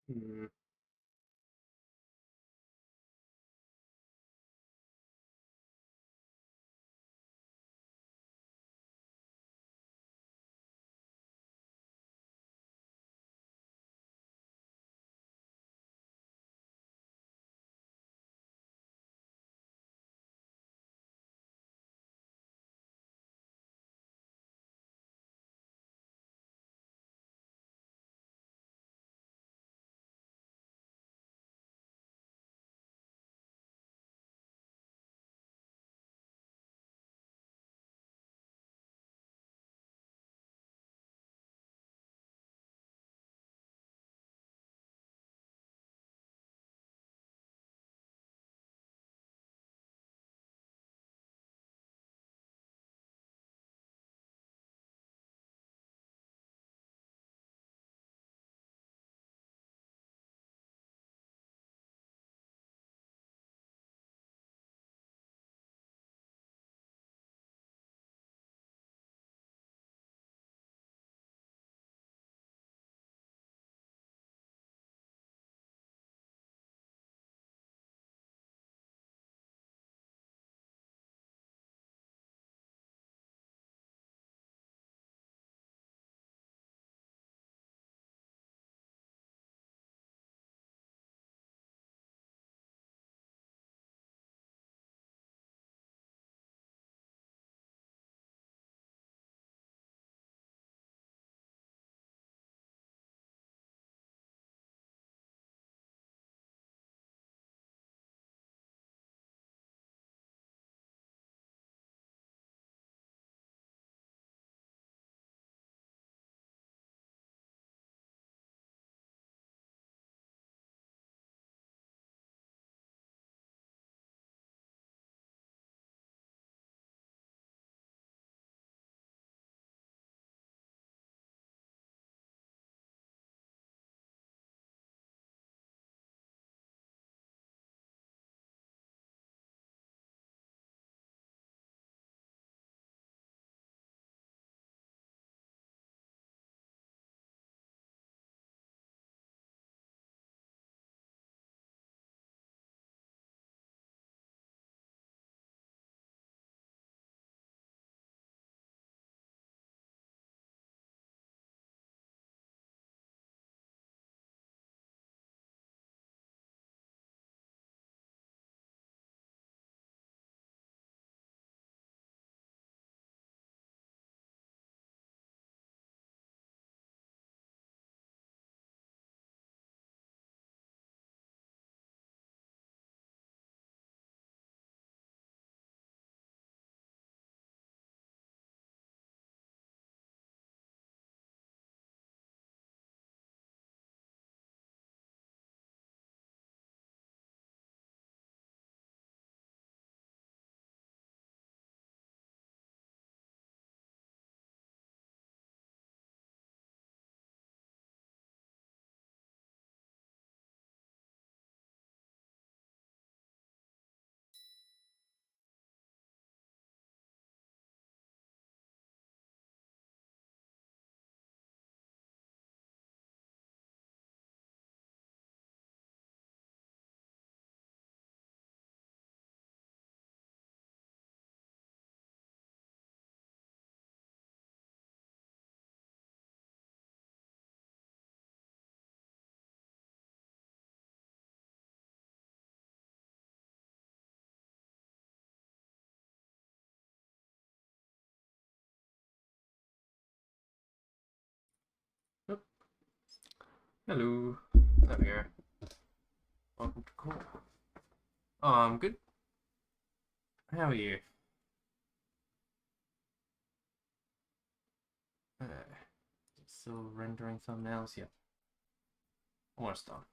Hmm. Oh, hello. I'm here. Welcome to call. I'm good. How are you? Uh, Still rendering thumbnails? Yep. Almost done.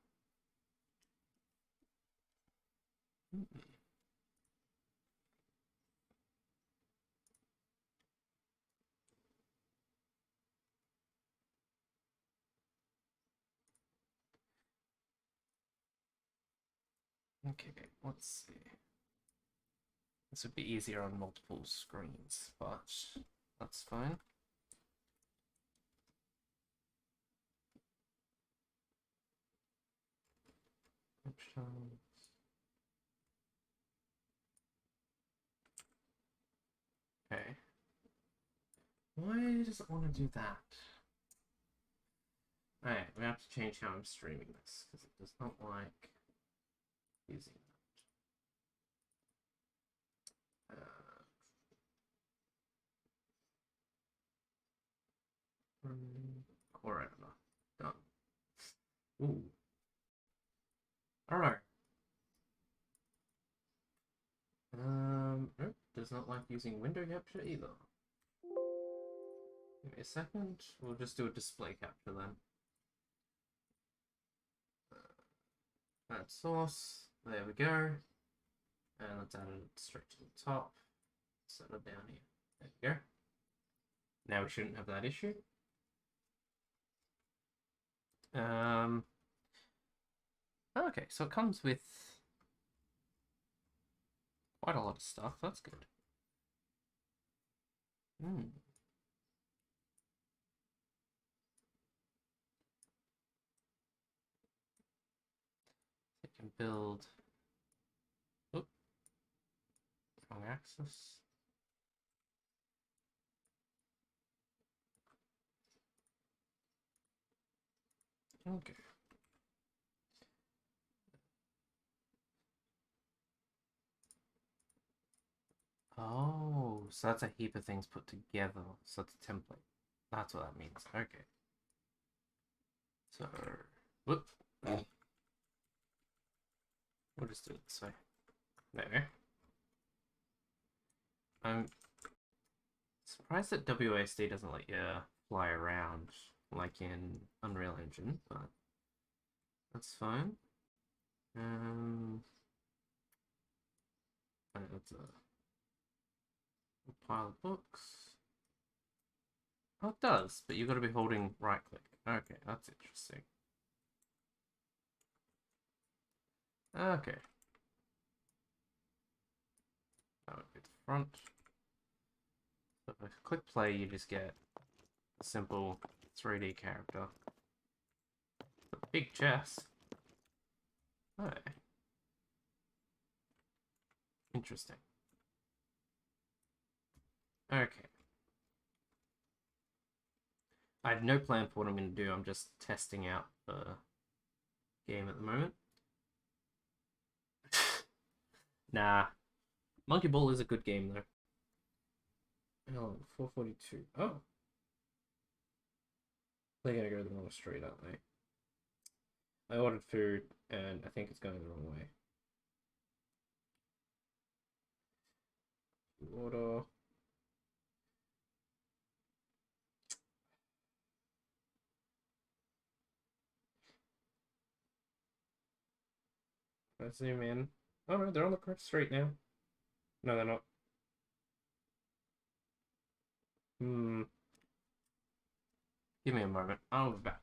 Okay, let's see. This would be easier on multiple screens, but that's fine. captions. Okay. Why does it want to do that? Alright, we have to change how I'm streaming this because it does not like using that. Alright, done. Ooh. Alright. Nope, does not like using window capture either. Give me a second. We'll just do a display capture then. Add source. There we go. And let's add it straight to the top. Set it down here. There we go. Now we shouldn't have that issue. Okay, so it comes with quite a lot of stuff. That's good. It can build. Oop. Wrong axis. Okay. Oh, so that's a heap of things put together. So it's a template. That's what that means. Okay. So, whoop. We'll just do it this way. There. I'm surprised that WASD doesn't let you fly around like in Unreal Engine, but that's fine. That's a pile of books. Oh, it does, but you've got to be holding right click. Okay, that's interesting. Okay. That would be the front. So if I click play, you just get a simple 3D character. A big chest. Oh. Interesting. Okay. I have no plan for what I'm going to do. I'm just testing out the game at the moment. Nah. Monkey Ball is a good game, though. Oh, 442. Oh. They're going to go the wrong street, aren't they? I ordered food, and I think it's going the wrong way. Order. Let's zoom in. Oh no, they're on the correct street now. No, they're not. Give me a moment. I'll be back.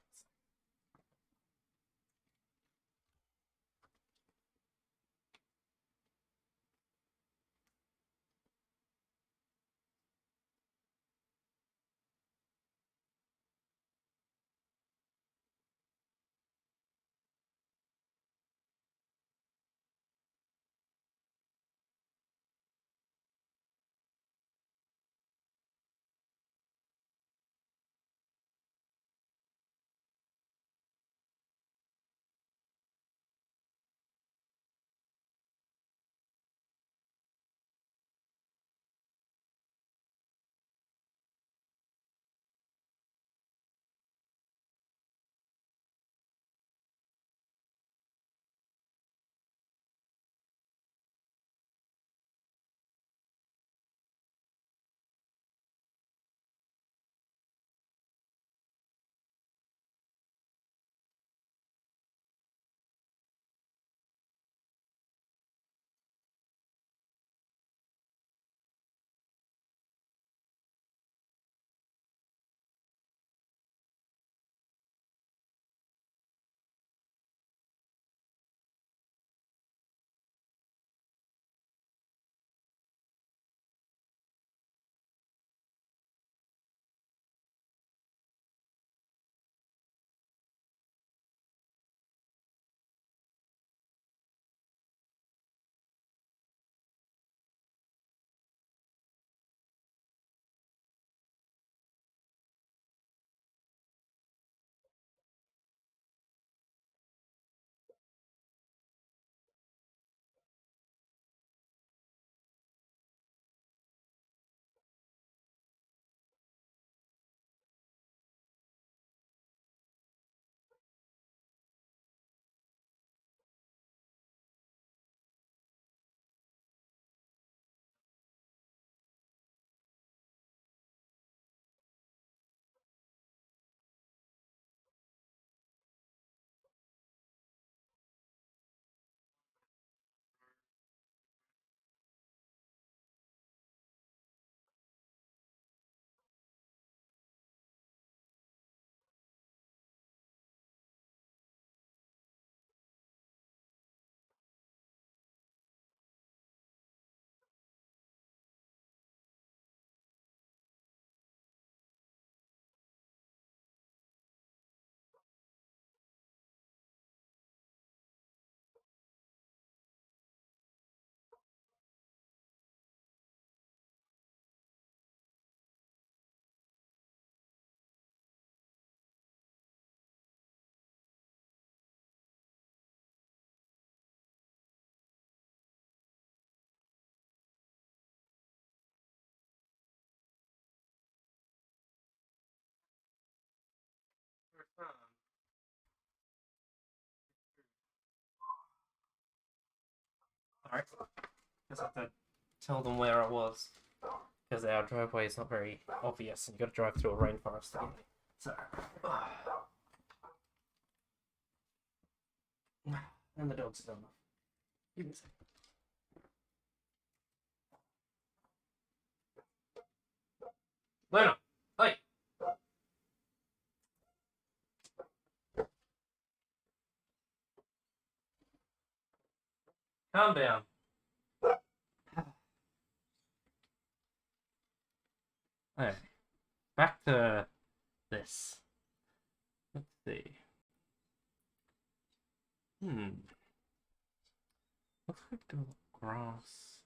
Alright. Guess I have to tell them where I was. Because our driveway is not very obvious and you gotta drive through a rainforest again. So. And the dogs are done. Give me a second. Luna! Hey! Calm down. Okay. Back to this. Let's see. Looks like the grass.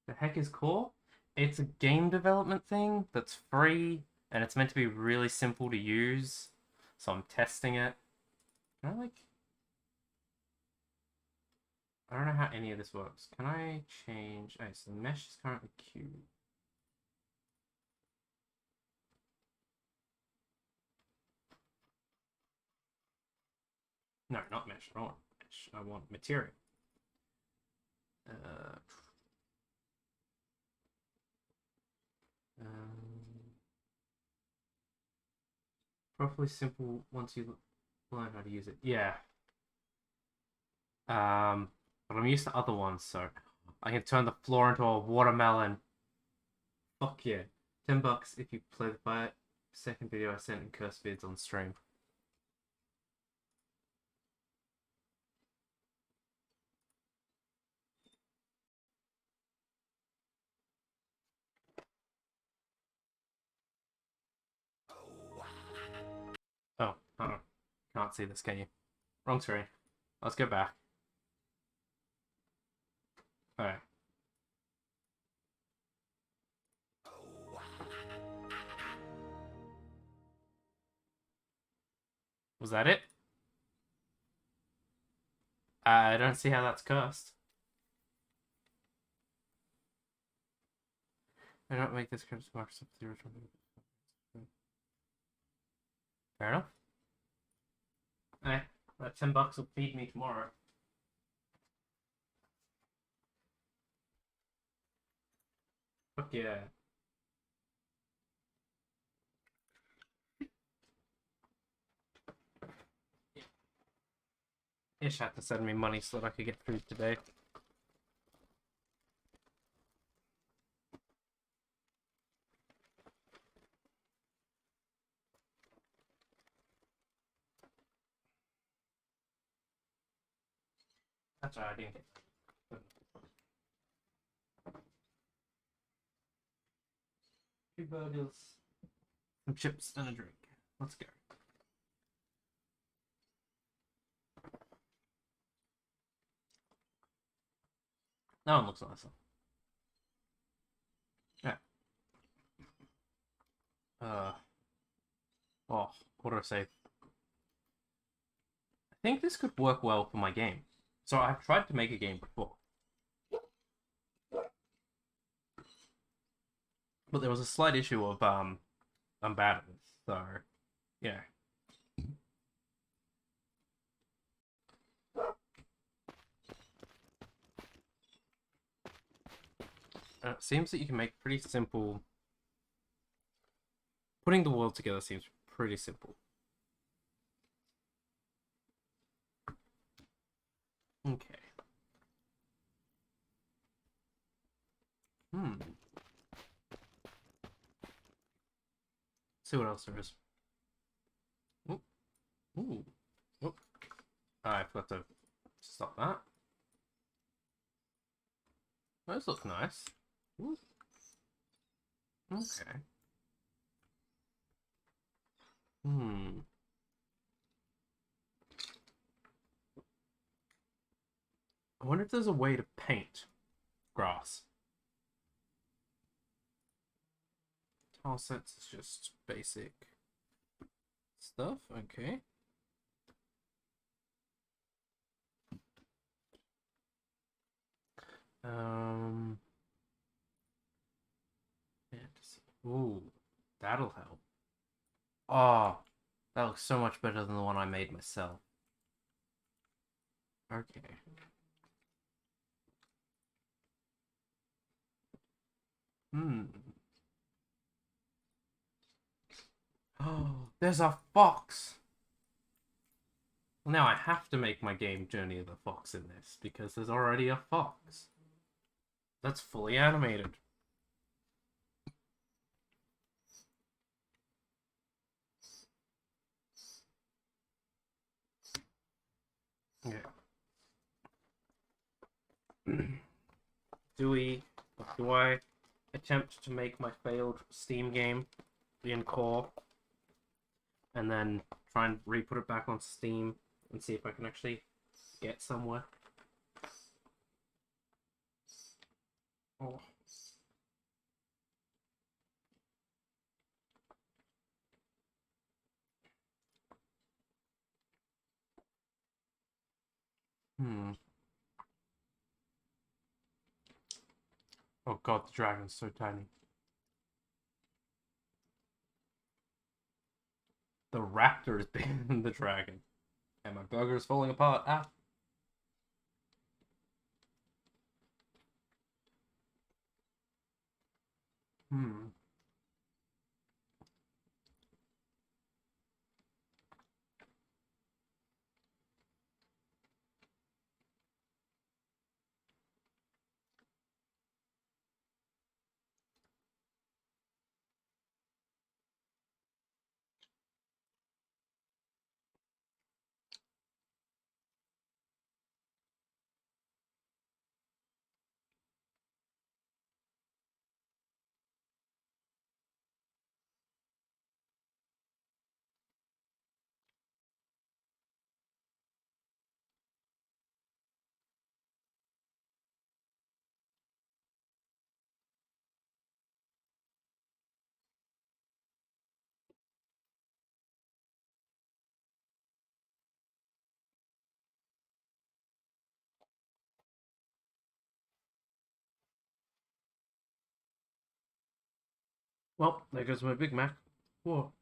The heck is Core? It's a game development thing that's free and it's meant to be really simple to use. So I'm testing it. Can I I don't know how any of this works. Can I change? Okay, so the mesh is currently cube. No, not mesh. I don't want mesh. I want material. Roughly simple once you learn how to use it. Yeah. But I'm used to other ones, so I can turn the floor into a watermelon. Fuck yeah. $10 if you play the 5-second video I sent in curse vids on stream. Oh, can't see this, can you? Wrong screen. Let's go back. Alright. Was that it? I don't see how that's cursed. I don't make this curse Microsoft the original. Fair enough. That $10 will feed me tomorrow. Fuck yeah. Ish had to send me money so that I could get food today. That's right, I didn't get two burgers, some chips, and a drink. Let's go. That one looks nicer. Yeah. Oh, autosave. I think this could work well for my game. So I've tried to make a game before. But there was a slight issue of I'm bad at this, so yeah. It seems that you can make pretty simple. Putting the world together seems pretty simple. Okay. See what else there is. Ooh. Ooh. Ooh. I forgot to stop that. Those look nice. Ooh. Okay. I wonder if there's a way to paint grass. Tile sets is just basic stuff. Okay. Fantasy. Ooh, that'll help. Oh, That looks so much better than the one I made myself. Okay. Hmm. Oh, there's a fox! Well, now I have to make my game Journey of the Fox in this, because there's already a fox. That's fully animated. Okay. Do I attempt to make my failed Steam game in core and then try and re-put it back on Steam and see if I can actually get somewhere? Oh. Hmm. Oh god, the dragon's so tiny. The raptor is bigger than the dragon. And my burger is falling apart. Ah. Hmm. Well, there goes my Big Mac. Whoa.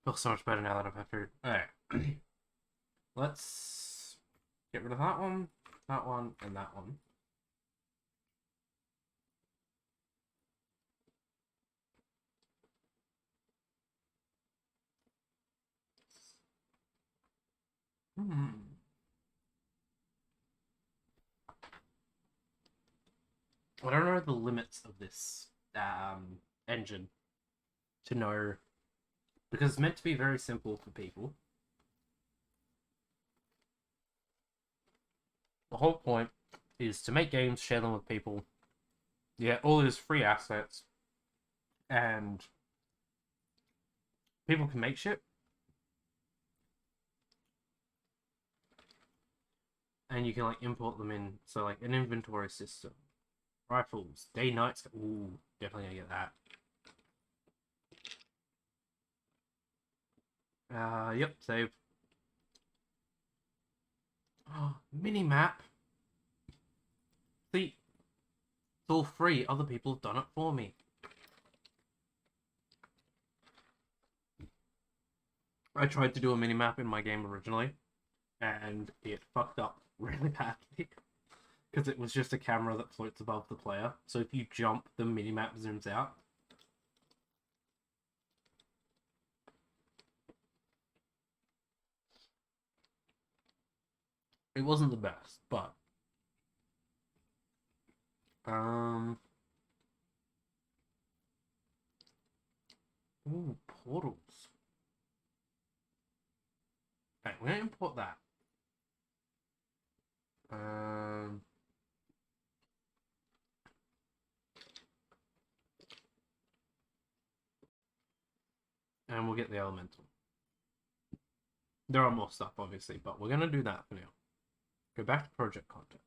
Feels so much better now that I've had food. Alright. Let's get rid of that one, and that one. Hmm. I don't know the limits of this engine to know, because it's meant to be very simple for people. The whole point is to make games, share them with people. Yeah, all these free assets, and people can make shit, and you can like import them in. So like an inventory system, rifles, day nights. Ooh, definitely gonna get that. Yep, save. Oh, mini map. See, it's all free. Other people have done it for me. I tried to do a mini map in my game originally, and it fucked up really badly because it was just a camera that floats above the player. So if you jump, the mini map zooms out. It wasn't the best, but um, ooh, portals. Okay, we're gonna import that. Um, and we'll get the elemental. There are more stuff, obviously, but we're gonna do that for now. Go back to project content.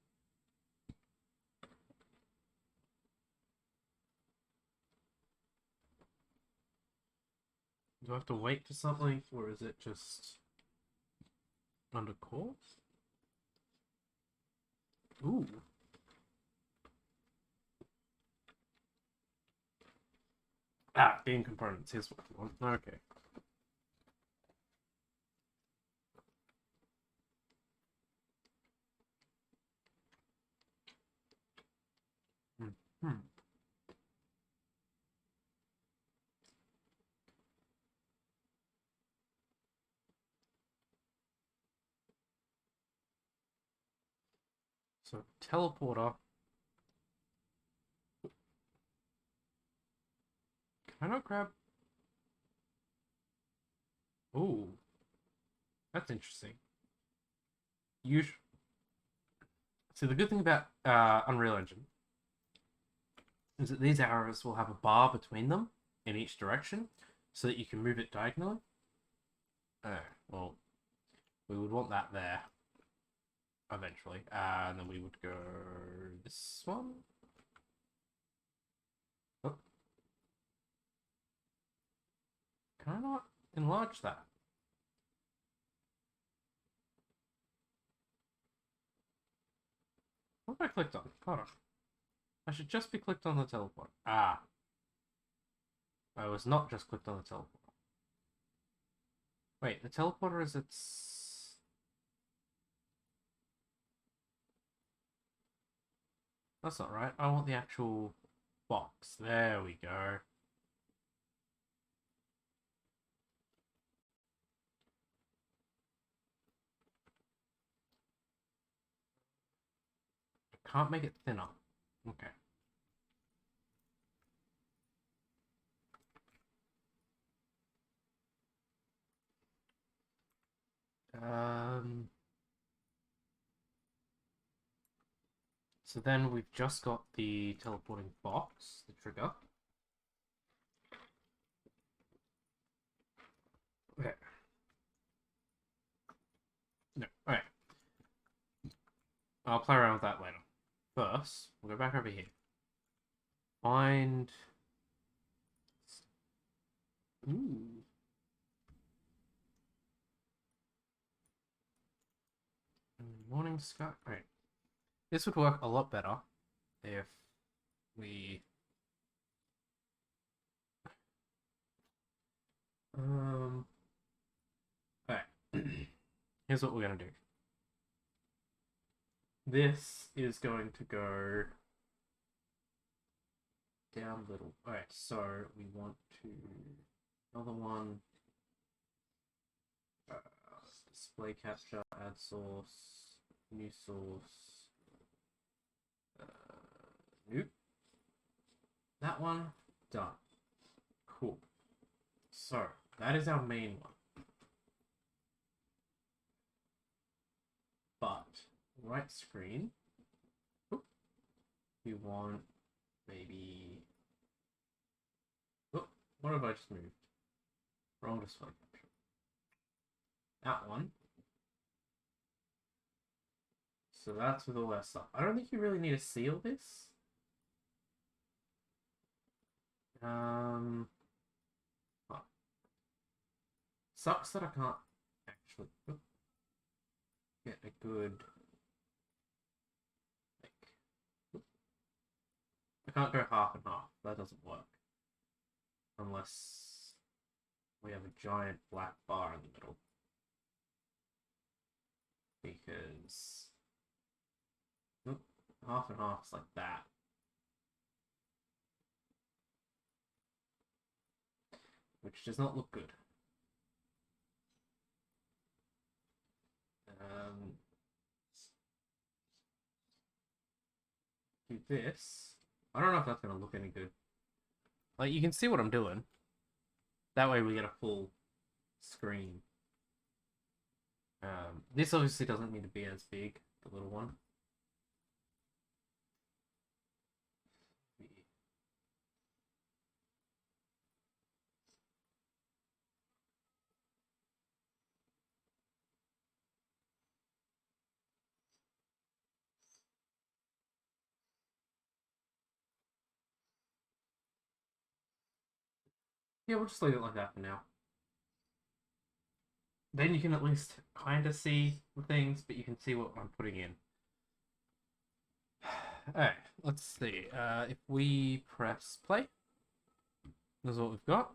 Do I have to wait for something, or is it just under course? Ooh. Ah, game components. Here's what you want. Okay. Hmm. So teleporter. Can I not grab? Ooh, that's interesting. You see the good thing about Unreal Engine is that these arrows will have a bar between them in each direction, so that you can move it diagonally. Oh, well, we would want that there eventually, and then we would go this one. Oh. Can I not enlarge that? What have I clicked on? Hold on. I should just be clicked on the teleport. Ah. I was not just clicked on the teleport. Wait, the teleporter is its... That's not right. I want the actual box. There we go. Can't make it thinner. Okay. So then we've just got the teleporting box, the trigger. Okay. No, alright. I'll play around with that later. First, we'll go back over here. Find... Ooh. Morning sky. Alright. This would work a lot better if we... Alright. Here's what we're going to do. This is going to go down a little. Alright, so we want to... Another one. Display capture, add source, new source. Nope. That one, done. Cool. So, that is our main one. But, right screen, we want maybe... Oh, what have I just moved? Wrong display capture. That one. So that's with all that stuff. I don't think you really need to seal this. Oh. Sucks that I can't actually get a good... I can't go half and half. That doesn't work. Unless we have a giant black bar in the middle. Because half and half is like that. Which does not look good. Do this. I don't know if that's going to look any good. Like, you can see what I'm doing. That way we get a full screen. This obviously doesn't need to be as big, the little one. Yeah, we'll just leave it like that for now. Then you can at least kind of see the things, but you can see what I'm putting in. Alright, let's see. If we press play. This is what we've got.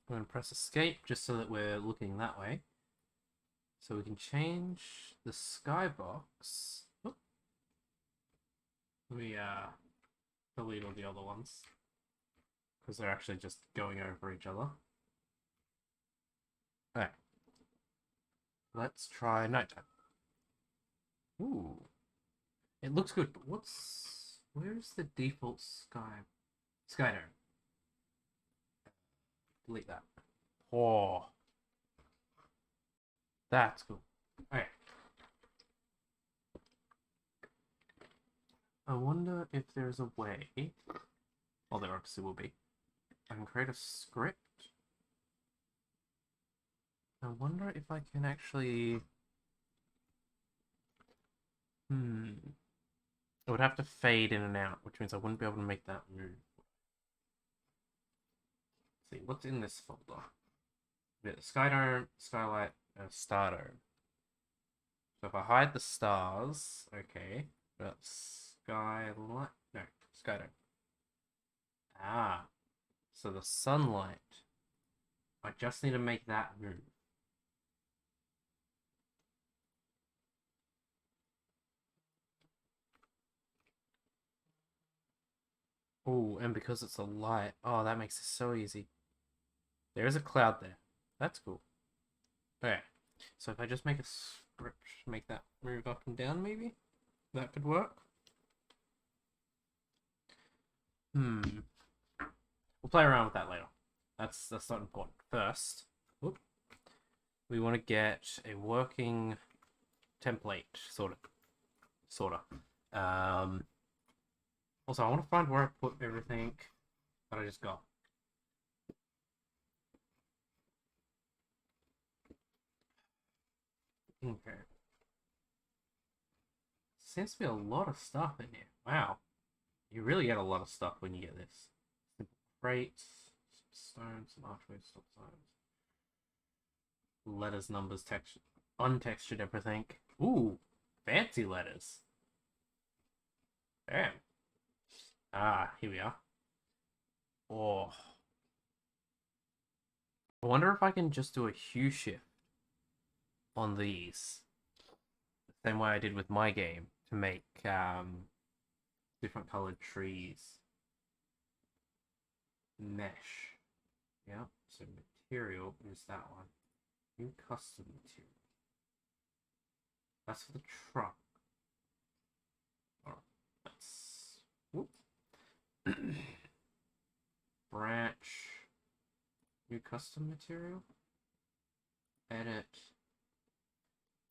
I'm going to press escape just so that we're looking that way. So we can change the skybox. Oh. We delete all the other ones because they're actually just going over each other. Okay. Let's try nighttime. Ooh. It looks good, but where's the default Skydome? Delete that. Oh. That's cool. Okay. I wonder if there's a way. Well, there obviously will be. I can create a script. I wonder if I can actually. It would have to fade in and out, which means I wouldn't be able to make that move. Let's see, what's in this folder? We got Skydome, Skylight, Stardome. So if I hide the stars, okay, that's Skylight, no, Skydome. Ah, so the sunlight. I just need to make that move. Oh, and because it's a light, oh, that makes it so easy. There is a cloud there. That's cool. Okay, so if I just make a script, make that move up and down, maybe that could work. We'll play around with that later. That's not important. First, we want to get a working template, sort of. Also, I want to find where I put everything that I just got. Okay. Seems to be a lot of stuff in here. Wow. You really get a lot of stuff when you get this. Simple crates, some stones, some archways, stop signs. Letters, numbers, texture, untextured everything. Ooh, fancy letters. Damn. Ah, here we are. Oh. I wonder if I can just do a hue shift on these. The same way I did with my game to make different colored trees. Mesh. Yeah, so material is that one. New custom material. That's for the truck. Alright, let's whoop. Branch. New custom material. Edit.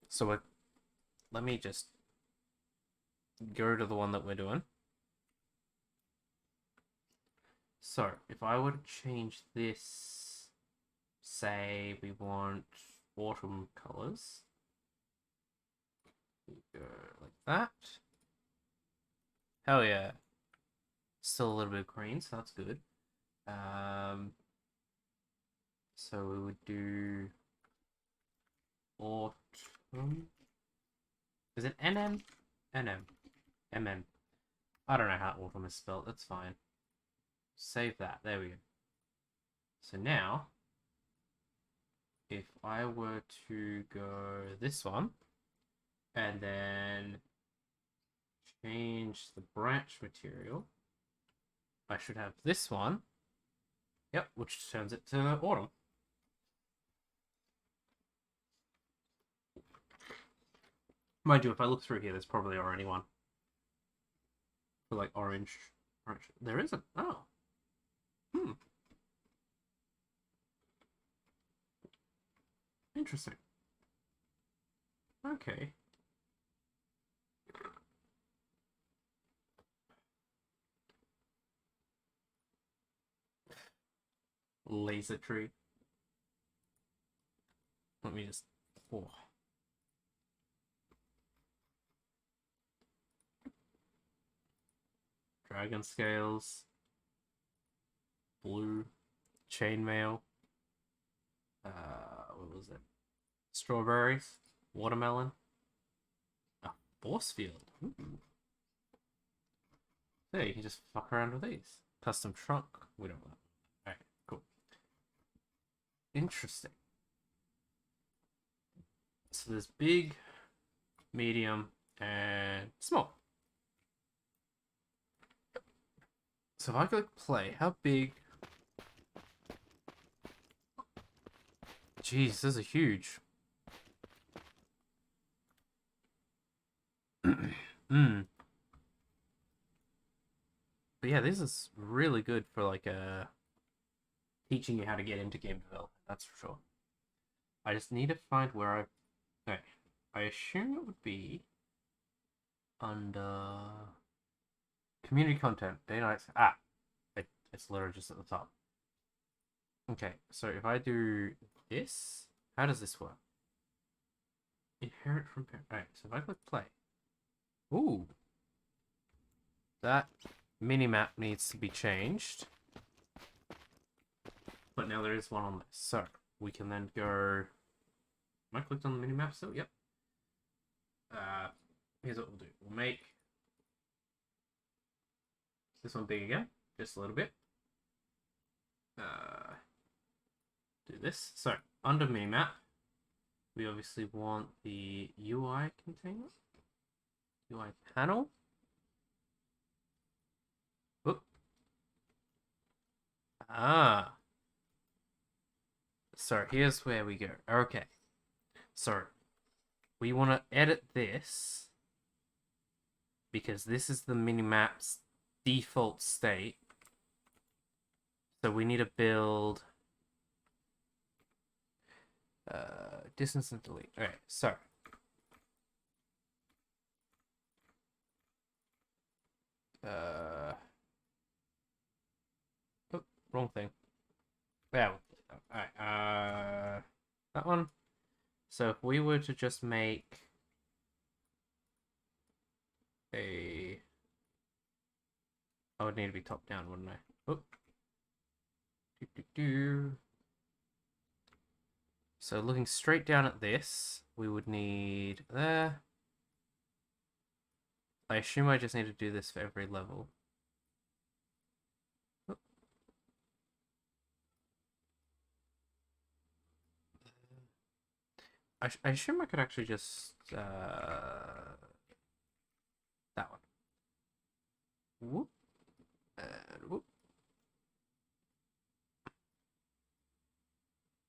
So let me just go to the one that we're doing. So if I were to change this, say we want autumn colors, we go like that. Hell yeah. Still a little bit of green, so that's good. So we would do autumn. Is it NM? NM. MM. I don't know how autumn is spelled. That's fine. Save that. There we go. So now, if I were to go this one, and then change the branch material, I should have this one. Yep, which turns it to autumn. Mind you, if I look through here, there's probably already one. For like orange. There isn't. Oh. Interesting. Okay. Laser tree. Let me just. Oh. Dragon scales. Blue. Chainmail. What was it? Strawberries. Watermelon. A force field. Ooh. There, you can just fuck around with these. Custom trunk. We don't want that. Alright, cool. Interesting. So there's big, medium, and small. So if I click play, how big? Jeez, this is huge. Hmm. But yeah, this is really good for like teaching you how to get into game development. That's for sure. I just need to find where I. Okay, I assume it would be under community content, day nights. It's literally just at the top. Okay, so if I do this, how does this work? Inherit from parent. Alright, so if I click play. Ooh. That minimap needs to be changed. But now there is one on this. So we can then go. Am I clicked on the minimap still? Yep. Here's what we'll do. We'll make this one big again, just a little bit. Do this. So under minimap, we obviously want the UI container, UI panel. Oop. So here's where we go. Okay. So we want to edit this because this is the minimap's default state. So we need to build distance and delete. All right, so oh, wrong thing. Yeah. All right. That one. So if we were to just make a, I would need to be top down, wouldn't I? Oh. So looking straight down at this, we would need there. I assume I just need to do this for every level. I assume I could actually just that one. Whoop and whoop.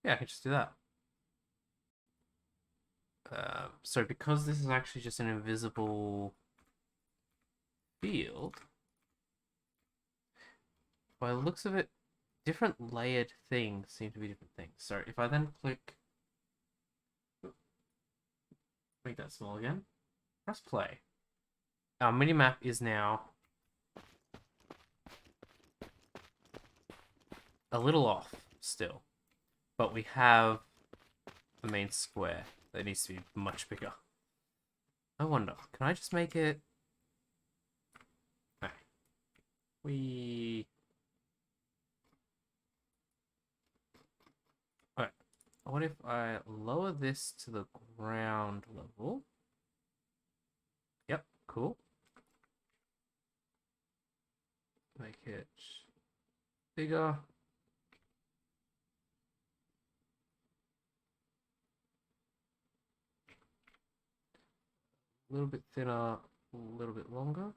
Yeah, I can just do that. So because this is actually just an invisible field, by the looks of it, different layered things seem to be different things. So if I then click, make that small again, press play. Our minimap is now a little off still, but we have the main square that needs to be much bigger. I wonder, can I just make it? Okay. Alright. What if I lower this to the ground level? Yep, cool. Make it bigger. A little bit thinner, a little bit longer.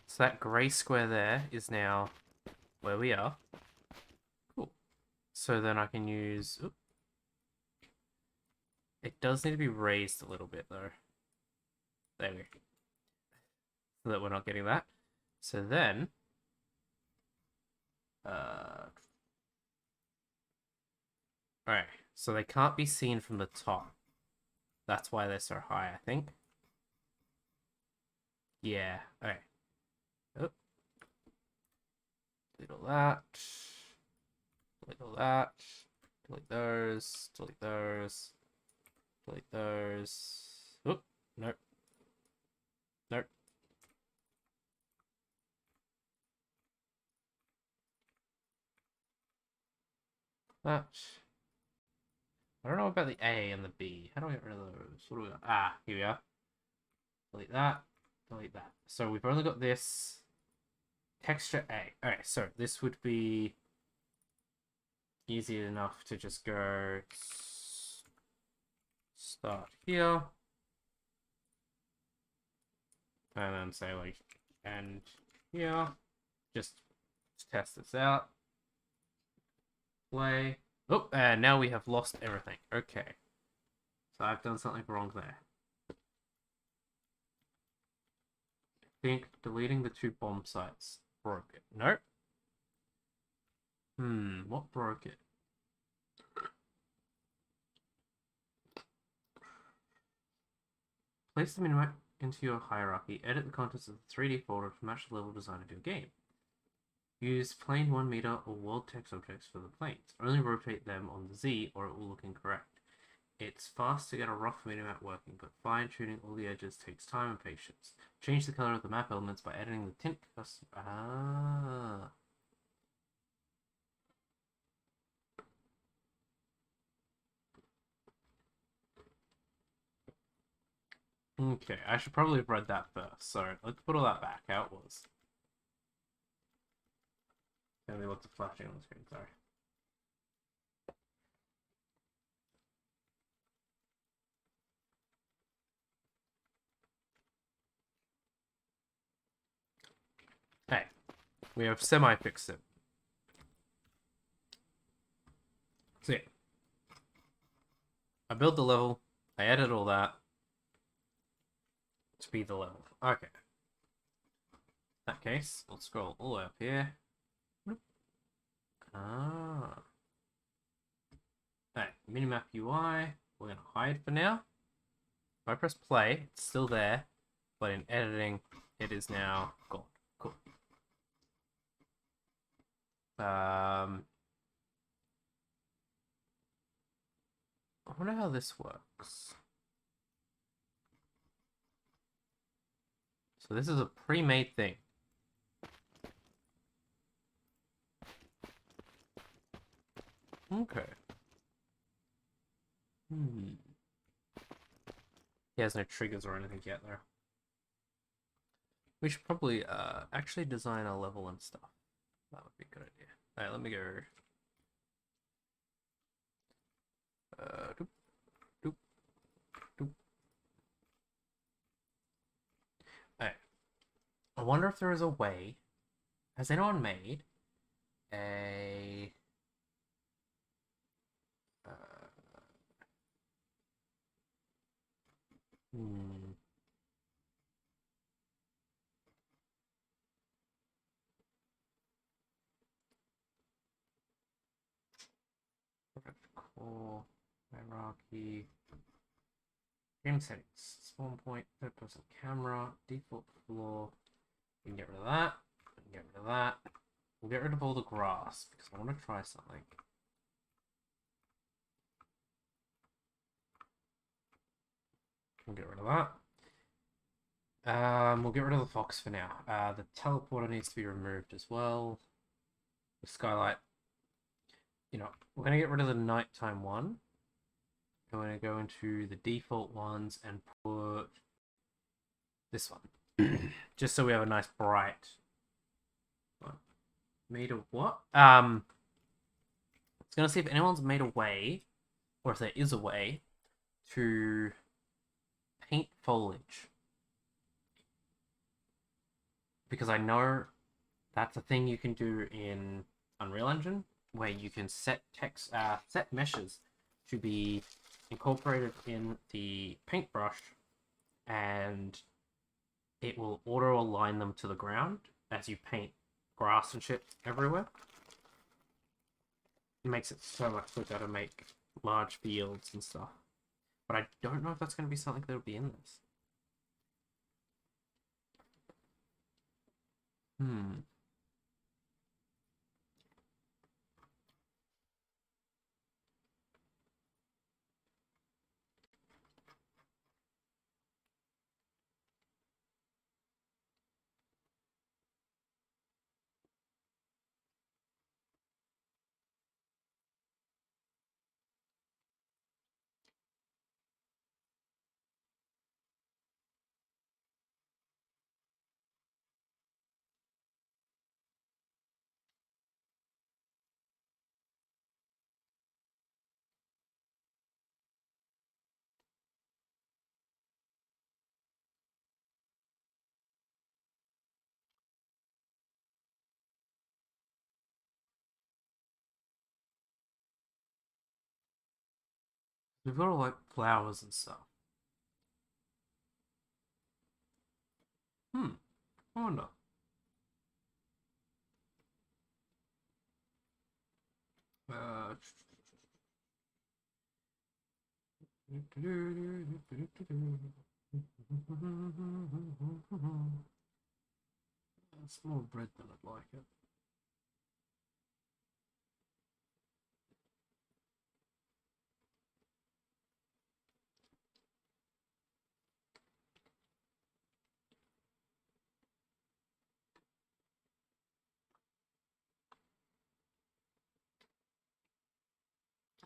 So that grey square there is now where we are. Cool. So then I can use... Oops. It does need to be raised a little bit though. There we go. So that we're not getting that. So then... Alright, so they can't be seen from the top. That's why they're so high, I think. Yeah, alright. Oh. Delete all that. Delete all that. Delete those. Delete those. Delete those. Oop. Nope. Nope. That. I don't know about the A and the B. How do I get rid of those? What do we got? Ah, here we are. Delete that. Delete that. So we've only got this texture A. Alright, so this would be easy enough to just go start here. And then say like end here. Just test this out. Play. Oh, and now we have lost everything. Okay. So I've done something wrong there. I think deleting the 2 bomb sites broke it. Nope. What broke it? Place the minimap into your hierarchy. Edit the contents of the 3D folder to match the level design of your game. Use plane 1 meter or world text objects for the planes. Only rotate them on the Z or it will look incorrect. It's fast to get a rough minimap working, but fine-tuning all the edges takes time and patience. Change the color of the map elements by editing the tint custom. Ah. Okay, I should probably have read that first. So let's put all that back. How it was. Gonna be lots of flashing on the screen. Sorry. Hey, we have semi-fixed it. So yeah, I build the level. I edit all that to be the level. Okay. In that case, we'll scroll all the way up here. Ah. Alright, minimap UI. We're gonna hide for now. If I press play, it's still there, but in editing, it is now gone. Cool. I wonder how this works. So this is a pre-made thing. Okay. He has no triggers or anything yet, though. We should probably actually design a level and stuff. That would be a good idea. Alright, let me go. Doop, doop, doop. Alright. I wonder if there is a way. Has anyone made a hmm. Core hierarchy. Game settings. Spawn point, third person camera, default floor. We can get rid of that. We can get rid of that. We'll get rid of all the grass because I want to try something. We'll get rid of that. We'll get rid of the fox for now. The teleporter needs to be removed as well. The skylight. You know, we're going to get rid of the nighttime one. I'm going to go into the default ones and put this one. Just so we have a nice bright. What? Made a what? It's going to see if anyone's made a way, or if there is a way, to paint foliage. Because I know that's a thing you can do in Unreal Engine, where you can set text, set meshes to be incorporated in the paintbrush, and it will auto align them to the ground as you paint grass and shit everywhere. It makes it so much quicker to make large fields and stuff. But I don't know if that's going to be something that'll be in this. We've got all like flowers and stuff. I wonder. Uh, it's more bread than I'd like it.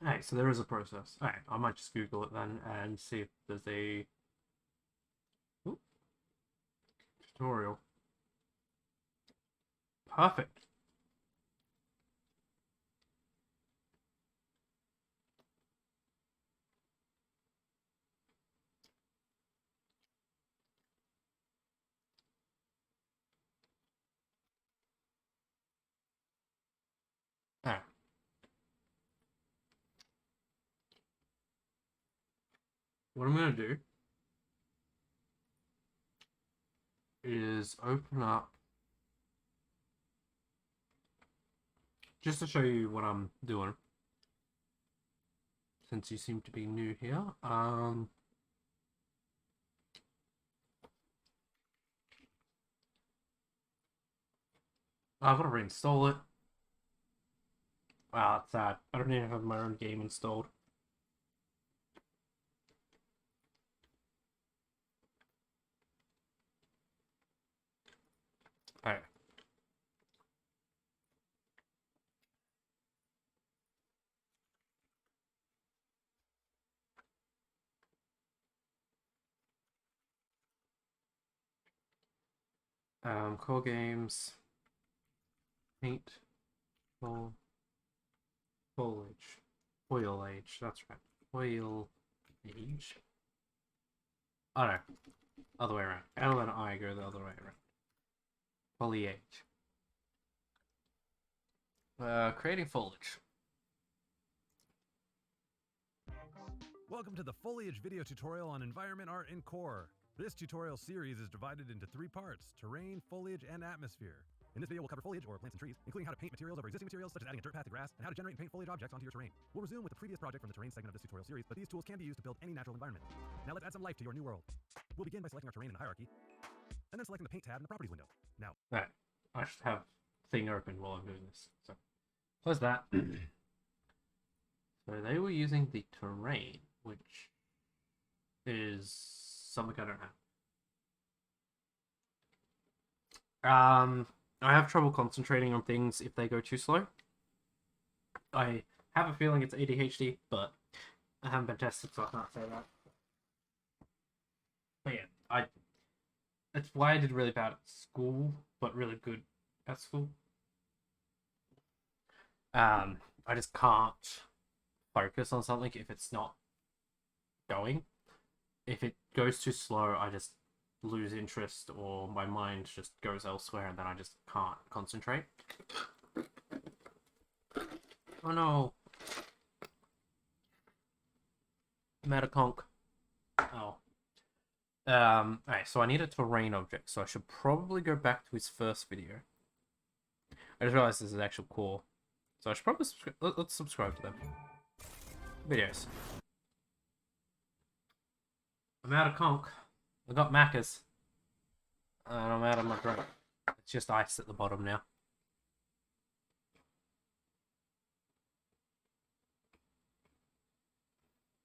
Alright, so there is a process. Alright, I might just Google it then and see if there's a tutorial. Perfect. Alright. What I'm going to do is open up just to show you what I'm doing, since you seem to be new here. I've got to reinstall it. Wow, that's sad. I don't even have my own game installed. Alright. Core games. Paint. Full. Foliage. Foliage, that's right. Foliage. Oh no. Other way around. L and I go the other way around. Foliage. Creating foliage. Welcome to the Foliage video tutorial on Environment Art in Core. This tutorial series is divided into 3 parts: terrain, foliage, and atmosphere. In this video, we'll cover foliage, or plants and trees, including how to paint materials over existing materials, such as adding a dirt path to grass, and how to generate and paint foliage objects onto your terrain. We'll resume with the previous project from the terrain segment of this tutorial series, but these tools can be used to build any natural environment. Now let's add some life to your new world. We'll begin by selecting our terrain in the hierarchy, and then selecting the paint tab in the properties window. Now, Alright. I should have thing open while I'm doing this. So close that. So they were using the terrain, which is something I don't have. I have trouble concentrating on things if they go too slow. I have a feeling it's ADHD, but I haven't been tested, so I can't say that. But yeah, that's why I did really bad at school, but really good at school. I just can't focus on something if it's not going. If it goes too slow, I just lose interest, or my mind just goes elsewhere, and then I just can't concentrate. Oh no. Metaconk. Oh. Alright, so I need a terrain object, so I should probably go back to his first video. I just realized this is actual core. So I should probably let's subscribe to them. Videos. I'm out of conch. I got Macca's. And I'm out of my drink. It's just ice at the bottom now.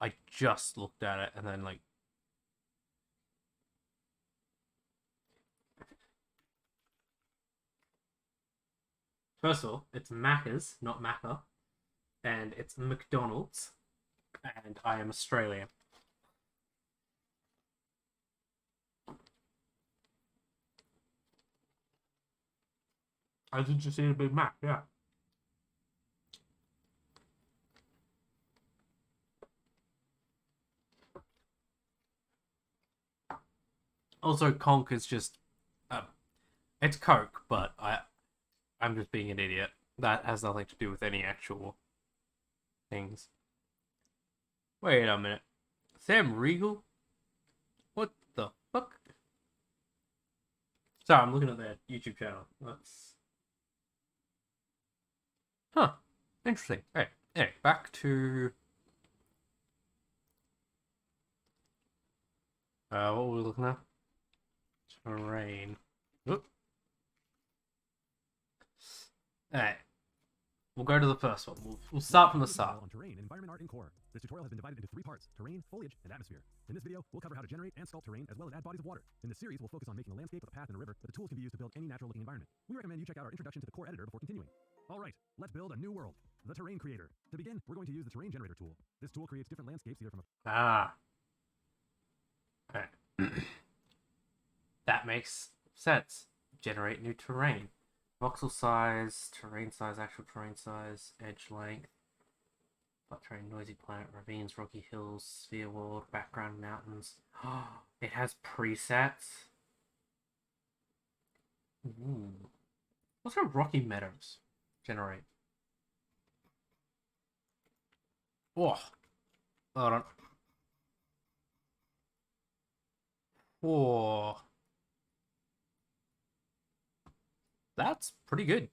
I just looked at it and then like... First of all, it's Macca's, not Macca. And it's McDonald's. And I am Australian. I did just eat a Big Mac, yeah. Also, conch is just... it's Coke, but I'm just being an idiot. That has nothing to do with any actual things. Wait a minute. Sam Riegel? What the fuck? Sorry, I'm looking at their YouTube channel. That's... Huh. Interesting. Hey, anyway, back to... what were we looking at? Terrain. Oop. Alright. We'll go to the first one. We'll start from the start. On terrain, environment art in core. This tutorial has been divided into 3 parts: terrain, foliage, and atmosphere. In this video, we'll cover how to generate and sculpt terrain, as well as add bodies of water. In this series, we'll focus on making a landscape with a path and a river, but the tools can be used to build any natural-looking environment. We recommend you check out our introduction to the core editor before continuing. All right, let's build a new world. The Terrain Creator. To begin, we're going to use the Terrain Generator tool. This tool creates different landscapes either from a... Ah. Alright. That makes sense. Generate new terrain. Voxel size, terrain size, actual terrain size, edge length, flat terrain, noisy planet, ravines, rocky hills, sphere world, background mountains. It has presets. Ooh. What's a rocky meadows? Generate. Whoa. Hold on. Whoa. That's pretty good.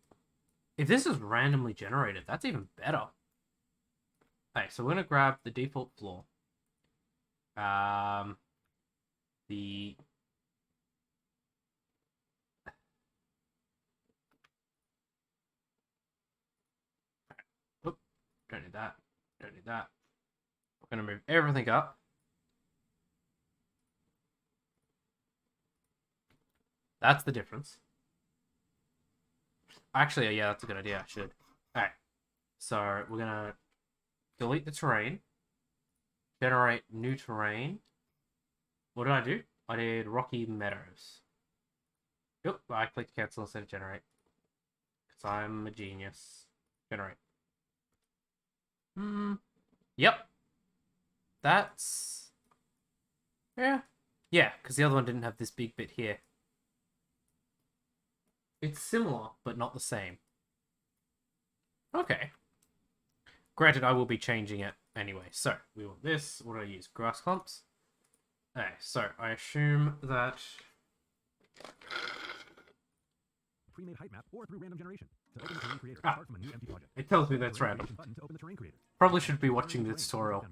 If this is randomly generated, that's even better. Okay, so we're gonna grab the default floor. The Oop, don't need that. Don't need that. We're gonna move everything up. That's the difference. Actually, yeah, that's a good idea. I should. Alright. So we're gonna delete the terrain. Generate new terrain. What did I do? I did Rocky Meadows. Yep, I clicked cancel instead of generate. Because I'm a genius. Generate. Yep. That's... Yeah. Yeah, because the other one didn't have this big bit here. It's similar, but not the same. Okay. Granted, I will be changing it anyway. So, we want this. What do I use? Grass clumps? Okay, so I assume that... pre-made height map or through random generation. To open the Terrain Creator, start from a new empty project. It tells me that's random. Button to open the Terrain Creator. Probably should be watching the tutorial.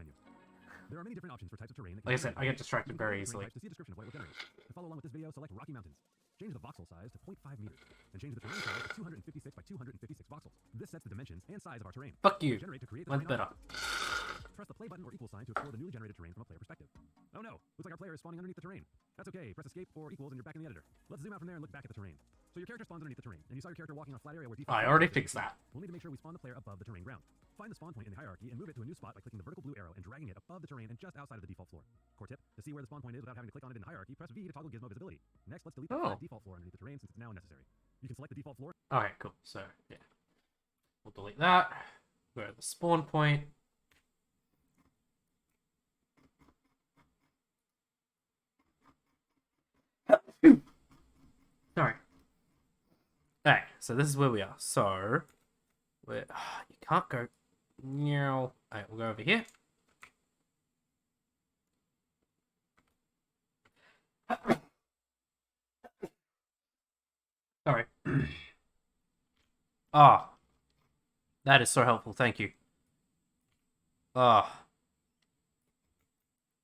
There are many different options for types of terrain. Like I said, I get distracted very easily. To see a description of what it will generate. To follow along with this video, select Rocky Mountains. Change the voxel size to 0.5 meters. And change the terrain size to 256 by 256 voxels. This sets the dimensions and size of our terrain. Fuck you. Generate to create the Mine's terrain better. object. Press the play button or equal sign to explore the newly generated terrain from a player perspective. Oh no, looks like our player is spawning underneath the terrain. That's okay, press escape or equals and you're back in the editor. Let's zoom out from there and look back at the terrain. So your character spawns underneath the terrain, and you saw your character walking on a flat area where default... I already fixed that. We'll need to make sure we spawn the player above the terrain ground. Find the spawn point in the hierarchy and move it to a new spot by clicking the vertical blue arrow and dragging it above the terrain and just outside of the default floor. Core tip, to see where the spawn point is without having to click on it in the hierarchy, press V to toggle gizmo visibility. Next, let's delete the default floor underneath the terrain since it's now unnecessary. You can select the default floor. Okay, cool. So, yeah. We'll delete that. Go to the spawn point. Sorry. Okay, so this is where we are. So, you can't go... Alright, we'll go over here. Sorry. Ah. That is so helpful, thank you. Ah.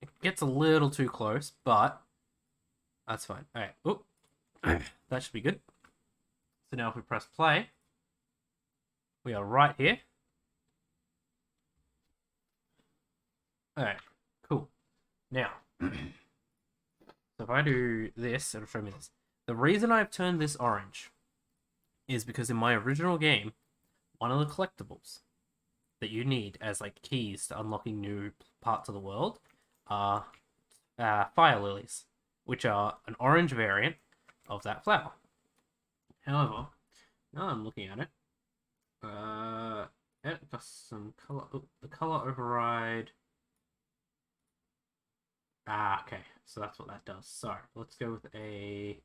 It gets a little too close, but that's fine. Alright, oop. That should be good. So now if we press play, we are right here. Alright, cool. Now, so if I do this, it'll show me this. The reason I've turned this orange is because in my original game, one of the collectibles that you need as like keys to unlocking new parts of the world are fire lilies, which are an orange variant of that flower. However, now I'm looking at it, it got some color. The color override. Okay, so that's what that does. So let's go with a.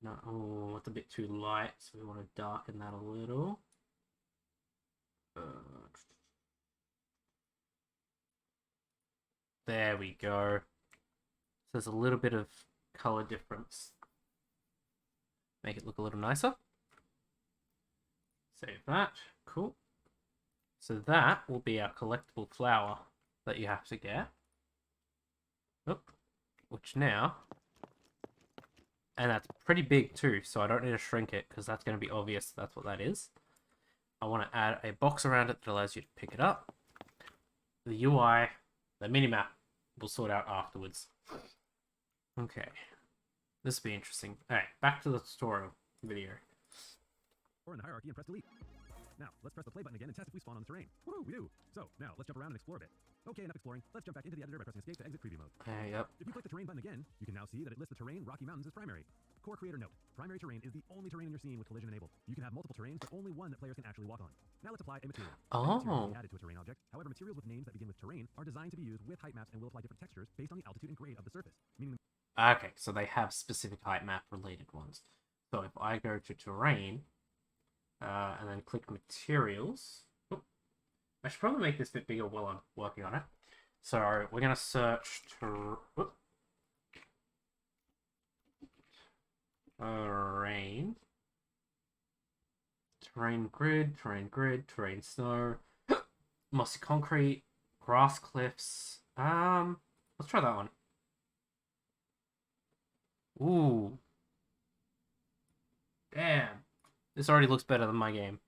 No, oh, it's a bit too light, so we want to darken that a little. There we go. So there's a little bit of color difference. Make it look a little nicer. Save that. Cool. So that will be our collectible flower that you have to get. Oop. Which now... And that's pretty big too, so I don't need to shrink it because that's going to be obvious that's what that is. I want to add a box around it that allows you to pick it up. The UI, the minimap, we'll sort out afterwards. Okay. This will be interesting. Alright, back to the tutorial video. Or in the hierarchy and press delete. Now, let's press the play button again and test if we spawn on the terrain. Woo, we do. So, now, let's jump around and explore a bit. Okay, enough exploring. Let's jump back into the editor by pressing escape to exit preview mode. Yep. If you click the terrain button again, you can now see that it lists the terrain Rocky Mountains as primary. Core creator note, primary terrain is the only terrain in your scene with collision enabled. You can have multiple terrains, but only one that players can actually walk on. Now let's apply a material. Any material can be added to a terrain object. However, materials with names that begin with terrain are designed to be used with height maps and will apply different textures based on the altitude and grade of the surface. Meaning Okay, so they have specific height map related ones. So if I go to terrain, and then click materials, I should probably make this a bit bigger while I'm working on it. So we're going to search terrain, terrain grid, terrain snow, mossy concrete, grass cliffs. Let's try that one. Ooh. Damn. This already looks better than my game.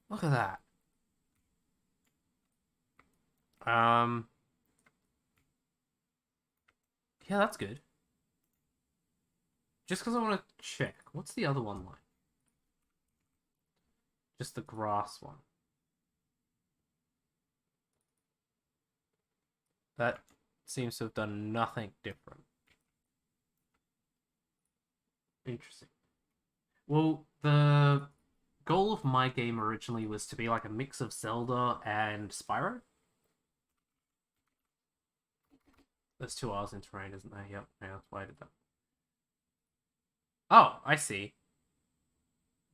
Look at that. Yeah, that's good. Just because I want to check. What's the other one like? Just the grass one. That seems to have done nothing different. Interesting. Well, the goal of my game originally was to be like a mix of Zelda and Spyro. There's 2 R's in terrain, isn't there? Yep, yeah, that's why I did that. Oh, I see.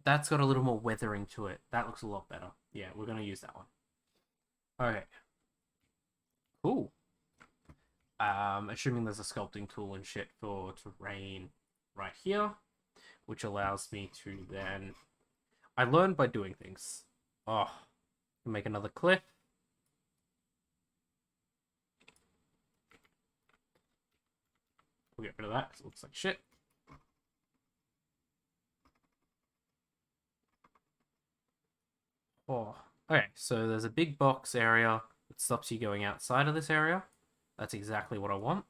That's got a little more weathering to it. That looks a lot better. Yeah, we're going to use that one. Okay. Cool. Assuming there's a sculpting tool and shit for terrain right here, which allows me to then... I learned by doing things. Oh, make another cliff. We'll get rid of that because it looks like shit. Oh, okay, so there's a big box area that stops you going outside of this area. That's exactly what I want.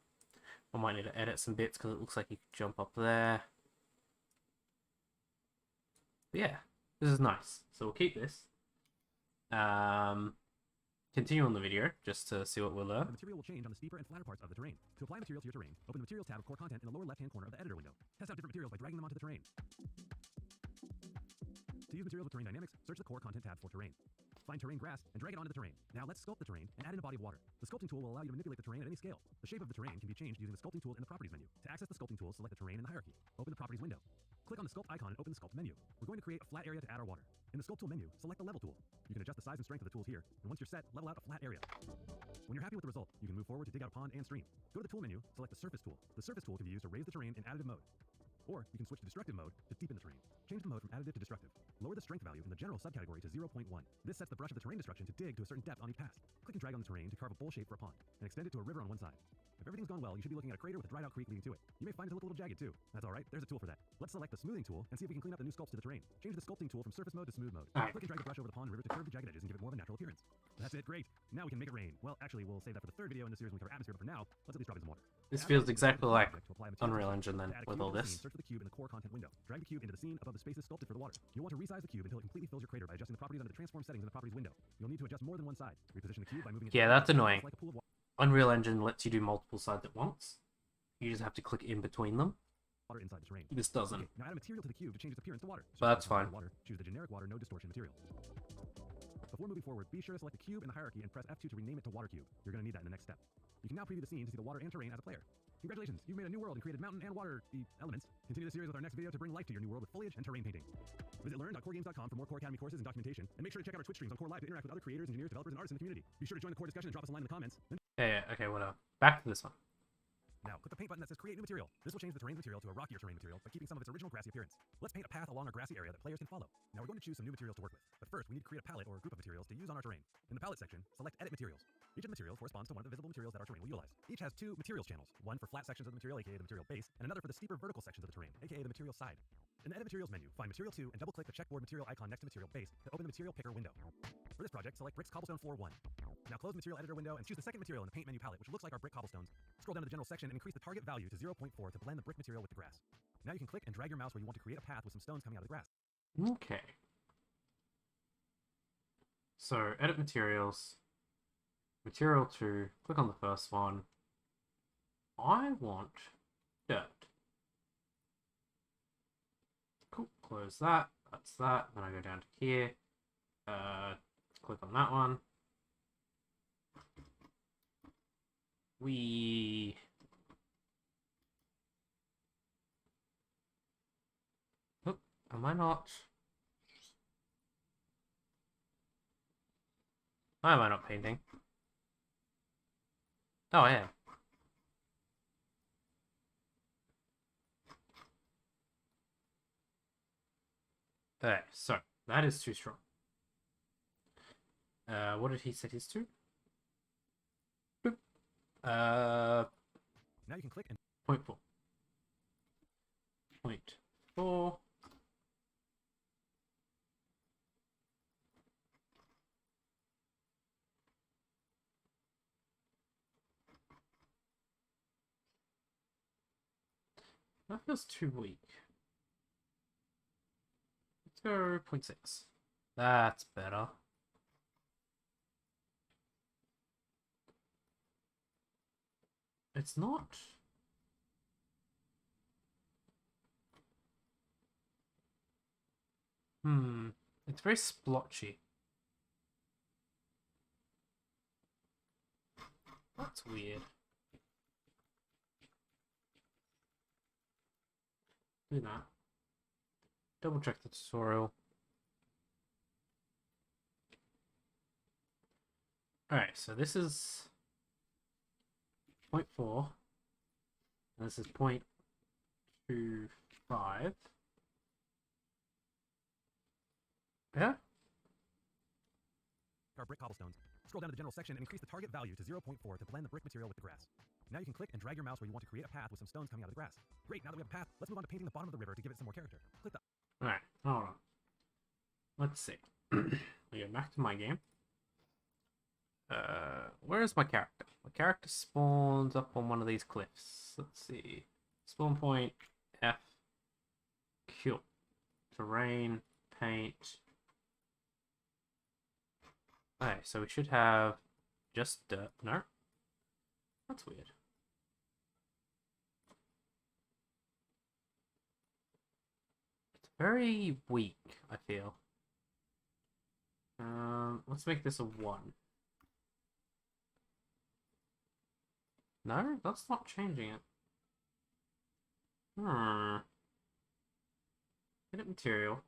I might need to edit some bits because it looks like you can jump up there. But yeah, this is nice. So we'll keep this. Continue on the video just to see what we'll learn. The material will change on the steeper and flatter parts of the terrain. To apply material to your terrain, open the Materials tab of Core Content in the lower left-hand corner of the editor window. Test out different materials by dragging them onto the terrain. To use materials with terrain dynamics, search the Core Content tab for terrain. Find terrain grass and drag it onto the terrain. Now let's sculpt the terrain and add in a body of water. The sculpting tool will allow you to manipulate the terrain at any scale. The shape of the terrain can be changed using the sculpting tool in the properties menu. To access the sculpting tool, select the terrain in the hierarchy. Open the properties window. Click on the sculpt icon and open the sculpt menu. We're going to create a flat area to add our water. In the sculpt tool menu, select the level tool. You can adjust the size and strength of the tools here, and once you're set, level out a flat area. When you're happy with the result, you can move forward to dig out a pond and stream. Go to the tool menu, select the surface tool. The surface tool can be used to raise the terrain in additive mode. Or you can switch to destructive mode to deepen the terrain. Change the mode from additive to destructive. Lower the strength value from the general subcategory to 0.1. This sets the brush of the terrain destruction to dig to a certain depth on each pass. Click and drag on the terrain to carve a bowl shape for a pond, and extend it to a river on one side. If everything's gone well, you should be looking at a crater with a dried out creek leading to it. You may find it to look a little jagged too. That's alright, there's a tool for that. Let's select the smoothing tool and see if we can clean up the new sculpts to the terrain. Change the sculpting tool from surface mode to smooth mode. Click and drag the brush over the pond and river to curve the jagged edges and give it more of a natural appearance. That's it, great. Now we can make it rain. Well, actually, we'll save that for the third video in the series when we cover atmosphere, but for now, let's at least drop in some water. This feels exactly like Unreal Engine then, with all this. Search for the cube in the core content window. Drag the cube into the scene above the spaces sculpted for the water. You'll want to resize the cube until it completely fills your crater by adjusting the properties under the transform settings in the properties window. You'll need to adjust more than one side. Reposition the cube by moving it. Yeah, that's annoying. Like a pool of water Unreal Engine lets you do multiple sides at once. You just have to click in between them. inside the terrain. This doesn't. Okay, now add a material to the cube to change its appearance to water. But that's fine. Water, choose the generic water, no distortion material. Before moving forward, be sure to select the cube in the hierarchy and press F2 to rename it to Water Cube. You're going to need that in the next step. You can now preview the scene to see the water and terrain as a player. Congratulations, you've made a new world and created mountain and water elements. Continue the series with our next video to bring life to your new world with foliage and terrain painting. Visit learn.coregames.com for more Core Academy courses and documentation, and make sure to check out our Twitch streams on Core Live to interact with other creators, engineers, developers, and artists in the community. Be sure to join the Core discussion and drop us a line in the comments. Yeah, okay, whatever. Back to this one. Now, click the paint button that says Create New Material. This will change the terrain's material to a rockier terrain material, but keeping some of its original grassy appearance. Let's paint a path along our grassy area that players can follow. Now we're going to choose some new materials to work with. But first, we need to create a palette or a group of materials to use on our terrain. In the palette section, select Edit Materials. Each of the materials corresponds to one of the visible materials that our terrain will utilize. Each has two materials channels, one for flat sections of the material, aka the material base, and another for the steeper vertical sections of the terrain, aka the material side. In the Edit Materials menu, find Material 2 and double-click the checkboard material icon next to Material Base to open the Material Picker window. For this project, select Bricks Cobblestone Floor 1. Now close the Material Editor window and choose the second material in the Paint menu palette, which looks like our brick cobblestones. Scroll down to the General section and increase the target value to 0.4 to blend the brick material with the grass. Now you can click and drag your mouse where you want to create a path with some stones coming out of the grass. Okay. So, edit materials. Material 2. Click on the first one. I want dirt. Cool. Close that. That's that. Then I go down to here. Click on that one. Oh, am I not? Why am I not painting? Oh, I am. Okay, so that is too strong. What did he set his to? Boop. Now you can click and 0.4. 0.4. That feels too weak. Let's go 0.6. That's better. It's not. It's very splotchy. That's weird. Do that. Double check the tutorial. Alright, so this is 0.4. And this is 0.25. Yeah? our brick cobblestones. Scroll down to the General section and increase the target value to 0.4 to blend the brick material with the grass. Now you can click and drag your mouse where you want to create a path with some stones coming out of the grass. Great, now that we have a path, let's move on to painting the bottom of the river to give it some more character. Click the... Alright, hold on. Let's see. We go back to my game. Where is my character? My character spawns up on one of these cliffs. Let's see. Spawn point F. Q. Terrain. Paint. Okay, so we should have just dirt. No? That's weird. It's very weak, I feel. Let's make this a 1. No, that's not changing it. Edit material.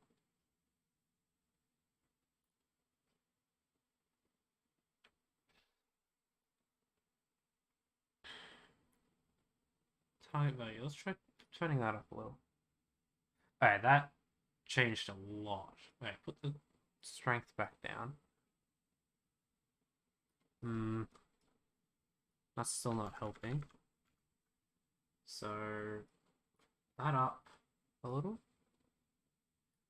Target value. Let's try turning that up a little. Alright, that changed a lot. Alright, put the strength back down. That's still not helping. So that up a little.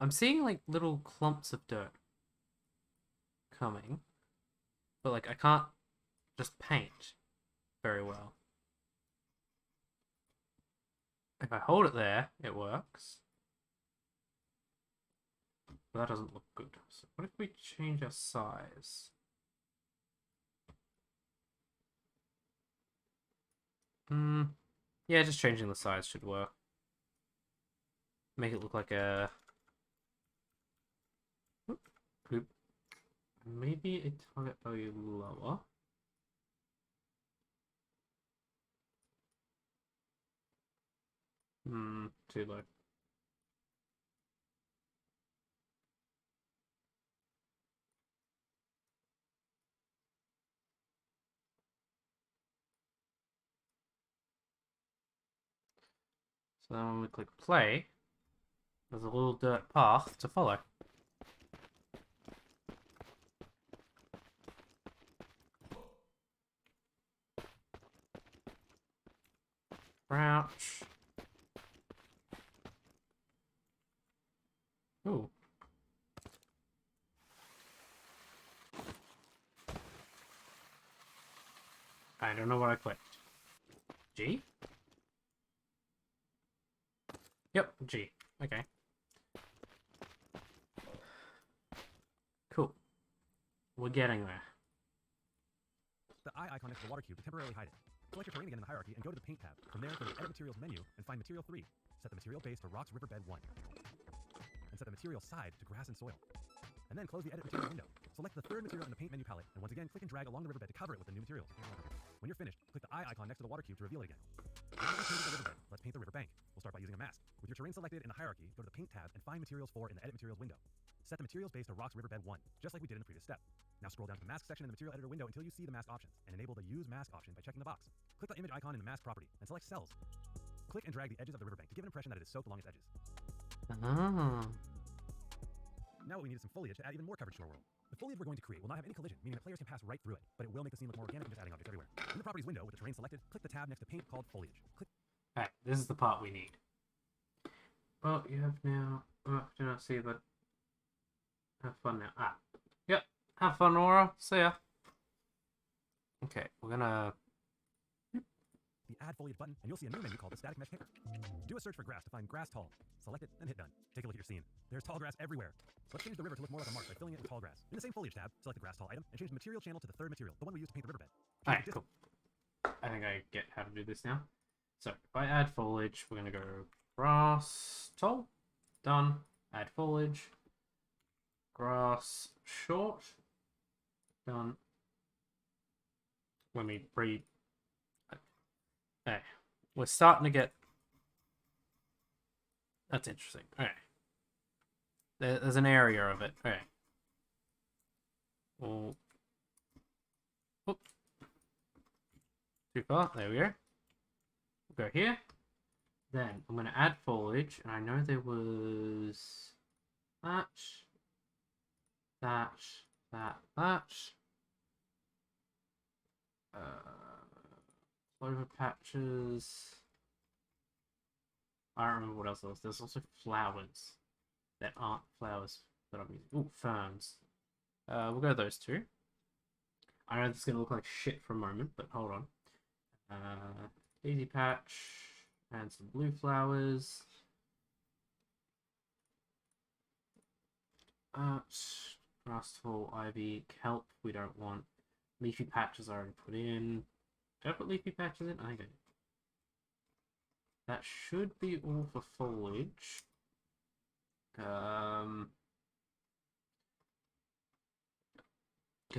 I'm seeing like little clumps of dirt coming, but like I can't just paint very well. If I hold it there, it works. But that doesn't look good. So what if we change our size? Yeah, just changing the size should work. Make it look like a... Oop. Maybe a target value lower. Too low. So then when we click play, there's a little dirt path to follow. Crouch. Ooh. I don't know what I clicked. G? Yep, G. Okay. Cool. We're getting there. The eye icon next to the water cube to temporarily hide it. Select your terrain again in the hierarchy and go to the Paint tab. From there, go to the Edit Materials menu and find Material 3. Set the material base to Rocks Riverbed 1. And set the material side to Grass and Soil. And then close the Edit Materials window. Select the third material in the Paint menu palette, and once again, click and drag along the riverbed to cover it with the new materials. When you're finished, click the eye icon next to the water cube to reveal it again. Now that we've painted the riverbed, let's paint the riverbank. We'll start by using a mask. With your terrain selected in the hierarchy, go to the Paint tab and find Materials 4 in the Edit Materials window. Set the materials base to Rocks Riverbed 1, just like we did in the previous step. Now scroll down to the mask section in the material editor window until you see the mask options, and enable the Use Mask option by checking the box. Click the image icon in the mask property, and select Cells. Click and drag the edges of the riverbank to give an impression that it is soaked along its edges. Ah. Now what we need is some foliage to add even more coverage to our world. The foliage we're going to create will not have any collision, meaning that players can pass right through it, but it will make the scene look more organic and just adding objects everywhere. In the Properties window, with the terrain selected, click the tab next to Paint called Foliage. Click. Alright, this is the part we need. Well, you have now... Oh, do not see, but... Have fun now. Ah. Yep. Have fun, Aura. See ya. Okay, we're gonna... The Add Foliage button, and you'll see a new menu called the Static Mesh Picker. Do a search for grass to find grass tall. Select it, and hit done. Take a look at your scene. There's tall grass everywhere. Let's change the river to look more like a marsh by filling it with tall grass. In the same foliage tab, select the grass tall item, and change the material channel to the third material, the one we used to paint the riverbed. Alright, cool. I think I get how to do this now. So, if I add foliage, we're gonna go grass tall. Done. Add foliage. Grass short. Done. Let me breed. Okay. We're starting to get... That's interesting. Okay. There's an area of it. Okay. Well... Oop. Too far. There we go. We'll go here. Then I'm going to add foliage. And I know there was... Thatch. Thatch. Thatch. Clover patches. I don't remember what else there was. There's also flowers that aren't flowers that I'm using. Ooh, ferns. We'll go those two. I know this is going to look like shit for a moment, but hold on. Daisy patch and some blue flowers. Grass tall, ivy, kelp. We don't want. Leafy patches I already put in. Did I put leafy patches in? I think I did. That should be all for foliage. Because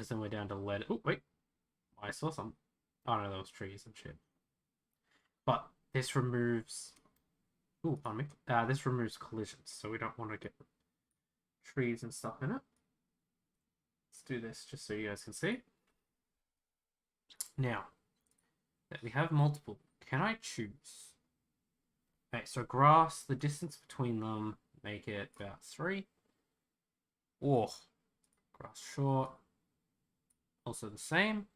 then we're down to lead. Oh, wait. I saw some. Oh, no, those trees and shit. But this removes... Oh, pardon me. This removes collisions, so we don't want to get trees and stuff in it. Let's do this just so you guys can see. Now, that we have multiple, can I choose? Okay, so grass, the distance between them, make it about 3. Or grass short, also the same.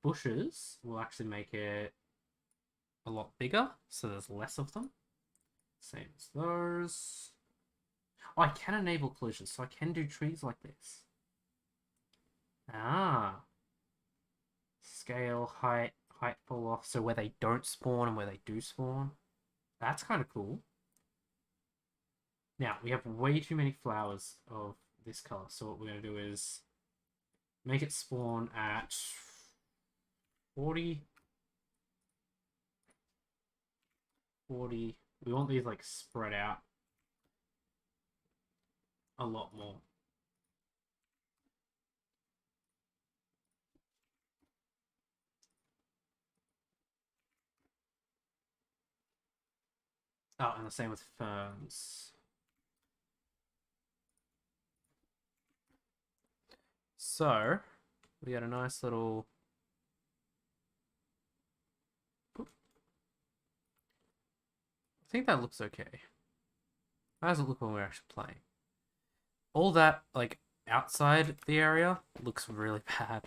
Bushes will actually make it a lot bigger, so there's less of them. Same as those. Oh, I can enable collisions, so I can do trees like this. Ah. Scale, height fall off, so where they don't spawn and where they do spawn. That's kind of cool. Now, we have way too many flowers of this color, so what we're going to do is make it spawn at 40. We want these like spread out a lot more. Oh, and the same with ferns. So, we got a nice little... think that looks okay. How does it look when we're actually playing? All that, like, outside the area looks really bad.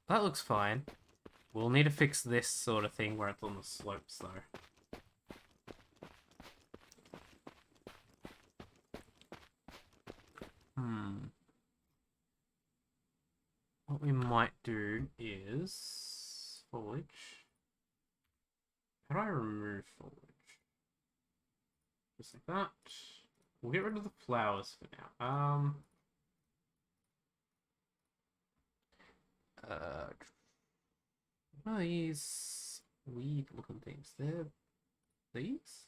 That looks fine. We'll need to fix this sort of thing where it's on the slopes, though. What we might do is... foliage. How do I remove foliage? Just like that. We'll get rid of the flowers for now. What are these weed looking things? They're these?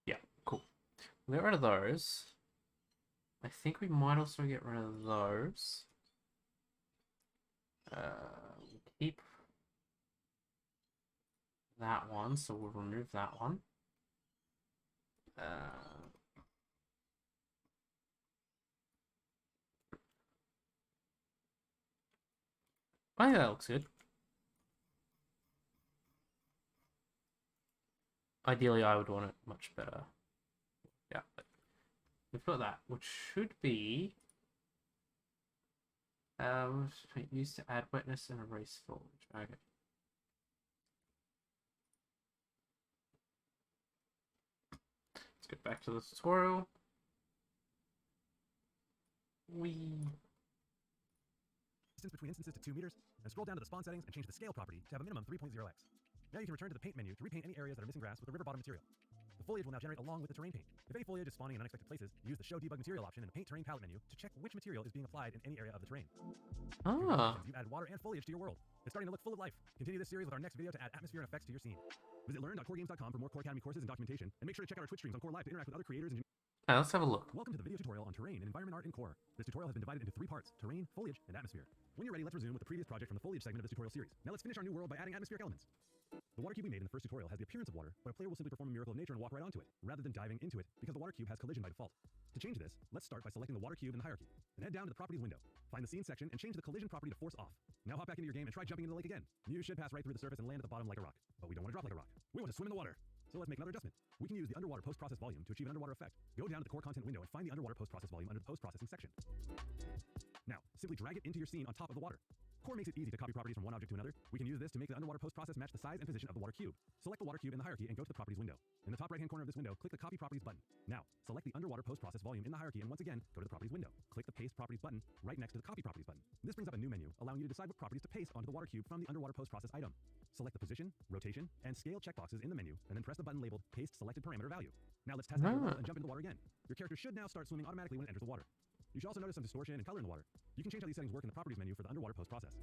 Yeah, cool. We'll get rid of those. I think we might also get rid of those. We'll keep that one, so we'll remove that one. I think that looks good. Ideally, I would want it much better. Yeah, but we've got that, which should be used to add wetness and erase foliage. Okay. Let's get back to the tutorial. Distance between instances to 2 meters, and scroll down to the spawn settings and change the scale property to have a minimum 3.0x. Now you can return to the paint menu to repaint any areas that are missing grass with the river bottom material. The foliage will now generate along with the terrain paint. If any foliage is spawning in unexpected places, use the show debug material option in the paint terrain palette menu to check which material is being applied in any area of the terrain. You add water and foliage to your world. It's starting to look full of life. Continue this series with our next video to add atmosphere and effects to your scene. Visit learn.coregames.com for more Core Academy courses and documentation, and make sure to check out our Twitch streams on Core Live to interact with other creators and Let's have a look. Welcome to the video tutorial on terrain and environment art in Core. This tutorial has been divided into 3 parts: terrain, foliage, and atmosphere. When you're ready, let's resume with the previous project from the foliage segment of this tutorial series. Now let's finish our new world by adding atmospheric elements. The water cube we made in the first tutorial has the appearance of water, but a player will simply perform a miracle of nature and walk right onto it, rather than diving into it, because the water cube has collision by default. To change this, let's start by selecting the water cube in the hierarchy, and head down to the properties window. Find the scene section and change the collision property to force off. Now hop back into your game and try jumping into the lake again. You should pass right through the surface and land at the bottom like a rock, but we don't want to drop like a rock. We want to swim in the water. So let's make another adjustment. We can use the underwater post-process volume to achieve an underwater effect. Go down to the core content window and find the underwater post-process volume under the post-processing section. Now, simply drag it into your scene on top of the water. Core makes it easy to copy properties from one object to another. We can use this to make the underwater post-process match the size and position of the water cube. Select the water cube in the hierarchy and go to the properties window. In the top right-hand corner of this window, click the copy properties button. Now, select the underwater post-process volume in the hierarchy and once again, go to the properties window. Click the paste properties button right next to the copy properties button. This brings up a new menu, allowing you to decide what properties to paste onto the water cube from the underwater post-process item. Select the position, rotation, and scale checkboxes in the menu, and then press the button labeled Paste Selected Parameter Value. Now let's test out your world and jump into the water again. Your character should now start swimming automatically when it enters the water. You should also notice some distortion and color in the water. You can change how these settings work in the properties menu for the underwater post-process.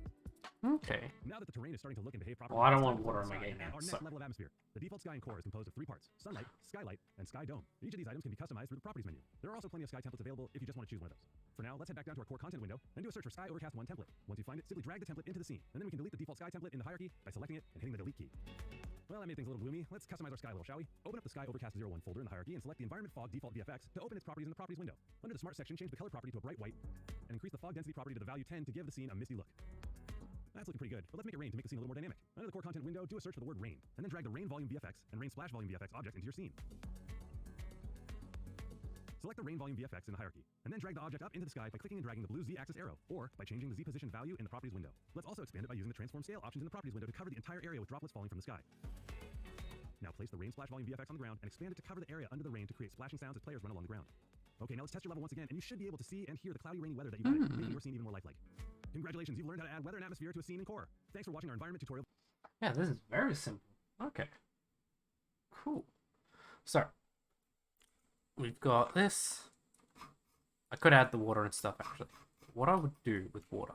Okay. Now that the terrain is starting to look and behave properly, Well, I don't want water in my game now. our next level of atmosphere. The default sky in Core is composed of 3 parts: sunlight, skylight, and sky dome. Each of these items can be customized through the properties menu. There are also plenty of sky templates available if you just want to choose one of those. For now, let's head back down to our core content window and do a search for Sky Overcast 1 template. Once you find it, simply drag the template into the scene, and then we can delete the default sky template in the hierarchy by selecting it and hitting the delete key. Well, that made things a little gloomy. Let's customize our sky a little, shall we? Open up the Sky Overcast 01 folder in the hierarchy and select the Environment Fog Default VFX to open its properties in the properties window. Under the Smart section, change the color property to a bright white and increase the fog density property to the value 10 to give the scene a misty look. That's looking pretty good, but let's make it rain to make the scene a little more dynamic. Under the core content window, do a search for the word rain, and then drag the rain volume VFX and rain splash volume VFX object into your scene. Select the rain volume VFX in the hierarchy, and then drag the object up into the sky by clicking and dragging the blue Z-axis arrow, or by changing the Z position value in the properties window. Let's also expand it by using the transform scale options in the properties window to cover the entire area with droplets falling from the sky. Now place the rain splash volume VFX on the ground and expand it to cover the area under the rain to create splashing sounds as players run along the ground. Okay, now let's test your level once again, and you should be able to see and hear the cloudy, rainy weather that you've added, making your scene even more lifelike. Congratulations, you've learned how to add weather and atmosphere to a scene in Core. Thanks for watching our environment tutorial. Yeah, this is very simple. Okay. Cool. So, we've got this. I could add the water and stuff, actually. What I would do with water...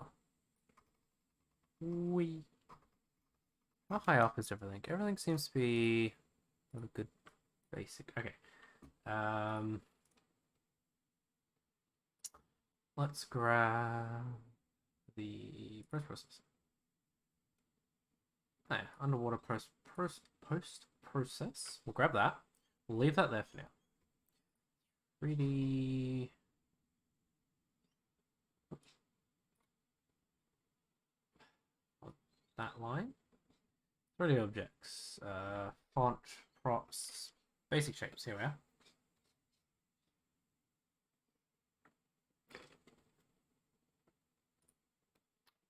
How high up is everything? Everything seems to be a good basic... Okay. Let's grab the post-processing. Oh, yeah, underwater post-process. We'll grab that. We'll leave that there for now. 3D... that line. 3D objects, font, props, basic shapes. Here we are.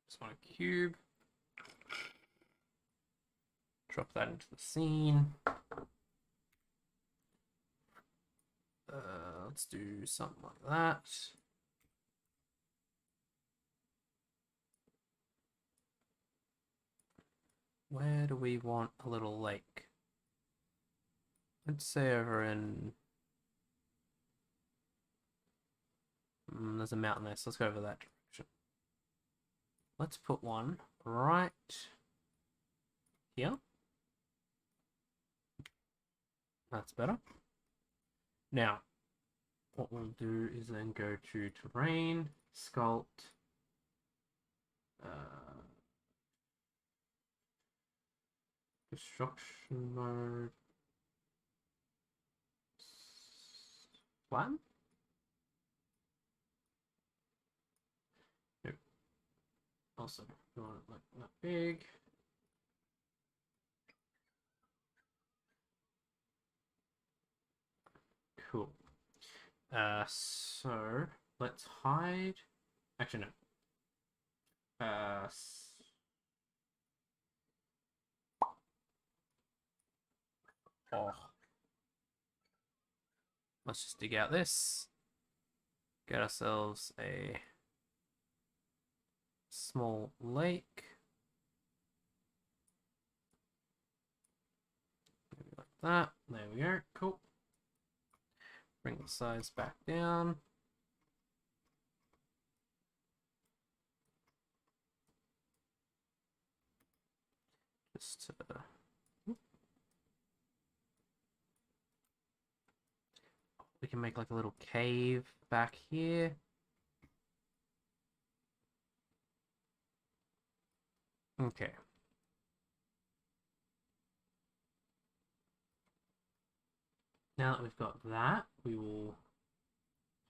Just want a cube. Drop that into the scene. Let's do something like that. Where do we want a little lake? Let's say over in... there's a mountain there, so let's go over that direction. Let's put one right here. That's better. Now, what we'll do is then go to terrain, sculpt, construction mode, flatten. Nope. Also, we want it like that big. Cool. So let's hide. Actually, no. Oh. Let's just dig out this. Get ourselves a small lake. Maybe like that. There we go. Cool. Bring the size back down. Just we can make like a little cave back here. Okay. Now that we've got that, we will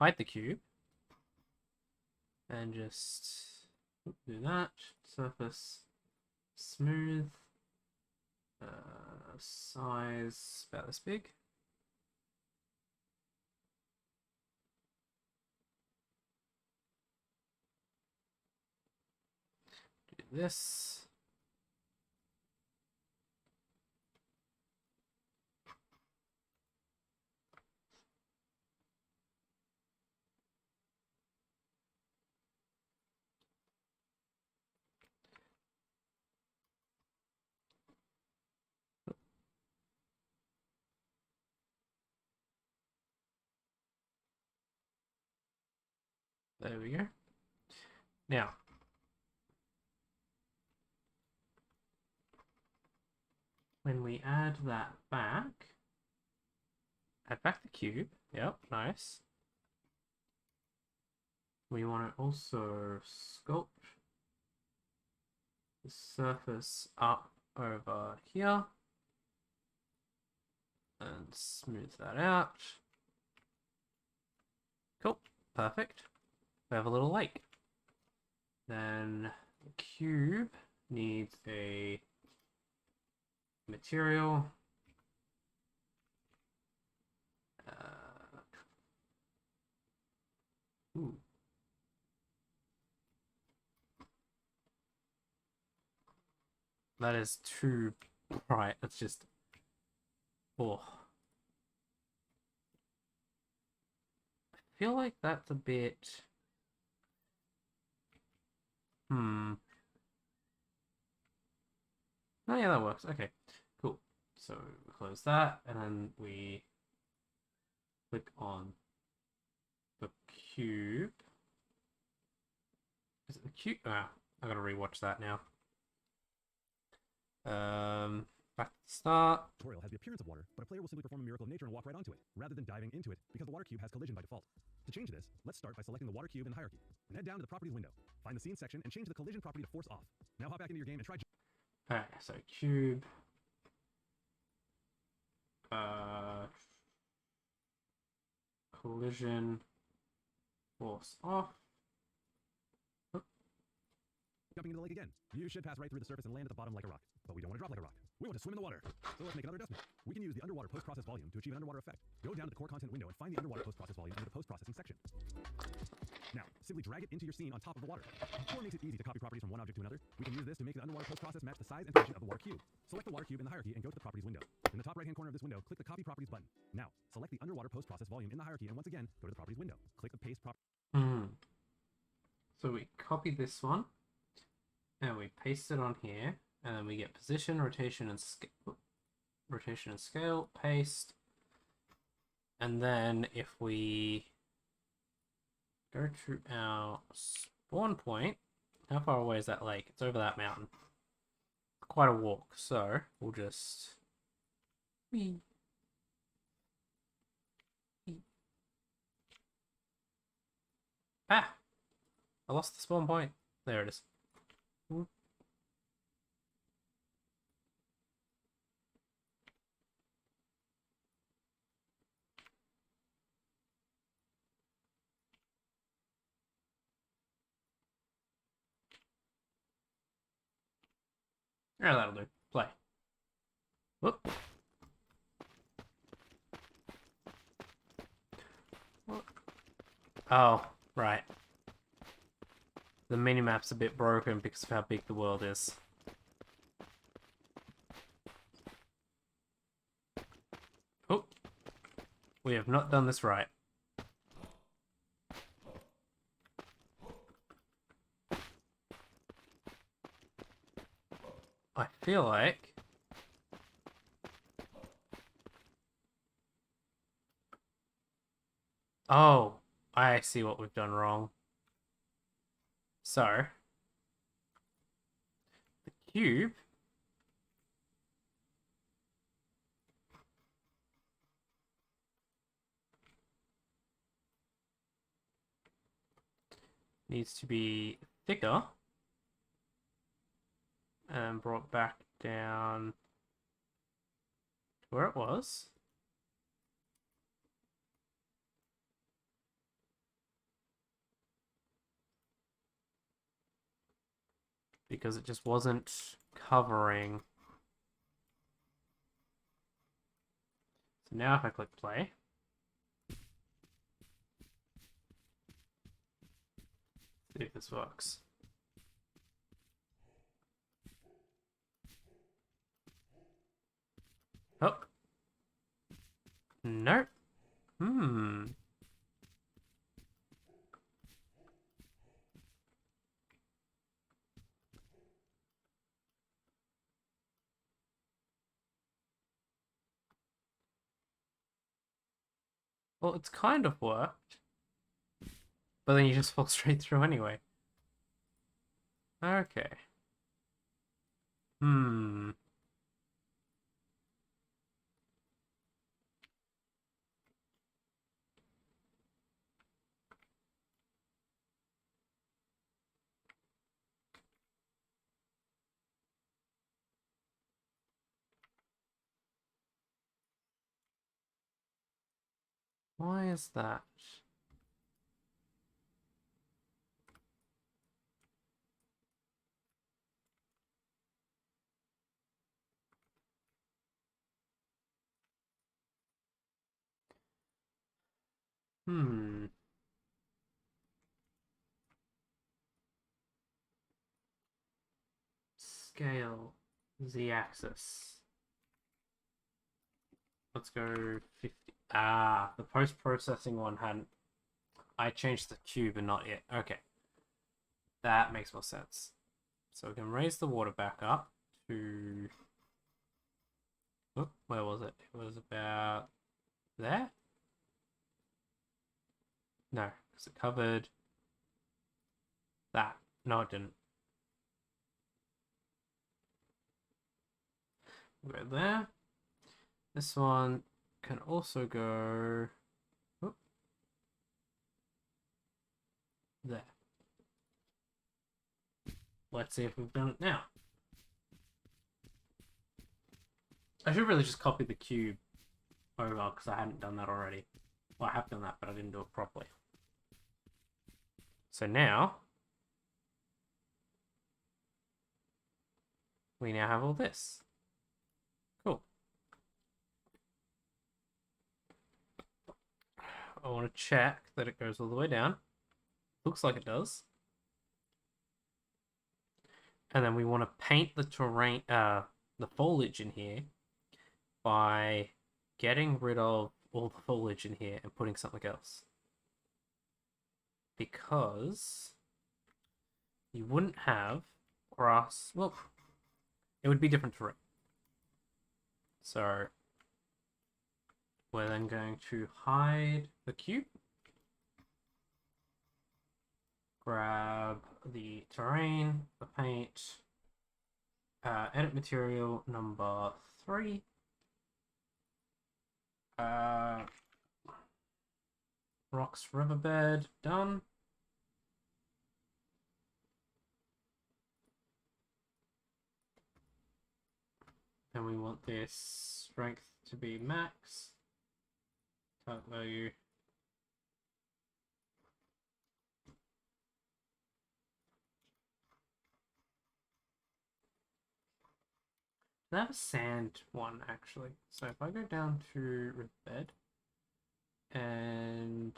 hide the cube and just do that. Surface smooth, size about this big. Do this. There we go. Now, when we add that back, add back the cube. Yep, nice. We want to also sculpt the surface up over here and smooth that out. Cool, perfect. We have a little lake. Then the cube needs a material. Ooh. That is too bright. That's just... oh. I feel like that's a bit... Oh yeah, that works. Okay, cool. So we close that, and then we click on the cube. Is it the cube? Ah, I gotta rewatch that now. Back to the start. The tutorial has the appearance of water, but a player will simply perform a miracle of nature and walk right onto it, rather than diving into it, because the water cube has collision by default. To change this, let's start by selecting the water cube in the hierarchy, and head down to the properties window. Find the scene section and change the collision property to force off. Now hop back into your game and try... Alright, so cube. Collision force off. Jumping into the lake again. You should pass right through the surface and land at the bottom like a rock. But we don't want to drop like a rock. We want to swim in the water. So let's make another adjustment. We can use the underwater post-process volume to achieve an underwater effect. Go down to the core content window and find the underwater post-process volume under the post-processing section. Now, simply drag it into your scene on top of the water. Core makes it easy to copy properties from one object to another. We can use this to make the underwater post-process match the size and position of the water cube. Select the water cube in the hierarchy and go to the properties window. In the top right-hand corner of this window, click the copy properties button. Now, select the underwater post-process volume in the hierarchy and once again, go to the properties window. Click the paste property. So we copy this one, and we paste it on here, and then we get position, rotation, and scale, paste. And then if we go to our spawn point, how far away is that lake? It's over that mountain. Quite a walk, so we'll just... Whee. Ah! I lost the spawn point. There it is. Yeah, that'll do. Play. Whoop. Oh, right. The minimap's a bit broken because of how big the world is. Oh. We have not done this right. I feel like... Oh, I see what we've done wrong. So, the cube needs to be thicker and brought back down to where it was. Because it just wasn't covering. So now if I click play, see if this works. Oh. Nope. Well, it's kind of worked. But then you just fall straight through anyway. Okay. Why is that? Scale, Z-axis. Let's go 50. Ah, the post-processing one hadn't... I changed the cube and not it. Okay. That makes more sense. So we can raise the water back up to... Oh, where was it? It was about... there? No, because it covered... that. No, it didn't. We'll go there. This one can also go... Whoop. There. Let's see if we've done it now. I should really just copy the cube over because I hadn't done that already. Well, I have done that, but I didn't do it properly. So now... we now have all this. Cool. I want to check that it goes all the way down. Looks like it does. And then we want to paint the terrain, the foliage in here by getting rid of all the foliage in here and putting something else. Because you wouldn't have grass. Well, it would be different terrain. So we're then going to hide the cube. Grab the terrain, the paint, edit material number 3. Rocks riverbed, done. And we want this strength to be max. Type value. I have a sand one actually. So if I go down to riverbed and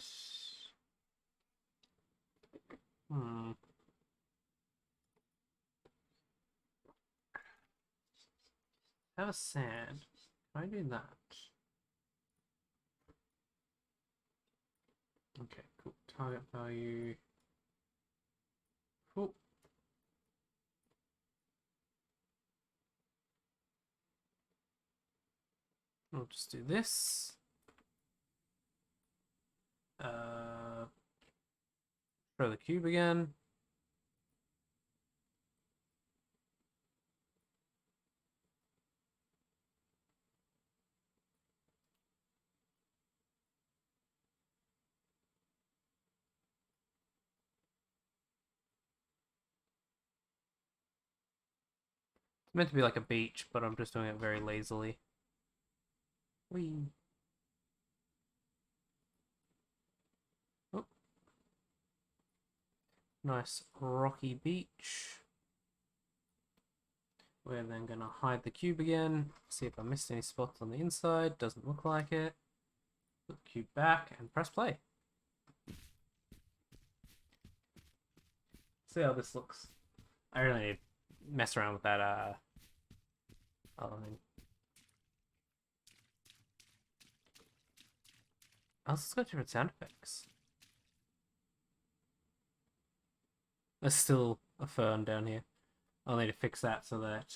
have a sand. Can I do that? Okay, cool. Target value. Cool. I'll just do this. Throw the cube again. It's meant to be like a beach, but I'm just doing it very lazily. Whee. Oh. Nice rocky beach. We're then going to hide the cube again. See if I missed any spots on the inside. Doesn't look like it. Put the cube back and press play. See how this looks. I really need to mess around with that other thing. Oh, it's got different sound effects. There's still a fern down here. I'll need to fix that so that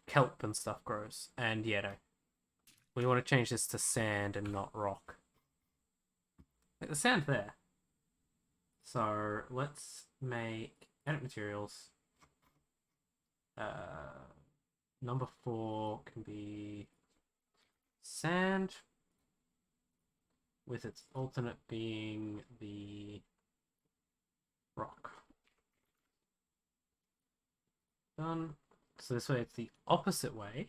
kelp and stuff grows. And yeah, no. We want to change this to sand and not rock. Like the sand there. So let's make edit materials. Number 4 can be sand, with its alternate being the rock. Done. So this way it's the opposite way.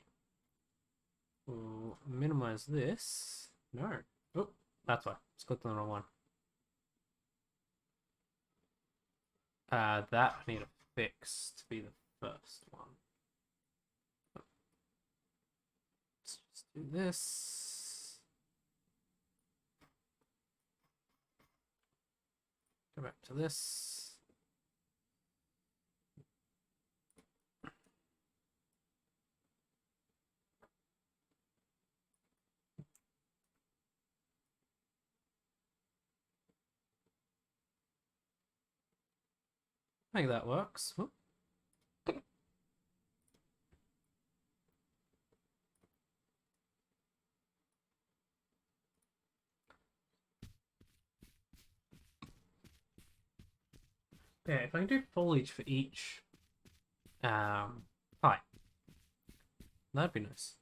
We'll minimize this. No. Oh, that's why. It's clicked on the wrong one. That I need to fix to be the first one. Let's just do this. Go back to this. I think that works. Whoop. Yeah, if I can do foliage for each height, that'd be nice.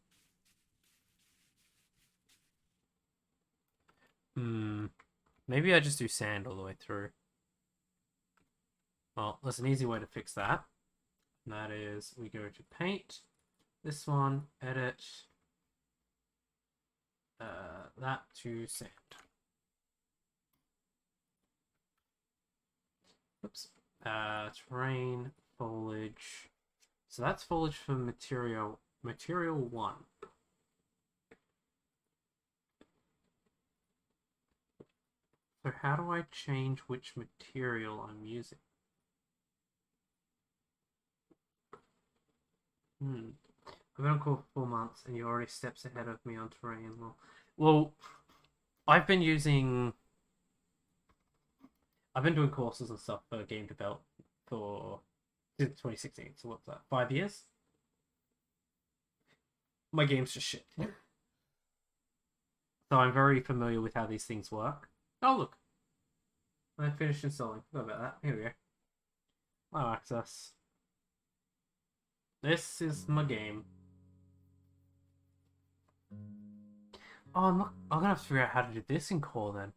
Maybe I just do sand all the way through. Well, there's an easy way to fix that. And that is we go to paint, this one, edit, that to sand. Oops. Terrain foliage. So that's foliage for material 1. So how do I change which material I'm using? I've been on call for 4 months and you're already steps ahead of me on terrain. Well, I've been doing courses and stuff for game development for since 2016. So what's that? 5 years? My game's just shit. So I'm very familiar with how these things work. Oh look, I finished installing. Forgot about that. Here we go. Allow access. This is my game. Oh, I'm gonna have to figure out how to do this in Core then.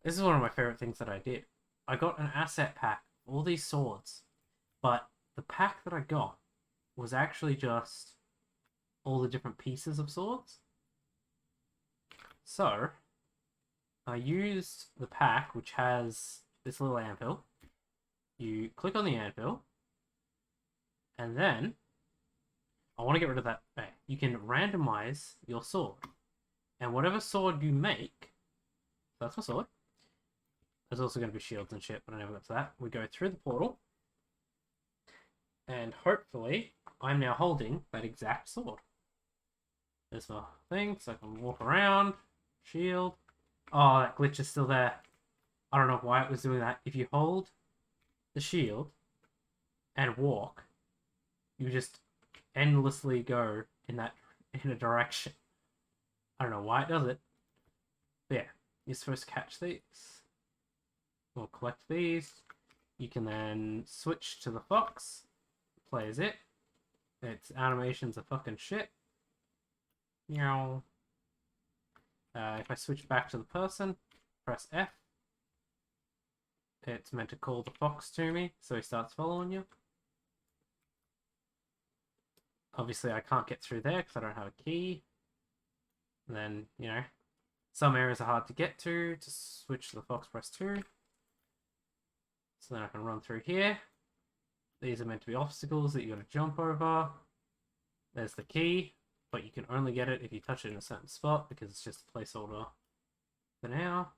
This is one of my favorite things that I did. I got an asset pack, all these swords, but the pack that I got was actually just all the different pieces of swords. So, I used the pack, which has this little anvil. You click on the anvil, and then I want to get rid of that. You can randomize your sword, and whatever sword you make, that's my sword. There's also going to be shields and shit, but I never got to that. We go through the portal, and hopefully, I'm now holding that exact sword. There's my thing, so I can walk around. Shield. Oh, that glitch is still there. I don't know why it was doing that. If you hold the shield and walk, you just endlessly go in a direction. I don't know why it does it. But yeah, you're supposed to catch these. Or collect these. You can then switch to the fox. Play as it. Its animations are fucking shit. Meow. If I switch back to the person, press F. It's meant to call the fox to me, so he starts following you. Obviously, I can't get through there because I don't have a key. And then, you know, some areas are hard to get to. To switch to the fox, press 2. So then I can run through here. These are meant to be obstacles that you got to jump over. There's the key, but you can only get it if you touch it in a certain spot because it's just a placeholder for now.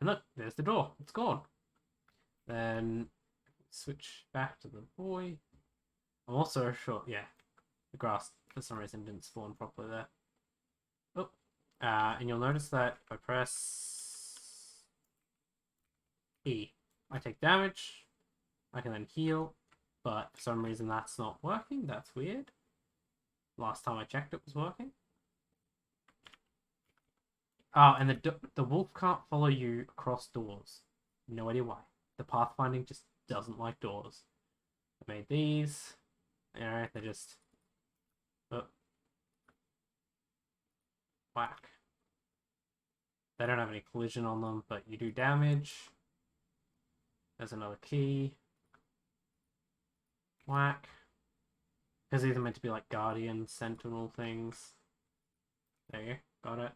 And look, there's the door. It's gone. Then switch back to the boy. I'm also sure, yeah, the grass for some reason didn't spawn properly there. Oh, and you'll notice that if I press E, I take damage. I can then heal, but for some reason that's not working. That's weird. Last time I checked, it was working. Oh, and the wolf can't follow you across doors. No idea why. The pathfinding just doesn't like doors. I made these. Alright, they're just... Oh. Whack. They don't have any collision on them, but you do damage. There's another key. Whack. Because these are meant to be like guardian, sentinel things. There you go. Got it.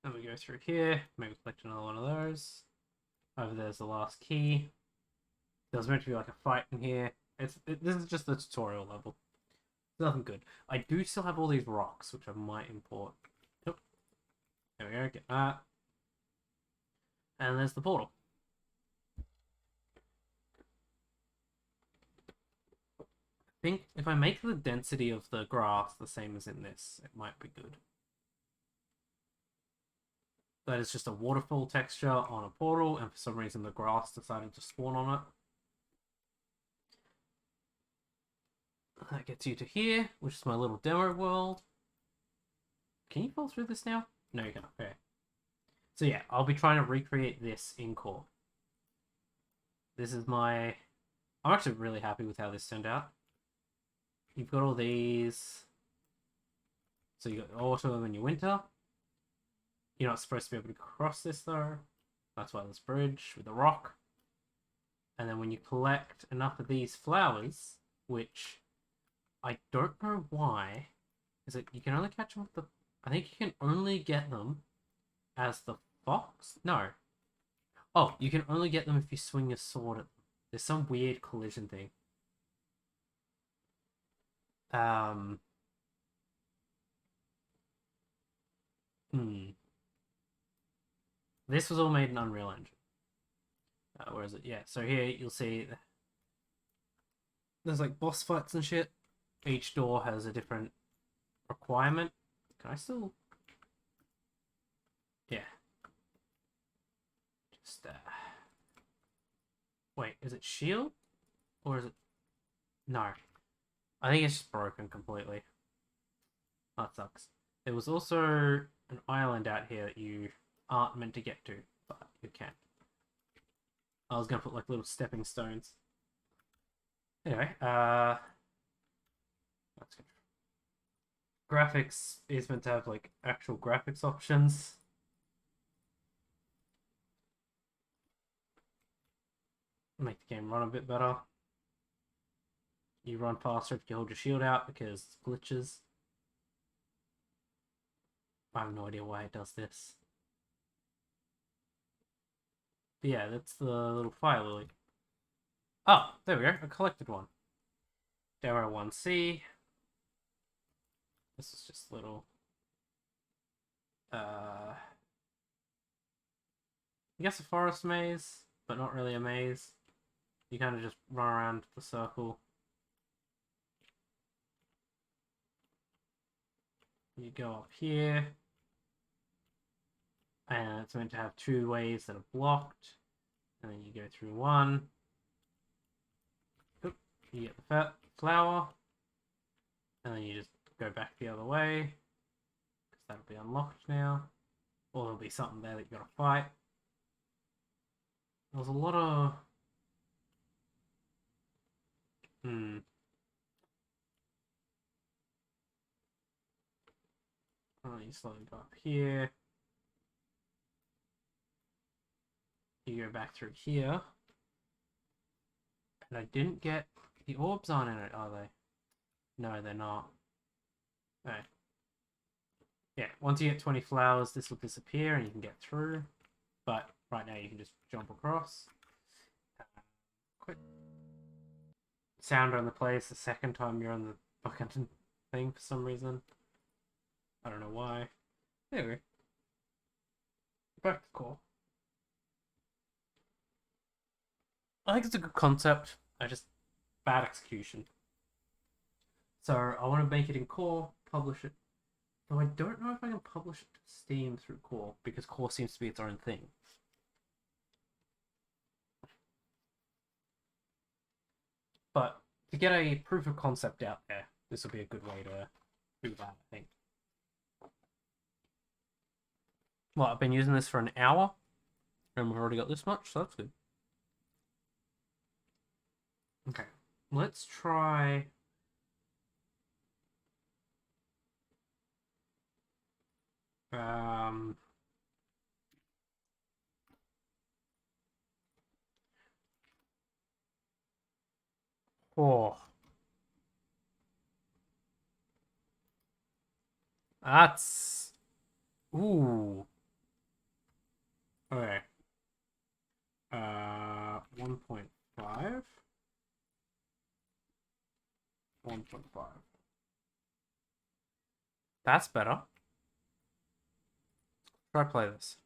Then we go through here, maybe collect another one of those. Over there's the last key. There's meant to be like a fight in here. This is just the tutorial level. Nothing good. I do still have all these rocks, which I might import. Nope. There we go, get that. And there's the portal. I think if I make the density of the grass the same as in this, it might be good. That is just a waterfall texture on a portal, and for some reason the grass decided to spawn on it. That gets you to here, which is my little demo world. Can you fall through this now? No, you can't. Okay. So yeah, I'll be trying to recreate this in Core. This is my... I'm actually really happy with how this turned out. You've got all these... So you got autumn and your winter. You're not supposed to be able to cross this though. That's why there's a bridge with a rock. And then when you collect enough of these flowers, which I don't know why Is it you can only catch them with the... I think you can only get them as the fox? No. Oh, you can only get them if you swing your sword at them. There's some weird collision thing. This was all made in Unreal Engine. Where is it? Yeah, so here you'll see there's like boss fights and shit. Each door has a different requirement. Can I still... Yeah. Just, wait, is it shield? Or is it... No. I think it's just broken completely. That sucks. There was also an island out here that you aren't meant to get to, but you can. I was gonna put like little stepping stones. Anyway, that's good. Graphics is meant to have like actual graphics options. Make the game run a bit better. You run faster if you hold your shield out because it's glitches. I have no idea why it does this. But yeah, that's the little fire lily. Oh, there we go. I collected one. Demo 1C. This is just little... I guess a forest maze, but not really a maze. You kind of just run around the circle. You go up here. And it's meant to have two ways that are blocked. And then you go through one. Oop, you get the flower. And then you just go back the other way. Because that'll be unlocked now. Or there'll be something there that you gotta fight. There's a lot of... Oh, you slowly go up here. You go back through here. And I didn't get... The orbs aren't in it, are they? No, they're not. Okay. Yeah, once you get 20 flowers, this will disappear and you can get through. But right now you can just jump across. Quick. Sound on the place the second time you're on the fucking thing for some reason. I don't know why. Anyway. Back to core. I think it's a good concept. Bad execution. So I want to make it in core, publish it. Though I don't know if I can publish it to Steam through core, because core seems to be its own thing. But to get a proof of concept out there, this will be a good way to do that, I think. Well, I've been using this for an hour, and we've already got this much, so that's good. Okay, let's try... Oh. That's... Ooh. Okay. 1.5. 1.5. That's better. Try play this.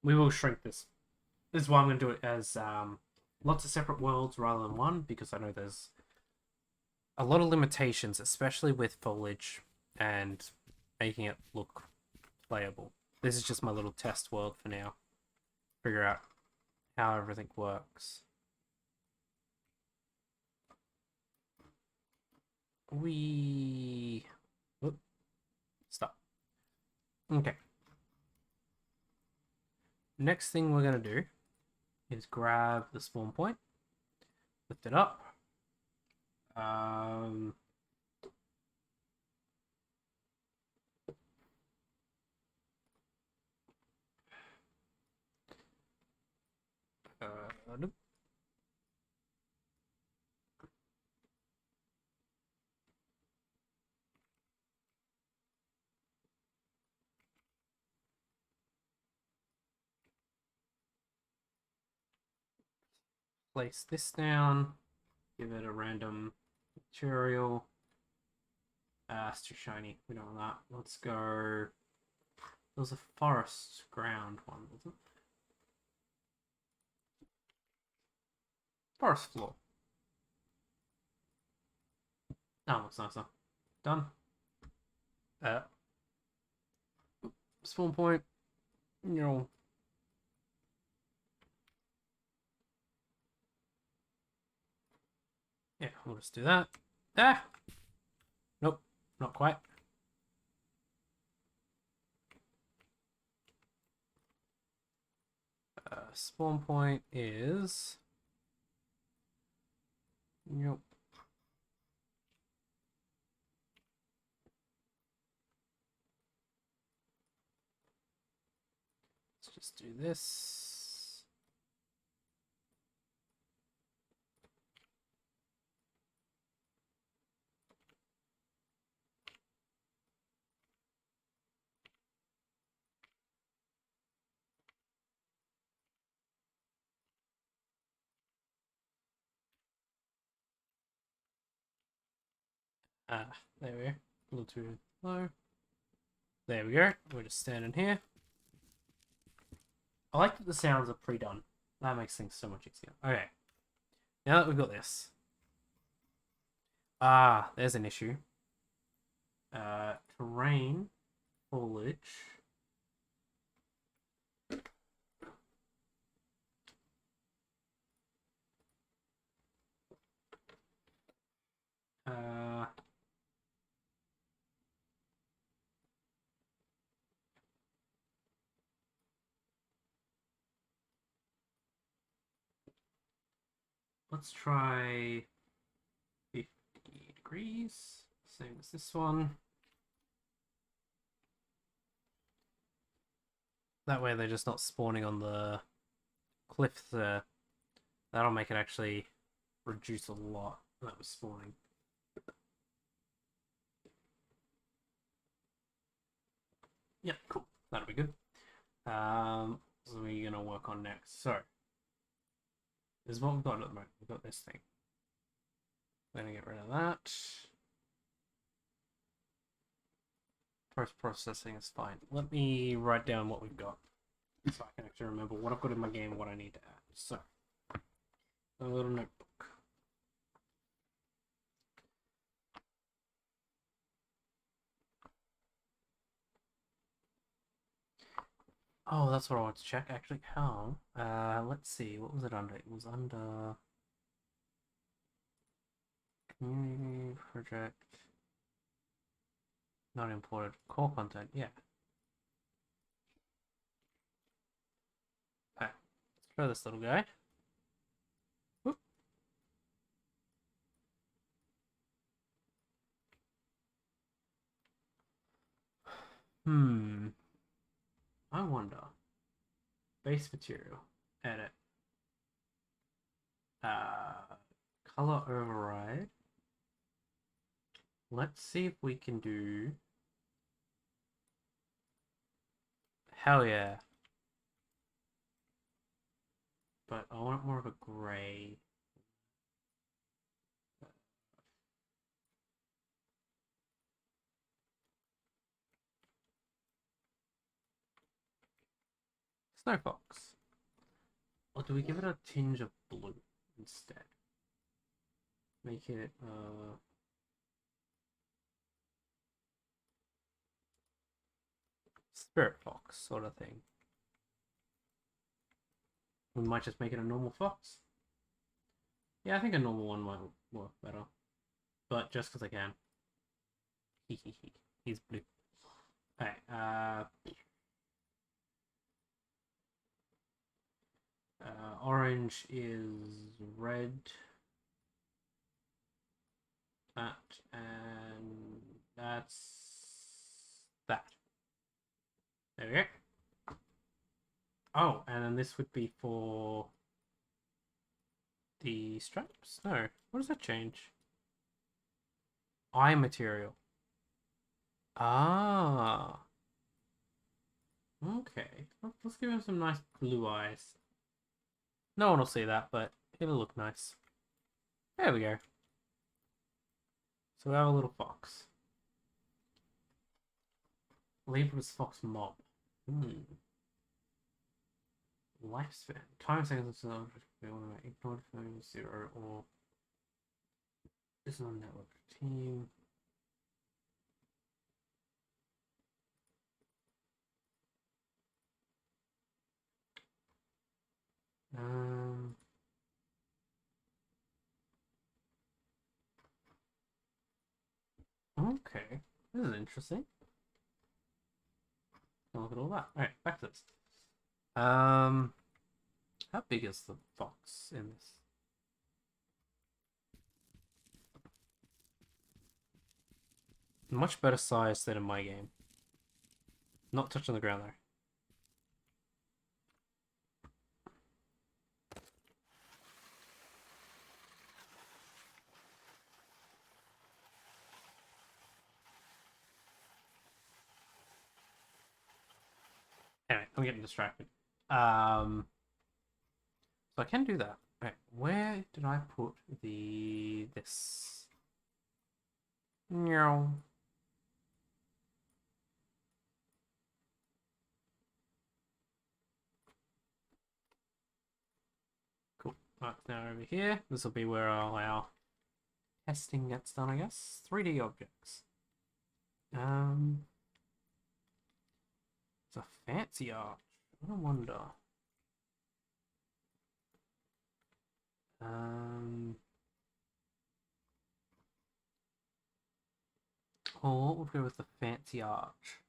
We will shrink this. This is why I'm going to do it as lots of separate worlds rather than one, because I know there's a lot of limitations, especially with foliage and making it look playable. This is just my little test world for now. Figure out how everything works. Whoop. Stop. Okay. Next thing we're going to do is grab the spawn point, lift it up. place this down. Give it a random material. It's too shiny. We don't want that. Let's go. There was a forest ground one, wasn't it? Forest floor. That looks nicer. Done. Spawn point. No. Yeah, we'll just do that. Ah! Nope, not quite. Spawn point is... Nope. Let's just do this. There we go. A little too low. There we go. We're just standing here. I like that the sounds are pre-done. That makes things so much easier. Okay. Now that we've got this. There's an issue. Terrain, foliage. Let's try 50 degrees. Same as this one. That way they're just not spawning on the cliff there. That'll make it actually reduce a lot that was spawning. Yeah, cool. That'll be good. So we're gonna work on next. So this is what we've got at the moment. We've got this thing. We're gonna get rid of that. Post-processing is fine. Let me write down what we've got so I can actually remember what I've got in my game and what I need to add. So, a little notebook. Oh, that's what I want to check, actually. How? Let's see. What was it under? It was under... Community project. Not imported. Core content, yeah. Okay. Let's try this little guy. Whoop. I wonder. Base material. Edit. Color override. Let's see if we can do... Hell yeah. But I want more of a gray. Snow Fox. Or do we give it a tinge of blue instead? Make it, Spirit Fox sort of thing. We might just make it a normal fox. Yeah, I think a normal one might work better. But just because I can. He's blue. Okay, orange is red. That, and that's that. There we go. Oh, and then this would be for the stripes? No. What does that change? Eye material. Ah. Okay. Let's give him some nice blue eyes. No one will see that, but It'll look nice. There we go. So we have a little fox. Labeled as fox mob. Lifespan. Time seconds of we want to make ignored phone 0 or is on network team. Okay, this is interesting. Look at all that. Alright, back to this. How big is the fox in this? Much better size than in my game. Not touching the ground there. Anyway, I'm getting distracted. So I can do that. Right, where did I put this? No. Cool. Right, now over here. This will be where all our testing gets done, I guess. 3D objects. It's a fancy arch. I wonder. Oh, what would go with the fancy arch?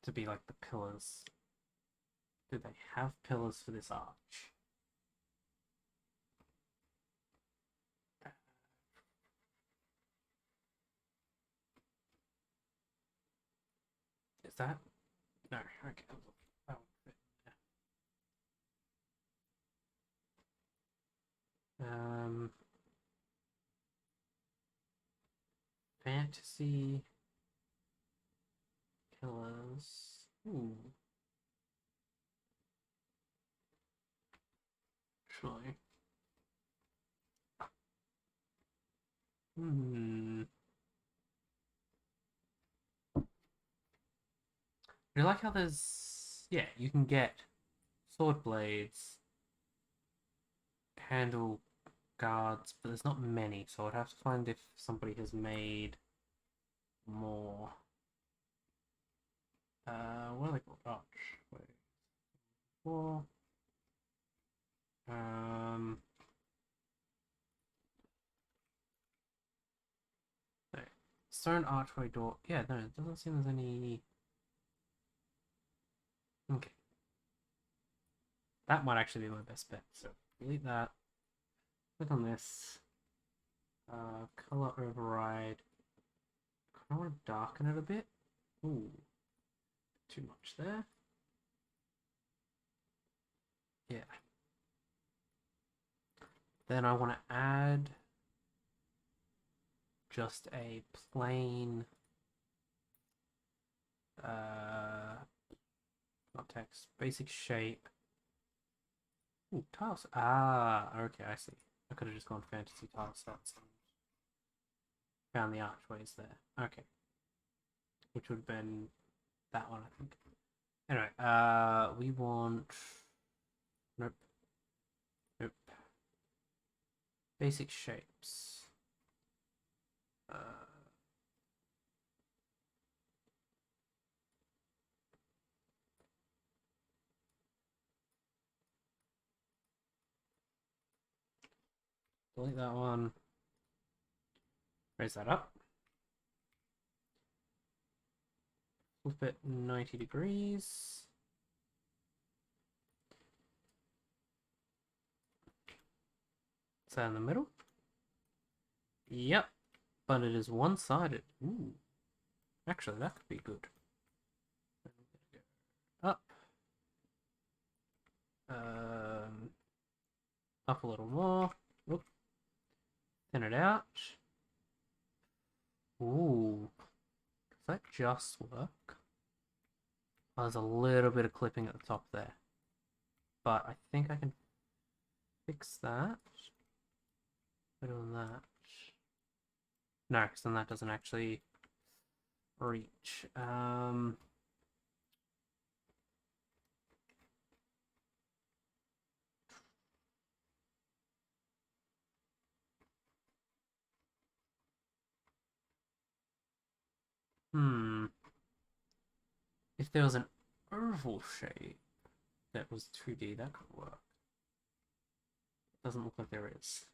To be like the pillars. Do they have pillars for this arch? Is that? No, okay. That would fit there. Fantasy pillars. Ooh. Actually. I like how there's, yeah, you can get sword blades, handle guards, but there's not many, so I'd have to find if somebody has made more. What are they called? Archway. 4. Stone archway door. Yeah, no, it doesn't seem there's any. Okay. That might actually be my best bet. So delete that. Click on this. Color override. I want to darken it a bit. Ooh. Too much there. Yeah. Then I want to add just a plain not text, basic shape. Ooh, tiles. Ah, okay, I see. I could have just gone fantasy tile sets and found the archways there. Okay. Which would have been that one, I think. Anyway, we want nope. Nope. Basic shapes. Delete that one. Raise that up. Flip it 90 degrees. Is that in the middle? Yep. But it is one-sided. Ooh. Actually, that could be good. Up. Up a little more. Oop. Thin it out. Ooh. Does that just work? Oh, there's a little bit of clipping at the top there. but I think I can fix that. Better than that. No, because then that doesn't actually reach. If there was an oval shape that was 2D, that could work. Doesn't look like there is.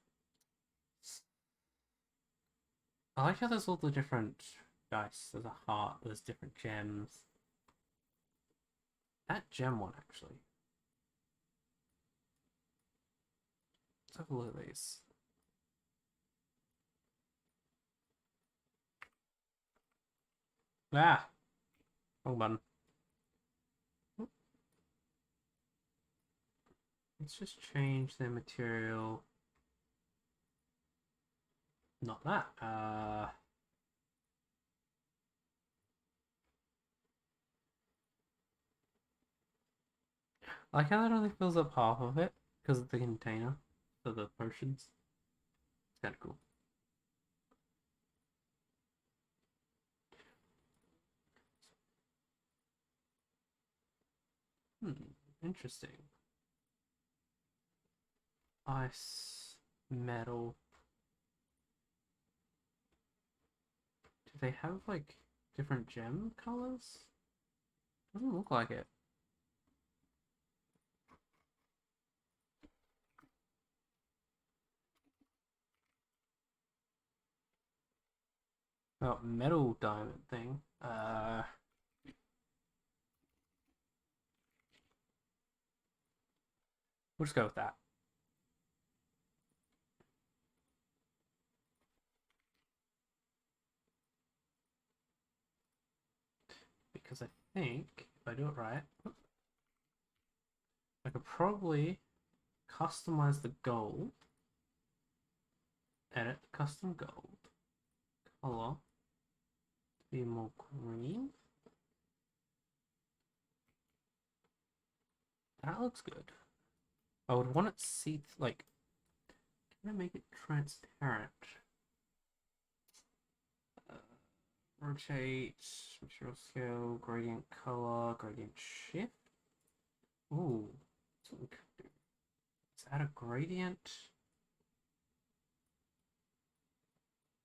I like how there's all the different dice. There's a heart, there's different gems. That gem one, actually. Let's have a look at these. Ah! Wrong button. Let's just change the material. Not that. I like how that only fills up half of it because of the container for the potions. It's kind of cool. Interesting. Ice, metal. Do they have like different gem colors? Doesn't look like it. Oh, metal diamond thing. We'll just go with that. Because I think if I do it right, I could probably customize the gold. Edit custom gold. Color. Be more green. That looks good. I would want it see like. Can I make it transparent? Rotate, material scale, gradient color, gradient shift. Ooh, that's what we could do. Let's add a gradient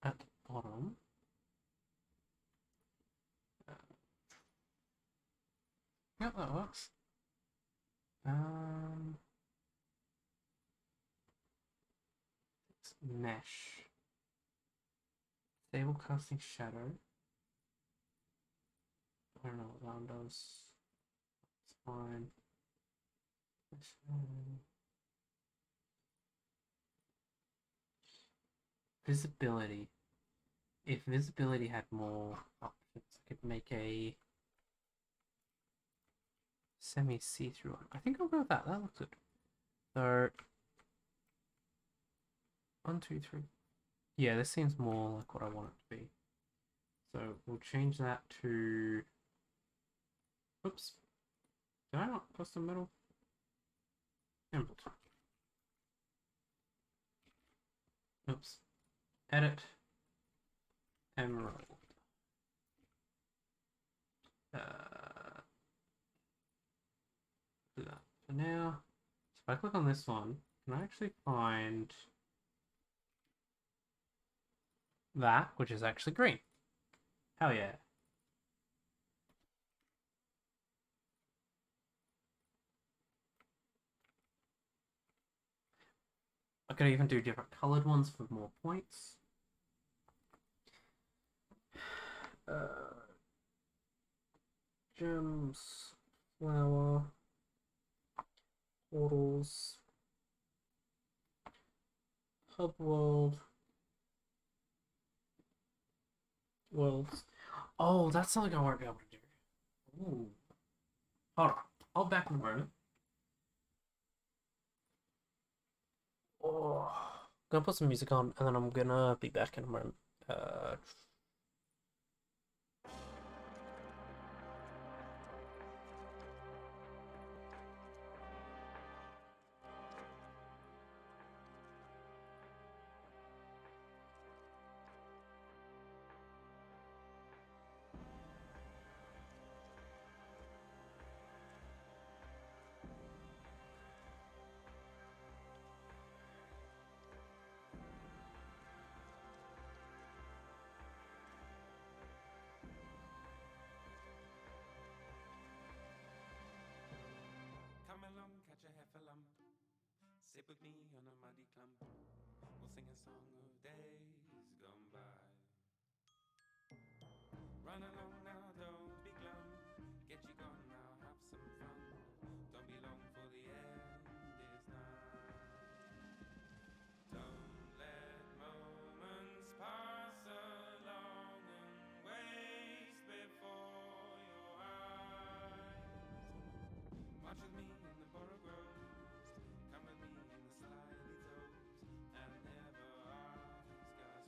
at the bottom. Yep, that works. It's mesh. Stable casting shadow. I don't know what that one does. It's fine. Visibility. If visibility had more options, I could make a semi see-through one. I think I'll go with that. That looks good. So 1, 2, 3. Yeah, this seems more like what I want it to be. So we'll change that to. Oops. Did I not custom metal? Emerald. Oops. Edit. Emerald. Do that for now. So if I click on this one, can I actually find that, which is actually green? Hell yeah. I could even do different colored ones for more points. Gems, flower, portals, hub world, worlds. Oh, that's something I won't be able to do. Ooh. Hold on. I'll be back in a moment. Oh, I'm gonna put some music on and then I'm gonna be back in a moment. Stick with me on a muddy clump. We'll sing a song of days gone by. Run along now, don't be glum. Get you gone now, have some fun. Don't be long for the end is nigh. Don't let moments pass along and waste before your eyes. March with me in the borough groves. Come with me in the slimy toes. And never ask us why.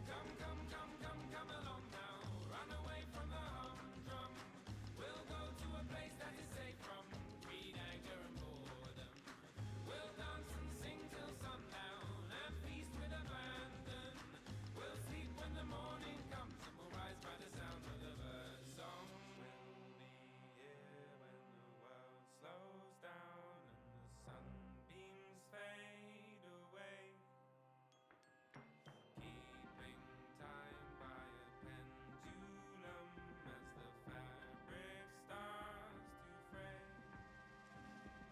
Come, come, come, come, come along now. Run away from the humdrum. We'll go to a place that is safe from greed, anger and boredom. We'll dance and sing till sundown and feast with abandon. We'll sleep when the morning comes and we'll rise by the sound of the bird song. We'll be here when the world slows down and the sunbeams fade away. Keeping time by a pendulum as the fabric starts to fray.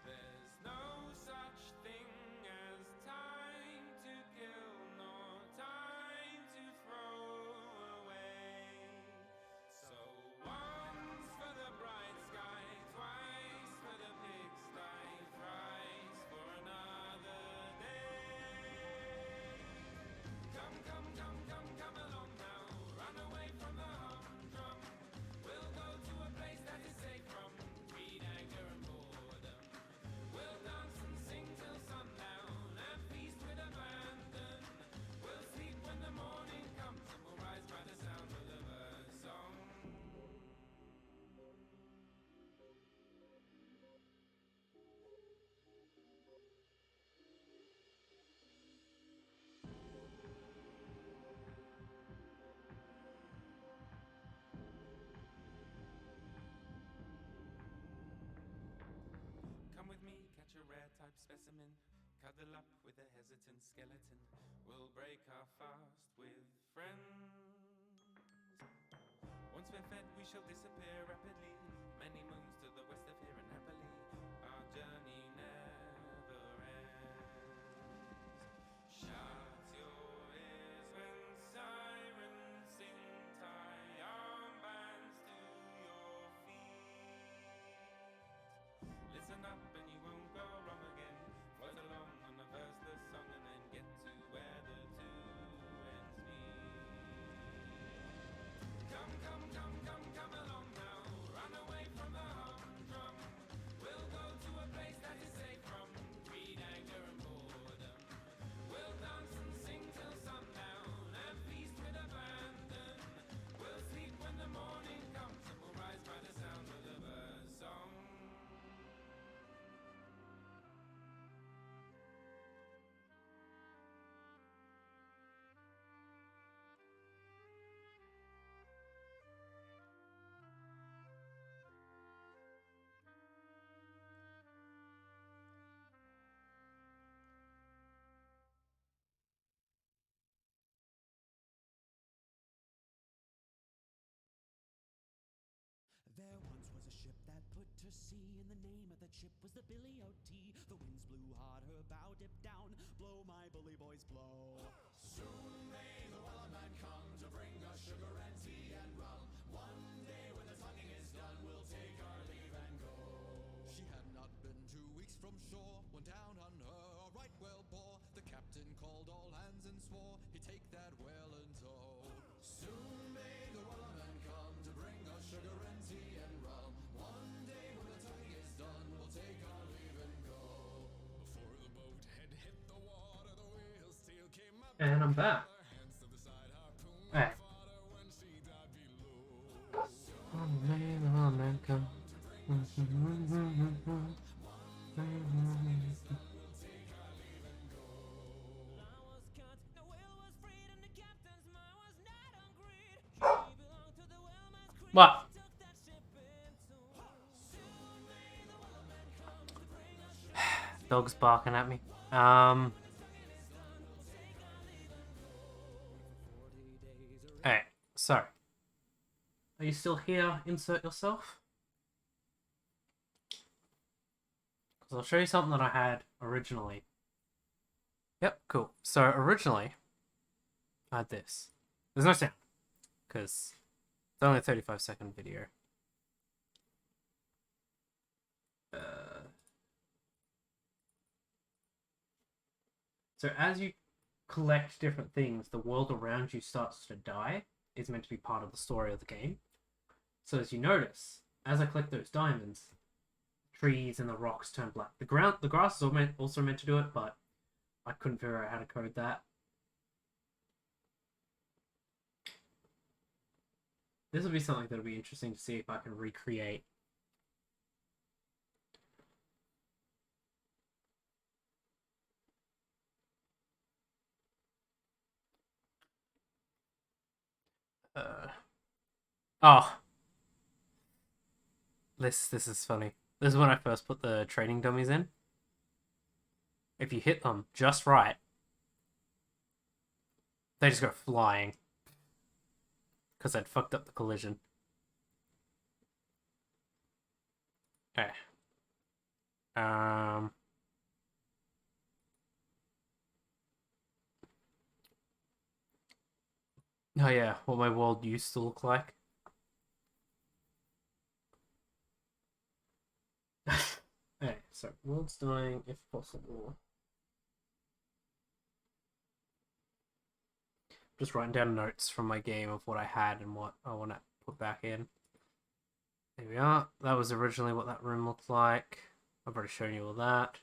There's no such thing as time to kill nor time to throw away. So once for the bright sky, twice for the pigsty, thrice for another day. Come, come, come, come, come along now. Run away from the humdrum. We'll go to a place that is safe from greed, anger and boredom. We'll dance and sing till sundown and feast with abandon. We'll sleep when the morning comes and we'll rise by the sound of the bird song. Come with me, catch a rare type specimen. Cuddle up with a hesitant skeleton. We'll break our fast with friends. Once we're fed, we shall disappear rapidly. Many moons to the west of here and happily. Our journey never ends. Shut your ears when sirens sing. Tie armbands to your feet. Listen up and you won't go wrong again. Float along on a verseless song and then get to where the two ends meet. Come, come, come, come, come along now. Run away from the humdrum. We'll go to a place that is safe from greed, anger and boredom. We'll dance and sing till sundown and feast with abandon. We'll sleep when the morning comes and we'll rise by the sound of the bird song. There once was a ship that put to sea, and the name of that ship was the Billy O.T. The winds blew hard, her bow dipped down. Blow, my bully boys, blow. Soon may the wellerman come to bring us sugar and tea and rum. One day when the tonguing is done, we'll take our leave and go. She had not been 2 weeks from shore when down on her a right whale bore. The captain called all hands and swore he'd take that whale in tow. Soon may the wellerman come to bring us sugar and tea and rum. One day when the tonguing is done, we'll take our leave and go. Before the boat had hit the water, the whale still came up. And I'm back. Hands to the side, harpoon Alright. fodder when she died below. Oh man, come. What? Dog's barking at me. Alright, so. Are you still here? Insert yourself. Because So I'll show you something that I had originally. Yep, cool. So originally, I had this. There's no sound, because it's only a 35-second video. So as you collect different things, the world around you starts to die. It's meant to be part of the story of the game. So as you notice, as I collect those diamonds, trees and the rocks turn black. The grass is also meant to do it, but I couldn't figure out how to code that. This will be something that'll be interesting to see if I can recreate. Oh, this is funny. This is when I first put the trading dummies in. If you hit them just right, they just go flying. Because I'd fucked up the collision. Okay. Oh yeah, what my world used to look like. Okay, so world's dying if possible. Just writing down notes from my game of what I had and what I want to put back in. There we are. That was originally what that room looked like. I've already shown you all that.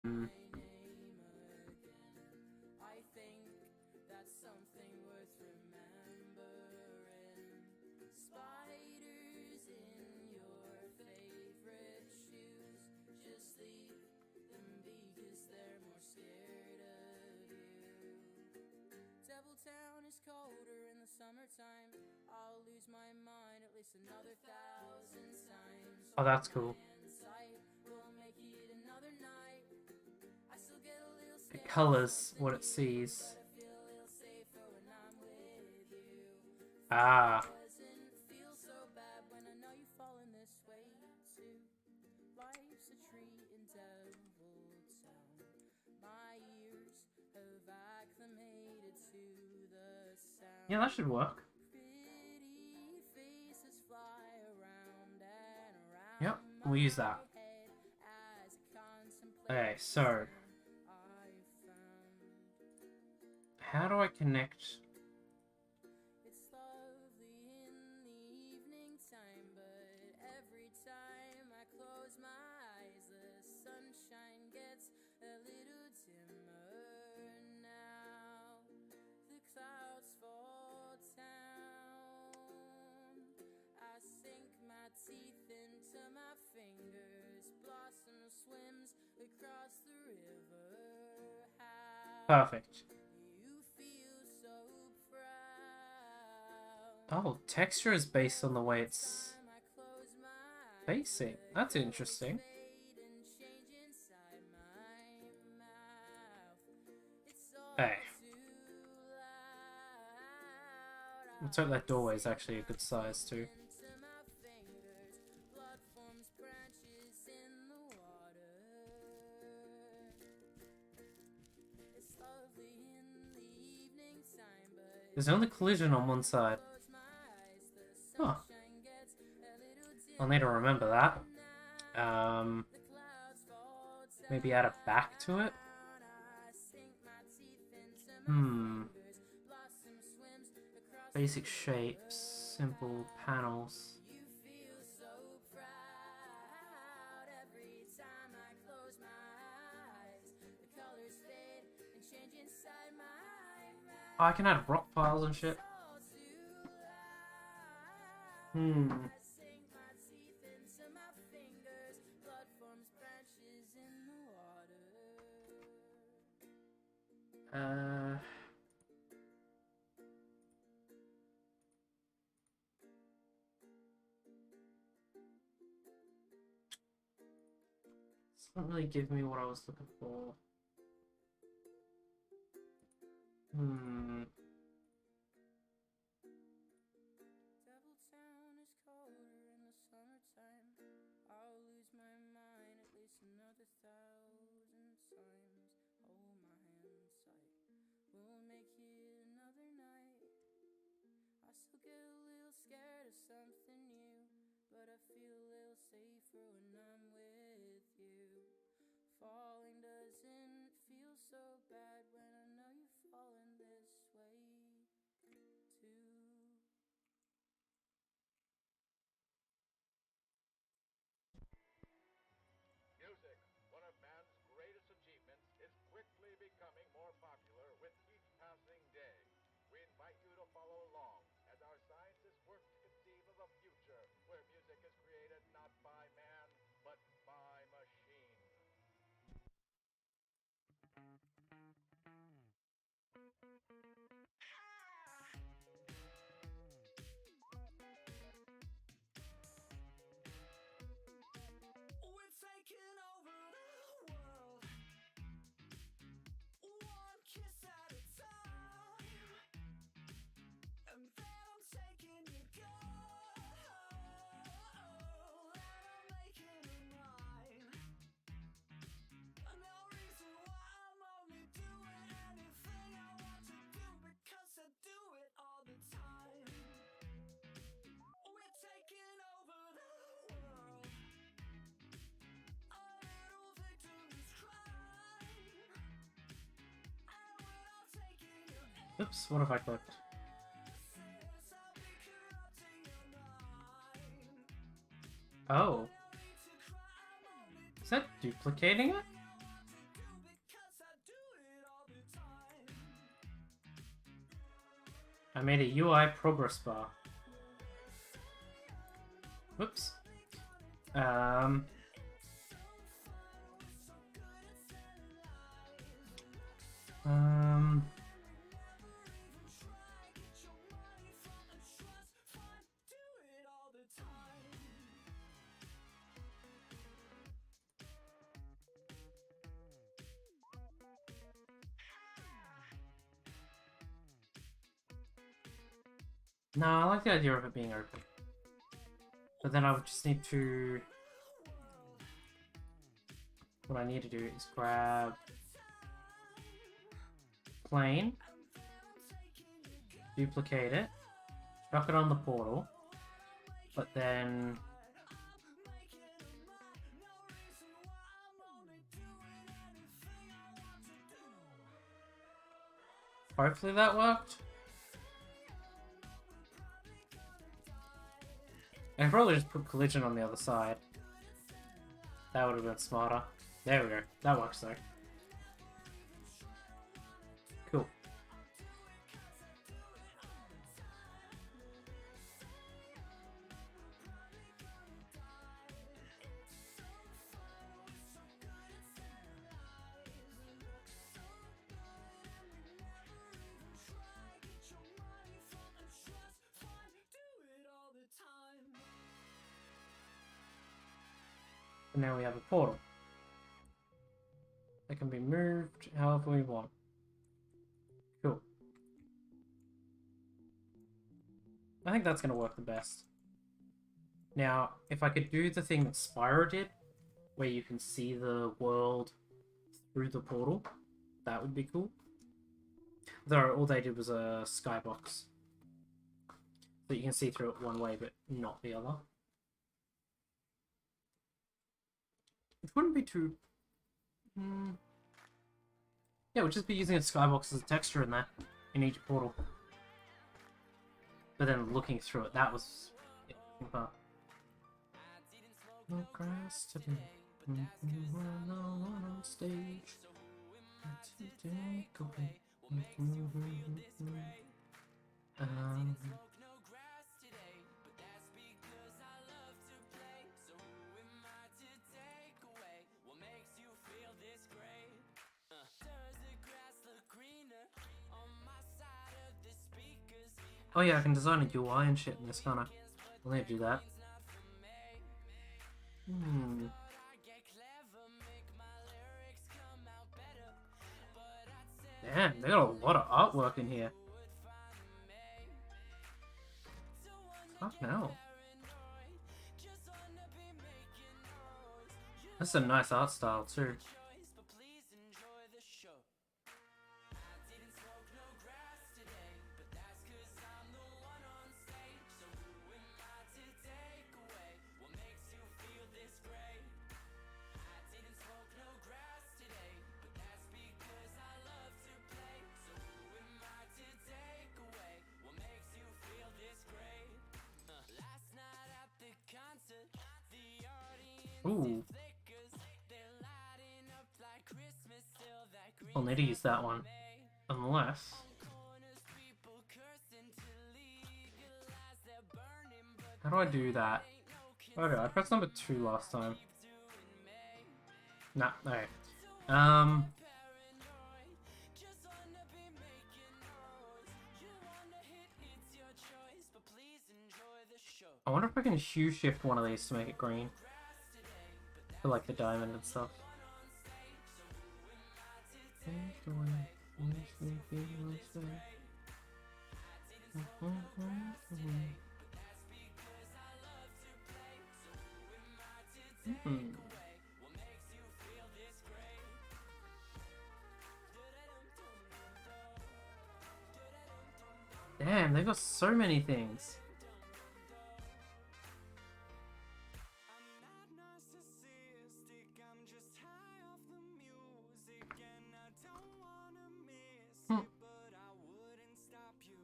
Hmm. I think that's something worth remembering. Spiders in your favorite shoes, just leave them be, 'cause they're more scared of you. Devil Town is colder in the summertime. I'll lose my mind at least another 1,000 times. Oh, that's cool. Sight will make it another night. I still get a little It scared. colors what it sees. But I feel a little safer when I'm with you. Ah. Doesn't feel so bad when I know you've fallen this way too. Life's a treat in Devil Town. My ears have acclimated to the sound. Yeah, that should work. Pretty faces fly around and around. Yep, we'll use that. my head as I contemplate Okay, so I found. how do I connect? It's lovely in the evening time, but every time I close my eyes, the sunshine gets a little dimmer now. The clouds fall down. I sink my teeth into my fingers. Blossom swims across the river. How Perfect. you feel so proud. Oh, texture is based on the way it's Time I close my eyes, facing. That's interesting. fade and change inside my mouth. It's all Hey, too loud. let's hope that doorway is actually a good size too. Into my fingers, blood forms branches in the water. It's lovely in the evening time, but There's only collision on one side. close my eyes, the Huh. sunshine gets a little I'll need to remember that. the clouds fall Maybe add a back to it. down. I sink my teeth into my Hmm. fingers. Blossom swims across Basic shapes, simple panels. You feel so proud every time I close my eyes. The colors fade and change inside my mouth. Oh, I can add rock piles and shit. All too loud. Hmm. I sink my teeth into my fingers. Blood forms branches in the water. Doesn't really give me what I was looking for. Hmm. Devil Town is colder in the summertime. I'll lose my mind at least another 1,000 times. Hold my hand tight. We'll make it another night. I still get a little scared of something new, but I feel a little safer when I'm with you. Falling doesn't feel so bad when I know you've fallen this way too. Music, one of man's greatest achievements, is quickly becoming more popular with each passing day. We invite you to follow along as our scientists work to conceive of a future where music is created not by man, but by machine. We're taking over the world, one kiss at a time, and then I'm taking your girl, and I'm making her mine. No reason why I'm only doing anything I want to do, because I do it all the time. We're taking over the world. A little victory's crying, and we're all taking your Oops, what have I clicked? essence. I'll be corrupting your mind. Oh, No need to cry, I'm only is that duplicating it? doing what to I made a UI progress bar. Whoops. Um, no, I like the idea of it being open. But then I would just need to... What I need to do is grab plane, duplicate it, chuck it on the portal, but then hopefully that worked. I can probably just put collision on the other side. That would have been smarter. There we go. That works though. Cool. And now we have a portal. It can be moved however we want. Cool. I think that's going to work the best. Now, if I could do the thing that Spyro did, where you can see the world through the portal, that would be cool. Though all they did was a skybox. So you can see through it one way, but not the other. It wouldn't be too... Yeah, we'll just be using a skybox as a texture in there, in each portal. But then looking through it, that was... Yeah, but... No grass today. We're alone on stage. To take away. Oh yeah, I can design a UI and shit in this, can't I? I'll need to do that. Damn, they got a lot of artwork in here. Fuck no. That's a nice art style too. Ooh. I'll need to use that one. Unless... How do I do that? Okay, I pressed number 2 last time. Nah, okay. I wonder if I can hue shift one of these to make it green. For like the diamond and stuff. Damn, they've got so many things.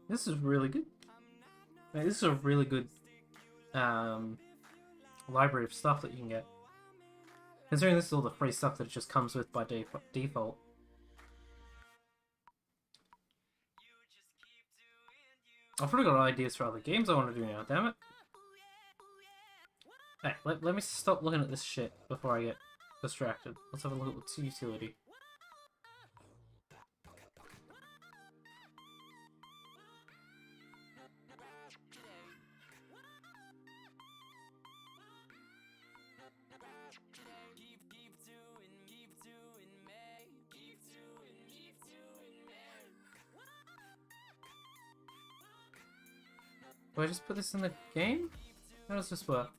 This is really good. Like, this is a really good library of stuff that you can get. Considering this is all the free stuff that it just comes with by default. I've already got ideas for other games I want to do now, damn it. Hey, let me stop looking at this shit before I get distracted. Let's have a look at what's utility. Do I just put this in the game? How does this work?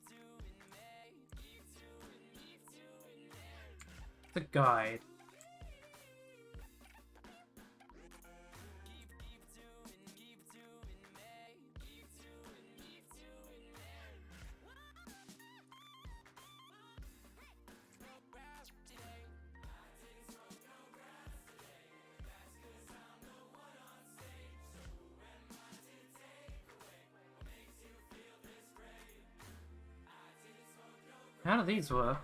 The guide. How do these work?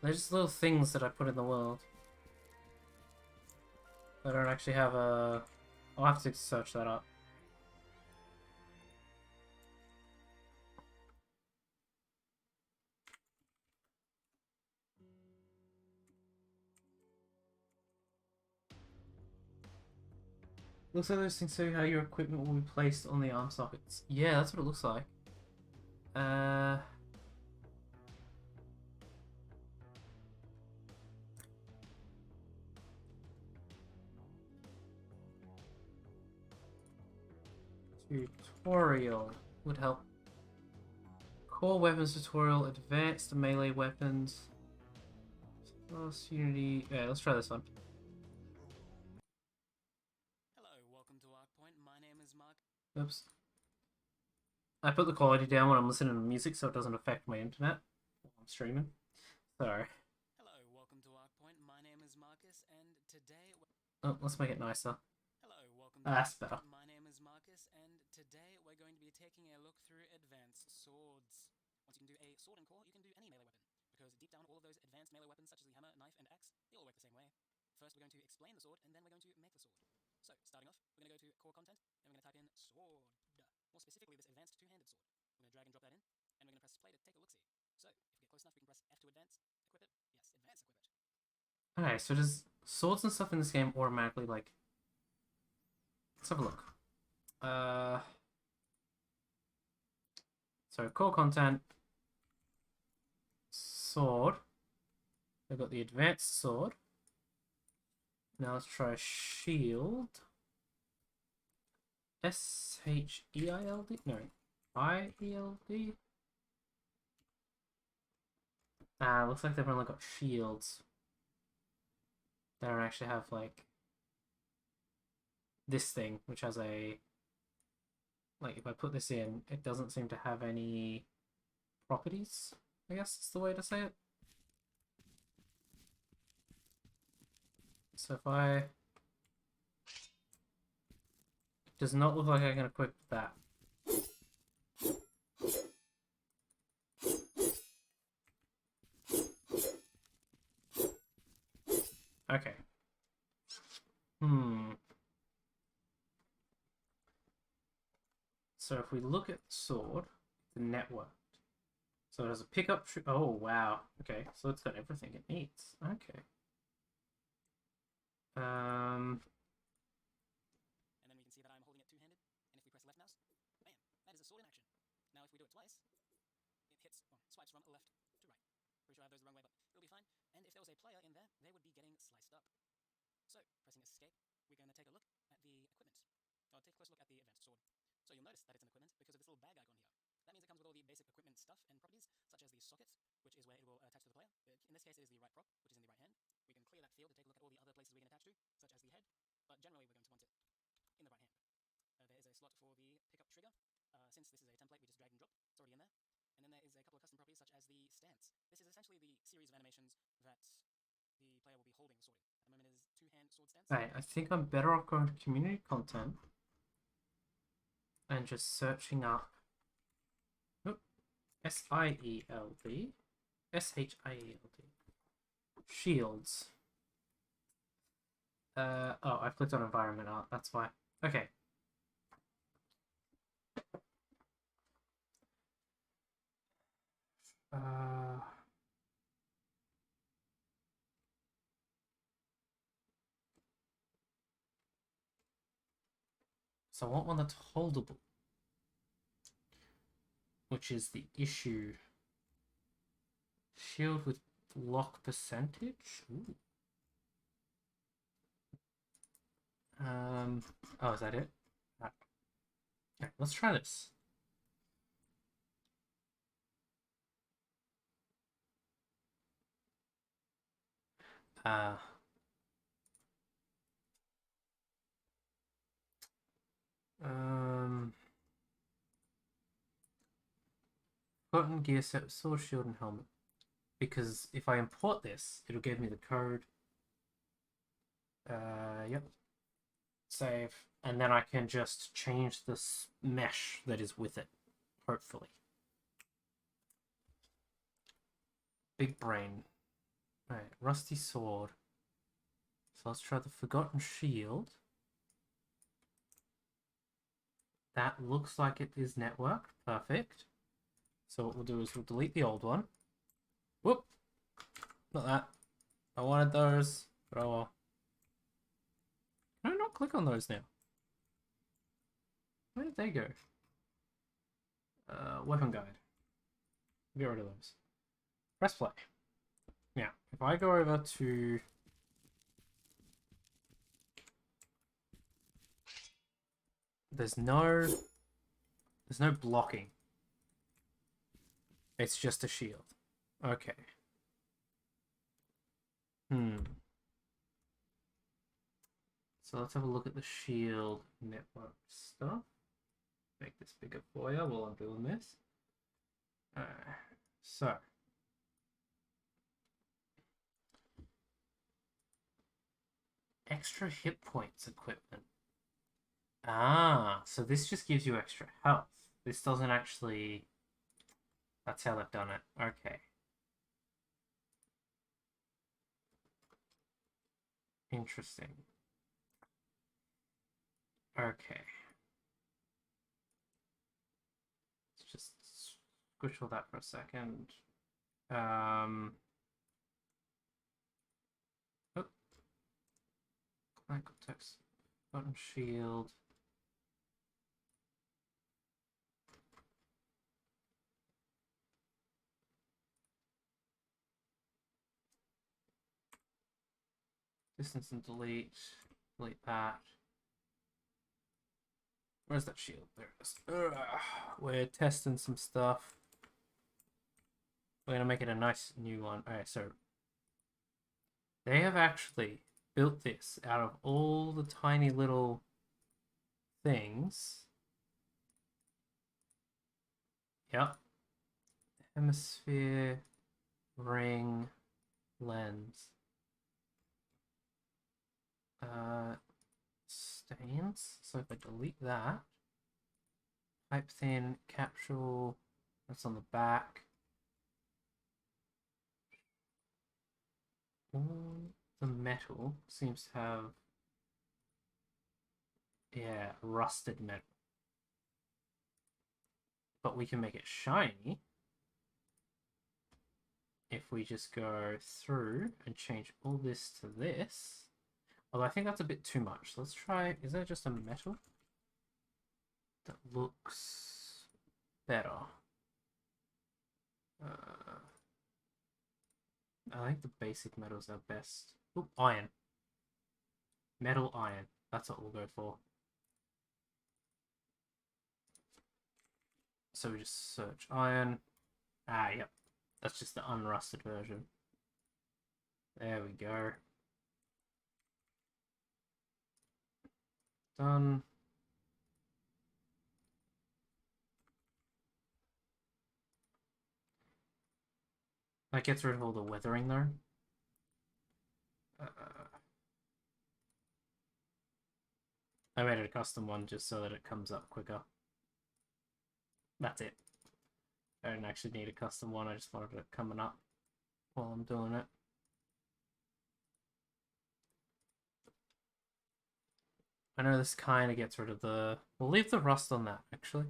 They're just little things that I put in the world. I don't actually have a... I'll have to search that up. Looks like those things show how your equipment will be placed on the arm sockets. Yeah, that's what it looks like. Tutorial would help. Core weapons tutorial, advanced melee weapons. Last Unity. Yeah, let's try this one. Hello, welcome to ArcPoint. My name is Mark. Oops. I put the quality down when I'm listening to music so it doesn't affect my internet while I'm streaming. Sorry. Hello, welcome to ArcPoint. My name is Marcus, and today. Oh, let's make it nicer. Hello, welcome to That's ArcPoint. better. My name is Marcus, and today we're going to be taking a look through advanced swords. Once you can do a sword and core, you can do any melee weapon. Because deep down, all of those advanced melee weapons, such as the hammer, knife, and axe, they all work the same way. First, we're going to explain the sword, and then we're going to make the sword. So, starting off, we're going to go to core content, and we're going to type in sword. More specifically, this advanced two-handed sword. We're going to drag and drop that in, and we're going to press play to take a look-see. So, if we get close enough, we can press F to advance, equip it. Yes, advance, equip it. Okay, so does swords and stuff in this game automatically, like... Let's have a look. So, core content... Sword. I've got the advanced sword. Now let's try shield. S-H-E-I-L-D? No. I-E-L-D? Looks like they've only got shields. They don't actually have, like, this thing, which has a... Like, if I put this in, it doesn't seem to have any properties, I guess is the way to say it. So if I... It does not look like I can equip that. Okay. So if we look at the sword, the network. So it has a pickup... Oh, wow. Okay, so it's got everything it needs. Okay. And then we can see that I'm holding it two-handed, and if we press left mouse, bam, that is a sword in action. Now if we do it twice, it hits, well, swipes from left to right. Pretty sure I have those the wrong way, but it'll be fine. And if there was a player in there, they would be getting sliced up. So, pressing escape, we're going to take a look at the equipment. I'll take a close look at the advanced sword. So you'll notice that it's an equipment because of this little bag icon here. That means it comes with all the basic equipment stuff and properties, such as the socket, which is where it will attach to the player. In this case, it is the right prop, which is in the right hand. We can clear that field to take a look at all the other places we can attach to, such as the head, but generally we're going to want it in the right hand. There is a slot for the pickup trigger. Since this is a template, we just drag and drop. It's already in there. And then there is a couple of custom properties, such as the stance. This is essentially the series of animations that the player will be holding the sword in. At the moment, it is two-hand sword stance. Right, I think I'm better off going to community content and just searching up S-I-E-L-D, S-H-I-E-L-D. shields. Oh, I clicked on environment art, that's why. Okay. Uh, so I want one that's holdable, which is the issue. Shield with block percentage? Ooh. Oh, is that it? Right. Okay, let's try this. Uh, um, Button, gear set, sword, shield, and helmet. Because if I import this, it'll give me the code. Yep. Save. And then I can just change this mesh that is with it, hopefully. Big brain. Alright, rusty sword. So let's try the forgotten shield. That looks like it is networked. Perfect. So what we'll do is we'll delete the old one. Whoop! Not that. I wanted those, but oh well. Can I not click on those now? Where did they go? Weapon guide. Get rid of those. Press play. Now, if I go over to... There's no blocking. It's just a shield. Okay. So let's have a look at the shield network stuff. Make this bigger for you while I'm doing this. So. Extra hit points equipment. Ah, so this just gives you extra health. This doesn't actually... That's how they've done it. Okay. Interesting. Okay. Let's just squish all that for a second. Oh. Client context. Button shield. Distance and delete. Delete that. Where's that shield? There it is. We're testing some stuff. We're gonna make it a nice new one. Alright, so they have actually built this out of all the tiny little things. Yep. Hemisphere, ring, lens. Stains. So if I delete that, pipe thin, capsule, that's on the back. All the metal seems to have, yeah, rusted metal. But we can make it shiny if we just go through and change all this to this. Although I think that's a bit too much. Let's try, is that just a metal? That looks better. I think the basic metals are best. Oop, iron. Metal iron. That's what we'll go for. So we just search iron. Ah, yep. That's just the unrusted version. There we go. Done. That gets rid of all the weathering though. I made it a custom one just so that it comes up quicker. That's it. I don't actually need a custom one, I just wanted it coming up while I'm doing it. I know this kind of gets rid of the... We'll leave the rust on that, actually.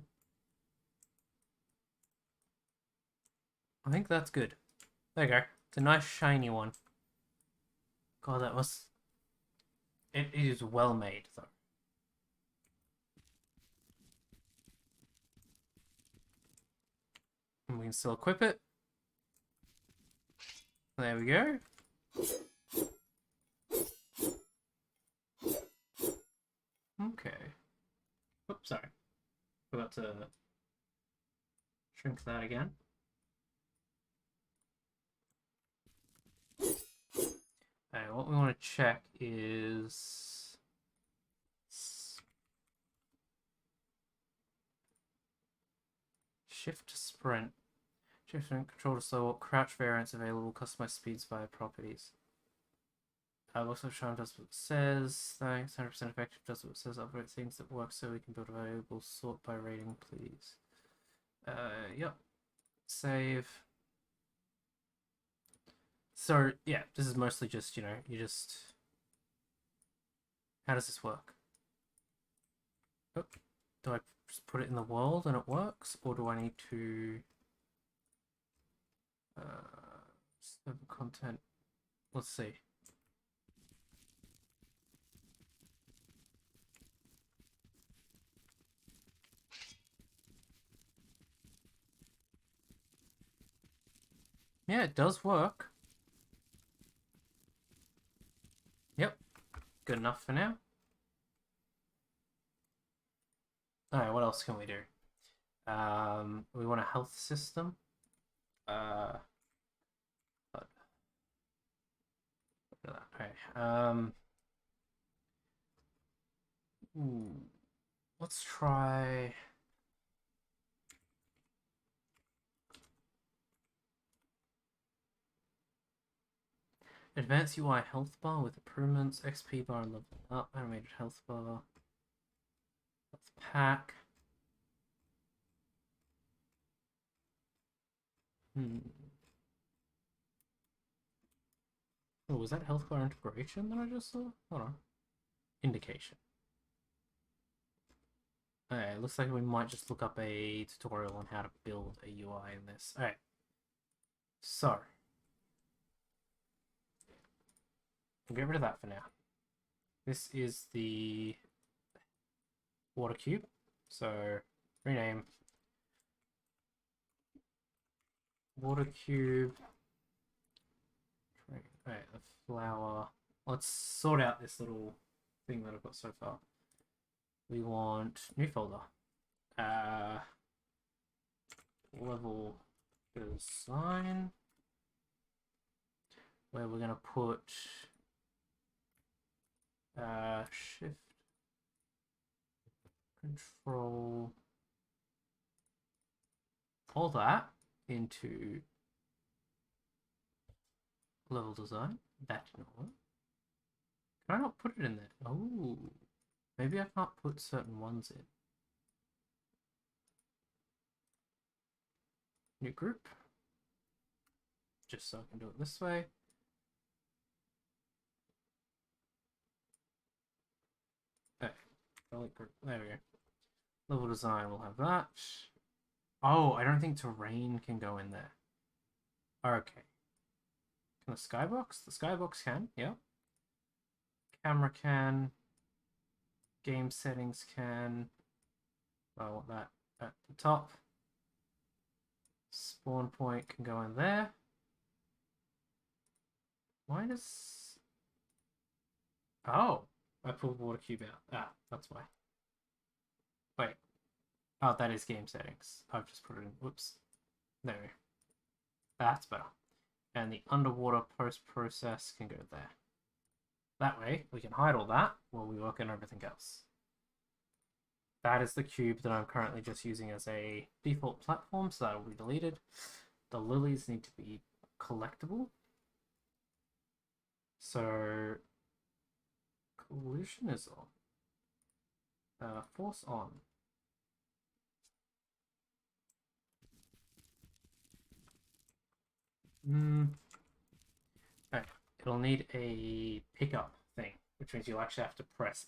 I think that's good. There you go. It's a nice shiny one. God, that was... It is well made, though. And we can still equip it. There we go. Okay. Oops, sorry. Forgot to shrink that again. Okay, what we want to check is... Shift to sprint. Shift and control to slow walk. Crouch variants available. Customize speeds via properties. Also Charm does what it says. Thanks. 100% effective does what it says. Upgrade things that work so we can build a variable. Sort by rating, please. Yep. Save. So, yeah, this is mostly just, you know, you just... How does this work? Oh, do I just put it in the world and it works? Or do I need to... server content... Let's see. Yeah, it does work. Yep. Good enough for now. Alright, what else can we do? We want a health system. Okay. Ooh, let's try... Advanced UI health bar with improvements, XP bar level up, animated health bar, health pack. Oh, was that health bar integration that I just saw? Hold on. Indication. Okay, looks like we might just look up a tutorial on how to build a UI in this. Alright. So. We'll get rid of that for now. This is the water cube. So, rename water cube. Alright, the flower. Let's sort out this little thing that I've got so far. We want new folder. Level design. Where we're gonna put shift control all that into level design. That did not work. Can I not put it in there? Oh, maybe I can't put certain ones in. New group. Just so I can do it this way. Okay, group. There we go. Level design will have that. Oh, I don't think terrain can go in there. Okay. Can the skybox? The skybox can, yeah. Camera can. Game settings can. I want that at the top. Spawn point can go in there. Why does... Oh, I pulled water cube out. Ah, that's why. Wait. Oh, that is game settings. I've just put it in. Whoops. There we go. That's better. And the underwater post-process can go there. That way, we can hide all that while we work on everything else. That is the cube that I'm currently just using as a default platform, so that will be deleted. The lilies need to be collectible. So, collision is on. Force on. Okay. It'll need a pickup thing, which means you'll actually have to press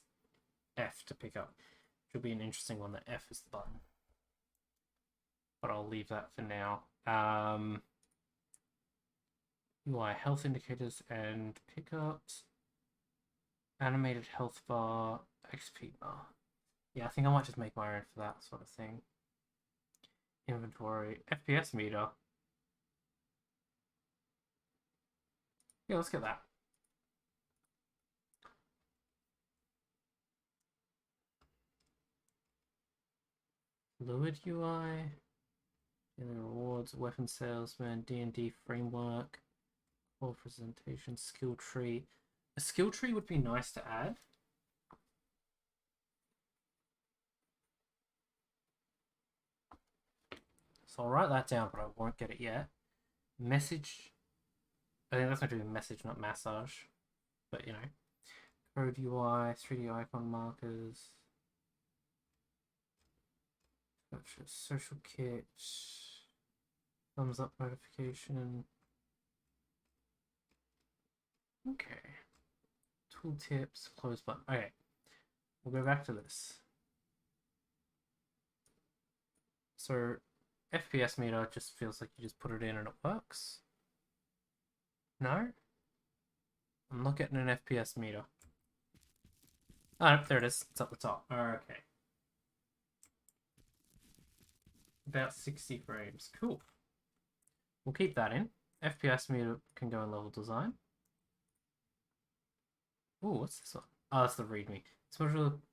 F to pick up. Should be an interesting one that F is the button. But I'll leave that for now. UI health indicators and pickups. Animated health bar, XP bar. Yeah, I think I might just make my own for that sort of thing. Inventory, FPS meter. Yeah, let's get that. Fluid UI, daily rewards, weapon salesman, D&D framework, core presentation, skill tree. A skill tree would be nice to add. So I'll write that down, but I won't get it yet. Message. I think that's going to be message, not massage. But, you know. Code UI, 3D icon markers. Social kit. Thumbs up notification. Okay. Tooltips, close button. Okay. We'll go back to this. So, FPS meter just feels like you just put it in and it works. No? I'm not getting an FPS meter. Oh, there it is. It's up the top. Okay. About 60 frames. Cool. We'll keep that in. FPS meter can go in level design. Ooh, what's this one? Oh, that's the readme. This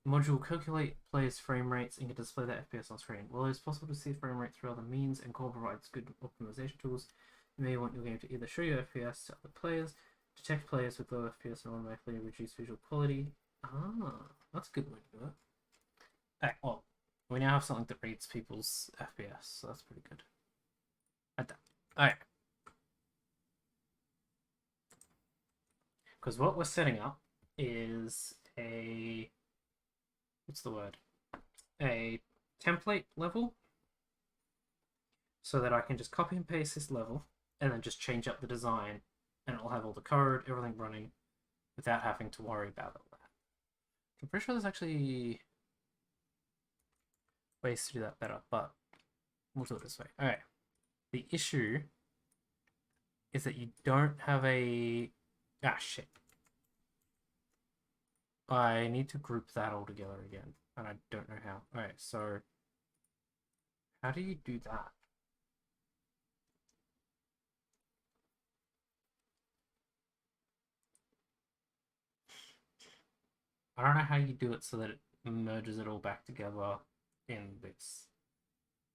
module calculate players' frame rates and can display the FPS on screen. While it is possible to see frame rate through other means, and Core provides good optimization tools, you may want your game to either show your FPS to other players, detect players with low FPS, and automatically reduce visual quality. Ah, that's a good way to do it. Okay, well, we now have something that reads people's FPS, so that's pretty good. Alright. Because what we're setting up is a, what's the word? A template level, so that I can just copy and paste this level and then just change up the design, and it'll have all the code, everything running, without having to worry about all that. I'm pretty sure there's actually ways to do that better, but we'll do it this way. Alright. The issue is that you don't have a... Ah, shit. I need to group that all together again, and I don't know how. Alright, so... how do you do that? I don't know how you do it so that it merges it all back together in this.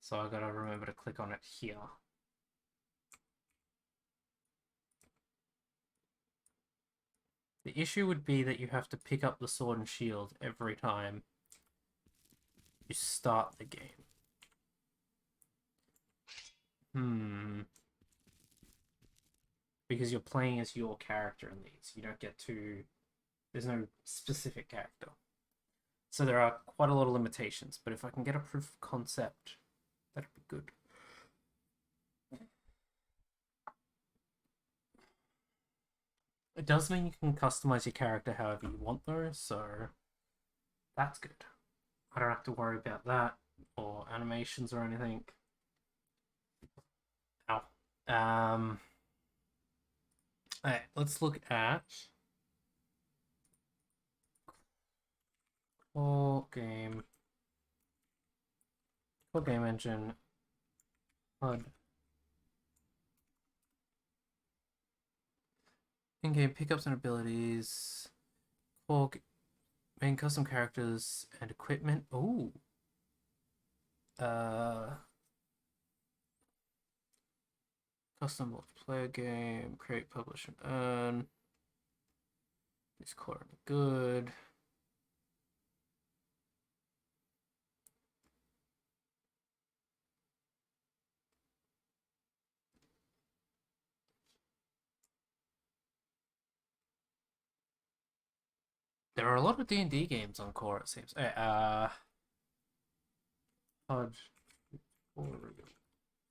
So I gotta remember to click on it here. The issue would be that you have to pick up the sword and shield every time you start the game. Because you're playing as your character in these. You don't get to... there's no specific character. So there are quite a lot of limitations, but if I can get a proof of concept, that'd be good. It does mean you can customize your character however you want though, so that's good. I don't have to worry about that, or animations or anything. Ow. Alright, let's look at core game engine HUD. In-game pickups and abilities, core main custom characters and equipment. Ooh. Custom multiplayer game, create, publish, and earn. This core good. There are a lot of D&D games on core, it seems. Okay, HUD.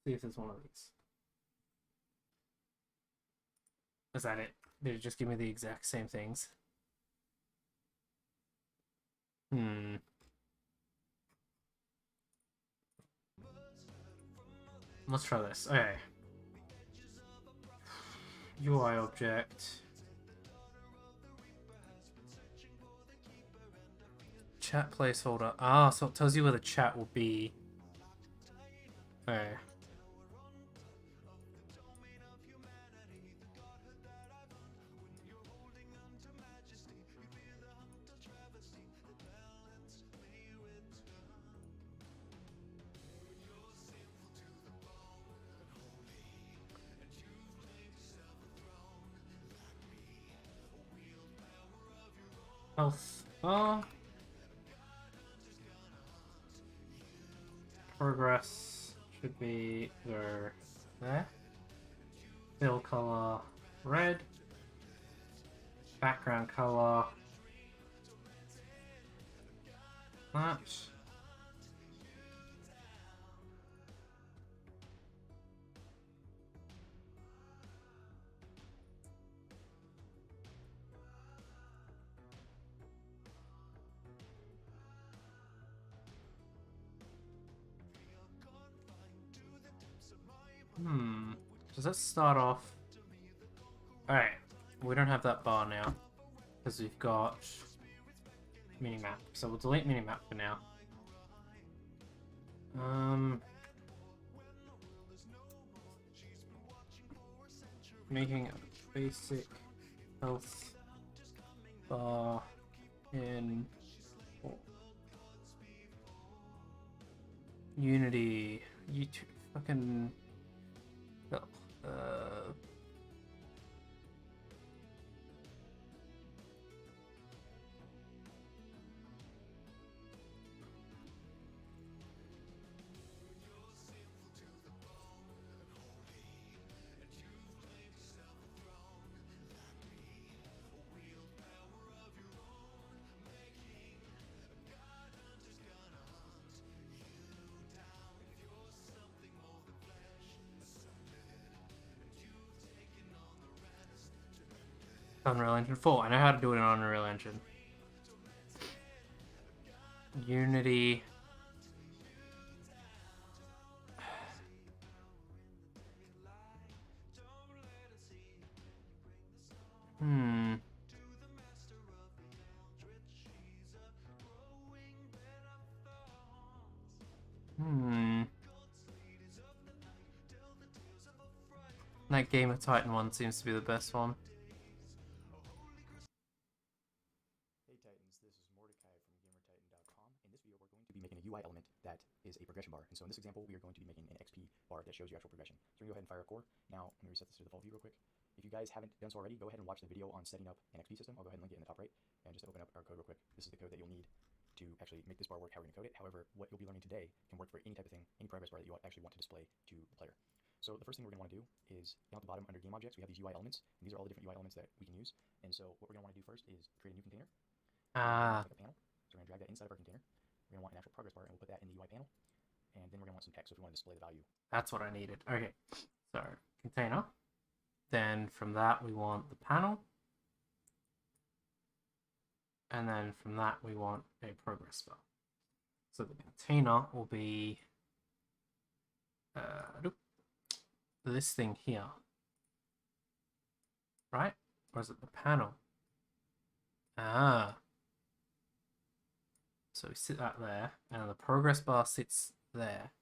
See if there's one of these. Is that it? Did it just give me the exact same things? Hmm. Let's try this. Okay. UI object. Chat placeholder. Ah, so it tells you where the chat will be. Okay. Health bar. Progress should be either there. Fill color red. Background color that. Does that start off? Alright, we don't have that bar now because we've got minimap, so we'll delete minimap for now. Making a basic health bar in Unity. YouTube fucking Unreal Engine 4. I know how to do it in Unreal Engine. Unity. That Game of Titan one seems to be the best one. Hey Titans, this is Mordecai from GamerTitan.com. In this video we're going to be making a UI element that is a progression bar. And so in this example we are going to be making an XP bar that shows your actual progression. So we're going to go ahead and fire a core. Now let me reset this to the default view real quick. If you guys haven't done so already, go ahead and watch the video on setting up an XP system. I'll go ahead and link it in the top right. And just to open up our code real quick, this is the code that you'll need to actually make this bar work how we're going to code it. However, what you'll be learning today can work for any type of thing, any progress bar that you actually want to display to the player. So the first thing we're going to want to do is down at the bottom under game objects, we have these UI elements, and these are all the different UI elements that we can use. And so what we're going to want to do first is create a new container. Like a panel. So we're going to drag that inside of our container. We're going to want an actual progress bar, and we'll put that in the UI panel. And then we're going to want some text, so if we want to display the value. That's what I needed. Okay, so container. Then from that we want the panel. And then from that we want a progress bar. So the container will be this thing here, right? Or is it the panel? So we sit that there, and the progress bar sits there.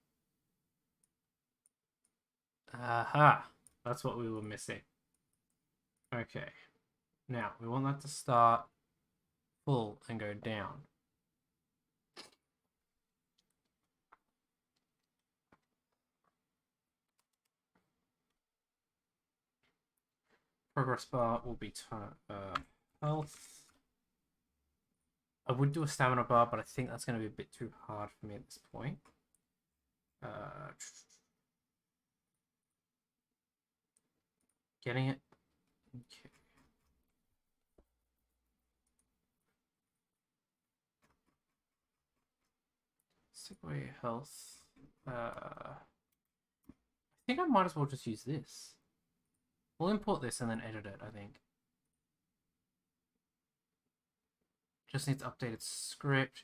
Aha! That's what we were missing. Okay. Now, we want that to start full and go down. Progress bar will be health. I would do a stamina bar, but I think that's going to be a bit too hard for me at this point. Getting it? Okay. Segway health. I think I might as well just use this. We'll import this and then edit it, I think. Just needs updated script.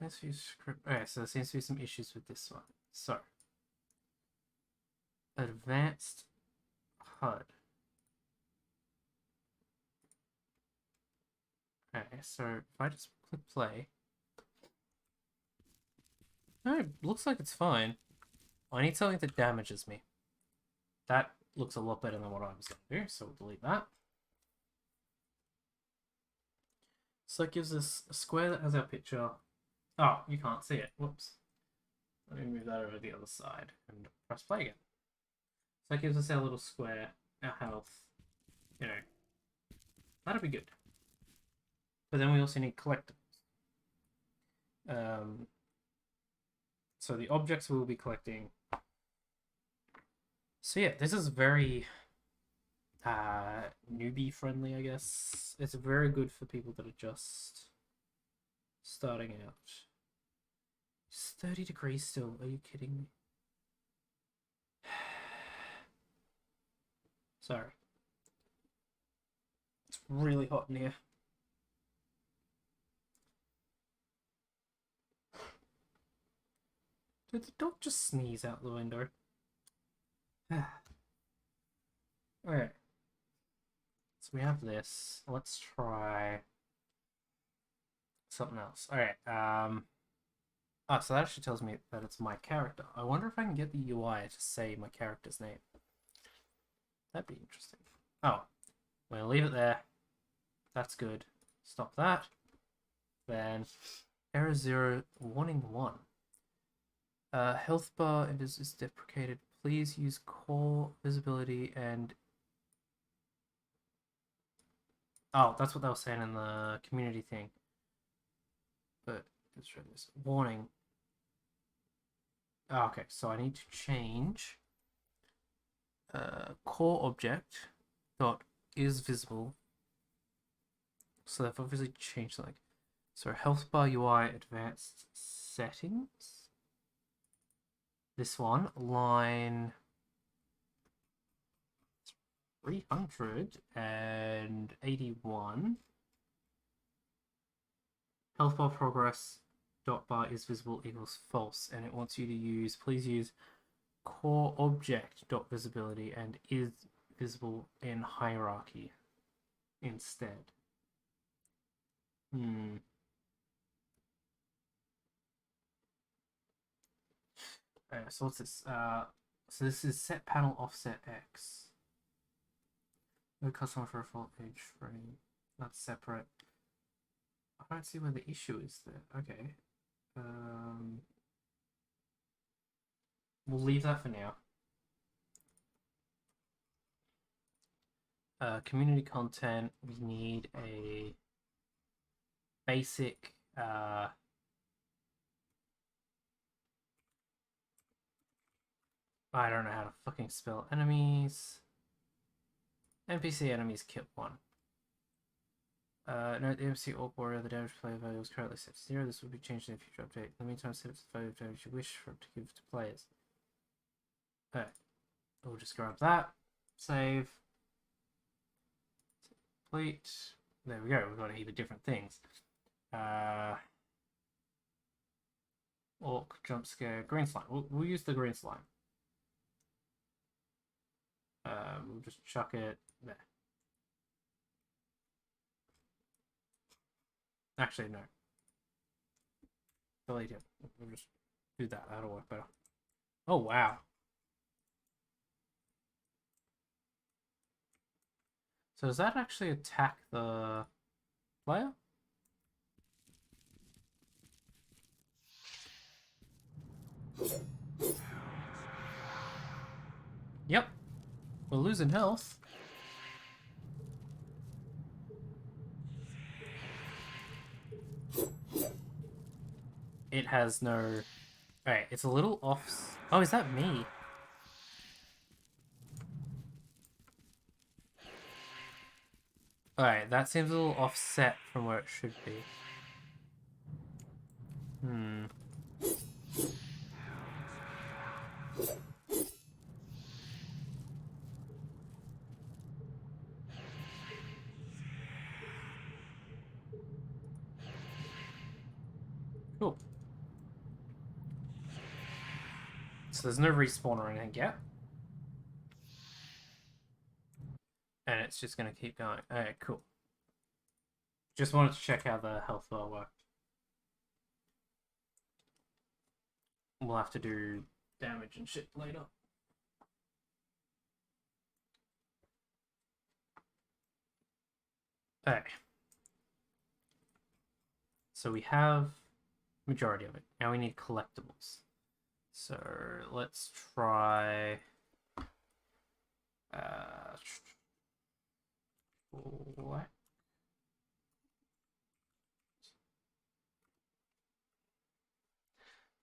Let's use script. Okay, so there seems to be some issues with this one. So, advanced HUD. Okay, so if I just click play. No, it looks like it's fine. I need something that damages me. That looks a lot better than what I was going to do, so we'll delete that. So it gives us a square that has our picture. Oh, you can't see it. Whoops. Let me move that over to the other side and press play again. So it gives us our little square, our health. You know, that'll be good. But then we also need collectibles. So the objects we'll be collecting. So yeah, this is very newbie friendly, I guess. It's very good for people that are just starting out. It's 30 degrees still. Are you kidding me? Sorry. It's really hot in here. Dude, don't just sneeze out the window. Alright. So we have this. Let's try something else. Alright, oh, so that actually tells me that it's my character. I wonder if I can get the UI to say my character's name. That'd be interesting. Oh, we'll leave it there. That's good. Stop that. Then error 0, warning 1. Health bar is deprecated. Please use core visibility and... Oh, that's what they were saying in the community thing. But let's try this. Warning. Oh, okay, so I need to change core object dot is visible. So they've obviously changed something. So health bar UI advanced settings. This one, line 381. Health bar progress dot bar is visible equals false, and it wants you to use, please use core object dot visibility and is visible in hierarchy instead. So what's this? So this is set panel offset X. No customer for a full page frame. That's separate. I don't see where the issue is there. Okay. We'll leave that for now. Community content. We need a basic. I don't know how to fucking spell enemies. NPC enemies kit 1. Note the NPC orc warrior, the damage player value is currently set to 0. This will be changed in a future update. In the meantime, set up the value of damage you wish for it to give to players. Okay. We'll just grab that. Save. Complete. There we go. We've got a heap of different things. Orc, jump scare, green slime. We'll use the green slime. We'll just chuck it there. Actually, no. Delete it. We'll just do that. That'll work better. Oh, wow. So does that actually attack the player? Yep. We're losing health. It has no... Alright, it's a little off... Oh, is that me? Alright, that seems a little offset from where it should be. so there's no respawn or anything yet. And it's just going to keep going. Okay, cool. Just wanted to check how the health bar worked. We'll have to do damage and shit later. Okay. So we have majority of it. Now we need collectibles. So let's try what?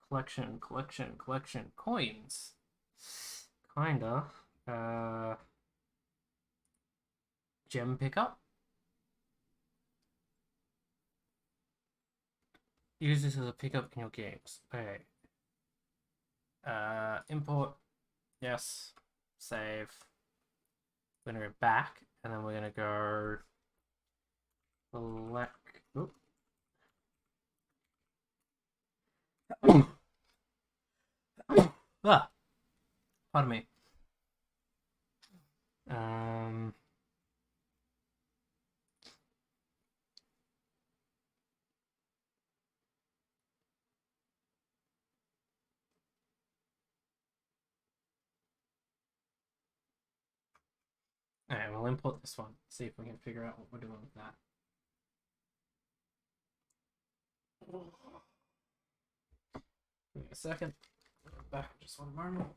Collection, coins. Kinda. Gem pickup. Use this as a pickup in your games. Okay. Import. Yes. Save. We're gonna go back, and then we're gonna go select. Oop. Ah, pardon me. Alright, we'll import this one. See if we can figure out what we're doing with that. Give me a second. Back in just one moment.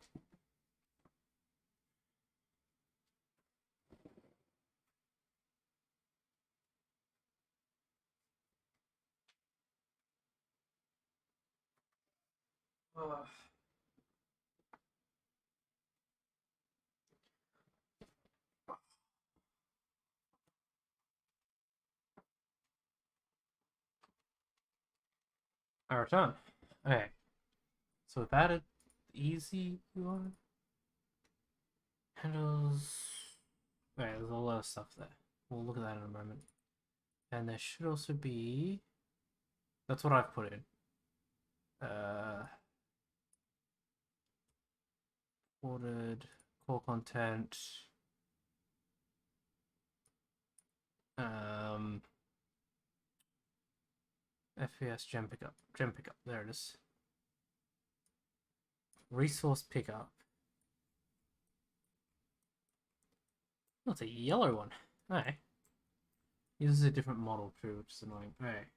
I return. Okay. So we've added easy UI. Handles. Okay, there's a lot of stuff there. We'll look at that in a moment. And there should also be. That's what I've put in. Ordered core content. FPS gem pickup. There it is. Resource pickup. Oh, it's a yellow one. Alright. Uses a different model too, which is annoying. Alright.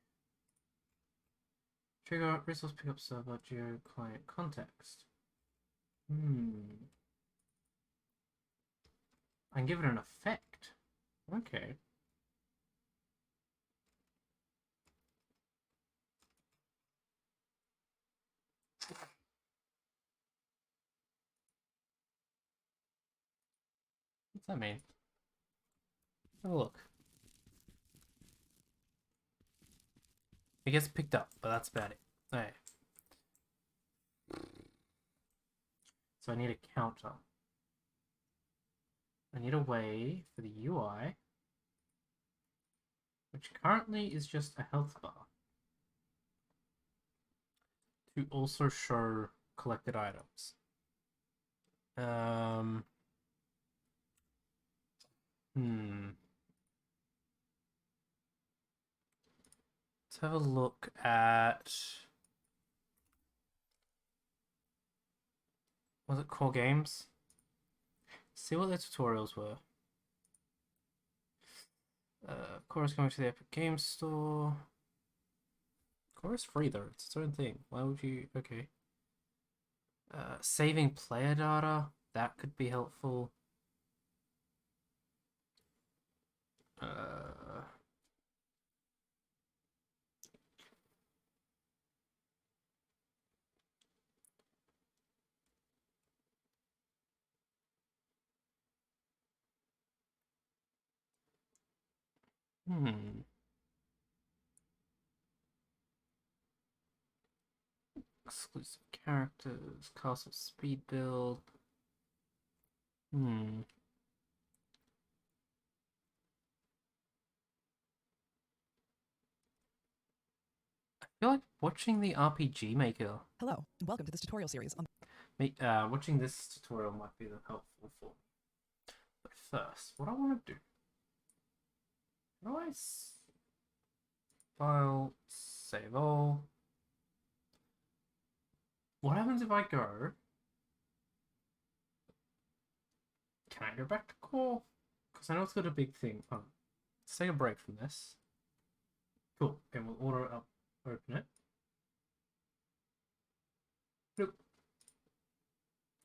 Trigger resource pickup server geo client context. I can give it an effect. Okay. What's that mean? Have a look. It gets picked up, but that's about it. Alright. So I need a counter. I need a way for the UI, which currently is just a health bar, to also show collected items. Let's have a look at. Was it Core Games? See what their tutorials were. Core is going to the Epic Games Store. Core is free though, it's its own thing. Why would you? Okay. Saving player data, that could be helpful. Exclusive characters, castle speed build. I feel like watching the RPG Maker. Hello, and welcome to this tutorial series on Watching this tutorial might be helpful for me. But first, what I want to do. How do I file, save all? What happens if I go? Can I go back to core? Because I know it's got a big thing. Oh, let's take a break from this. Cool. And we'll order it up, open it. Nope.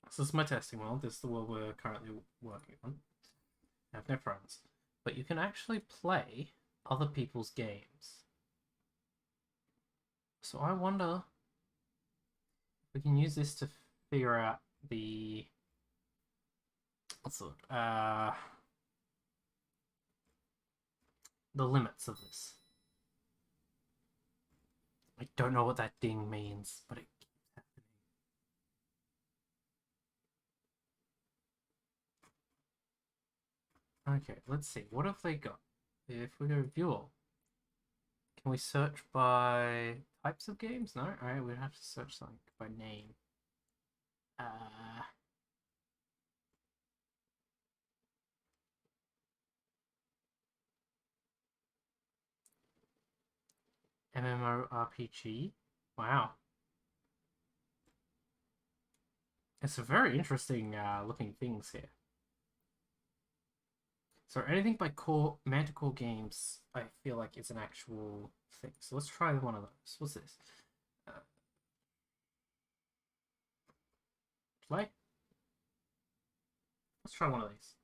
So this is my testing world. This is the world we're currently working on. I have no friends. But you can actually play other people's games. So I wonder if we can use this to figure out the limits of this. I don't know what that ding means, but it keeps happening. Okay, let's see. What have they got? If we go view all, can we search by types of games? No? Alright, we'd have to search something by name. MMORPG? Wow. It's a very interesting looking things here. So anything by Manticore Games, I feel like it's an actual thing. So let's try one of those. What's this? Play? Let's try one of these.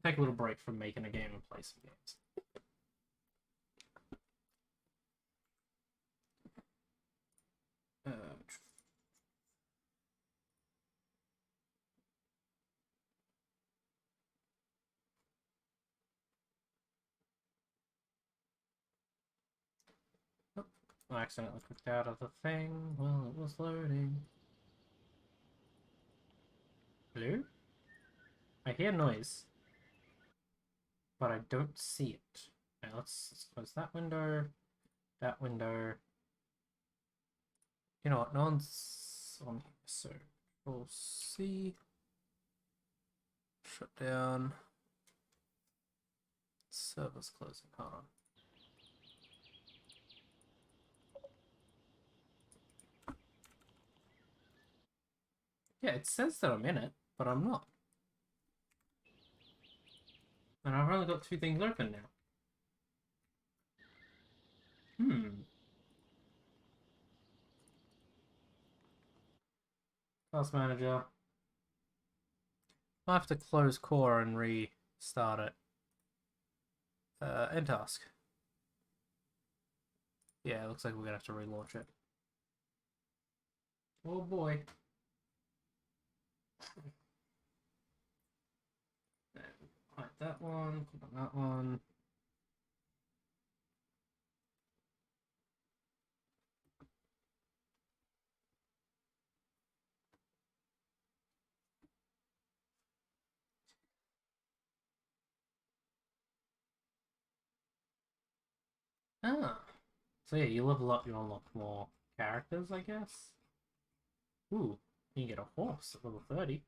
Take a little break from making a game and play some games. I accidentally clicked out of the thing while it was loading. Hello? I hear noise, but I don't see it. Okay, let's close that window, that window. You know what? No one's on here, so we'll see. Shut down. Server's closing. Hold on. Yeah, it says that I'm in it, but I'm not. And I've only got 2 things open now. Task manager. I'll have to close core and restart it. End task. Yeah, it looks like we're gonna have to relaunch it. Oh boy. Hide that one, click on that one. Ah. So yeah, you level up, you unlock more characters, I guess. Ooh, you can get a horse at level 30.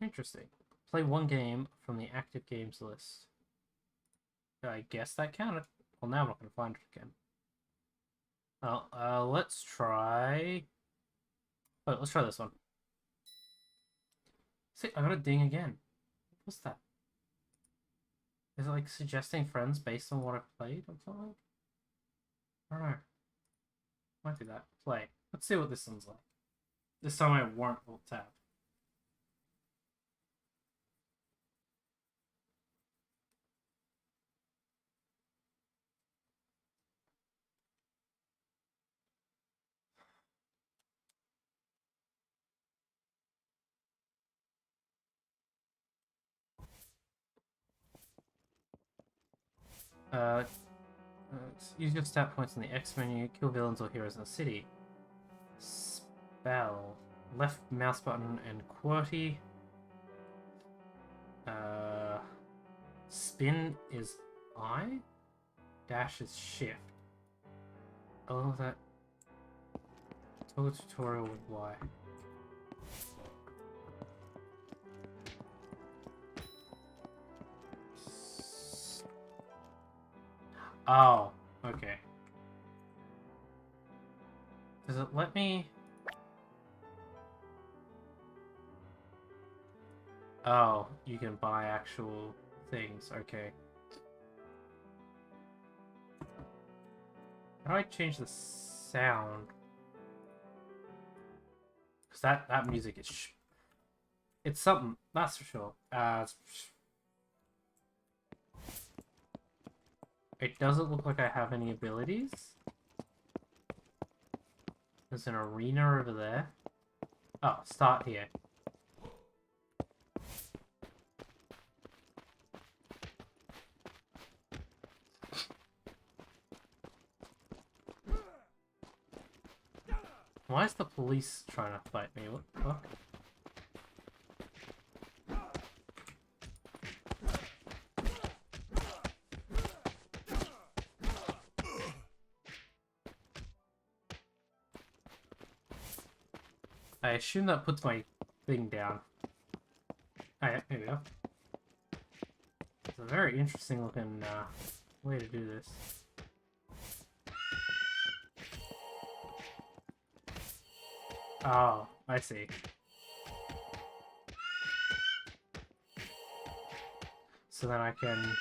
Interesting. Play 1 game from the active games list. I guess that counted. Well, now I'm not going to find it again. Well, let's try... Oh, let's try this one. See, I got a ding again. What's that? Is it like suggesting friends based on what I've played or something? I don't know. Might do that. Play. Let's see what this one's like. This time I won't alt tab. Use your stat points in the X menu, kill villains or heroes in the city. Spell. Left mouse button and QWERTY. Spin is I. Dash is shift. I love that. Toggle tutorial with Y. Oh, okay. Does it let me... Oh, you can buy actual things. Okay. How do I change the sound? Because that music is... It's something, that's for sure. It doesn't look like I have any abilities. There's an arena over there. Oh, start here. Why is the police trying to fight me? What the fuck? I assume that puts my thing down. Oh yeah, here we go. It's a very interesting looking way to do this. Oh, I see. So then I can...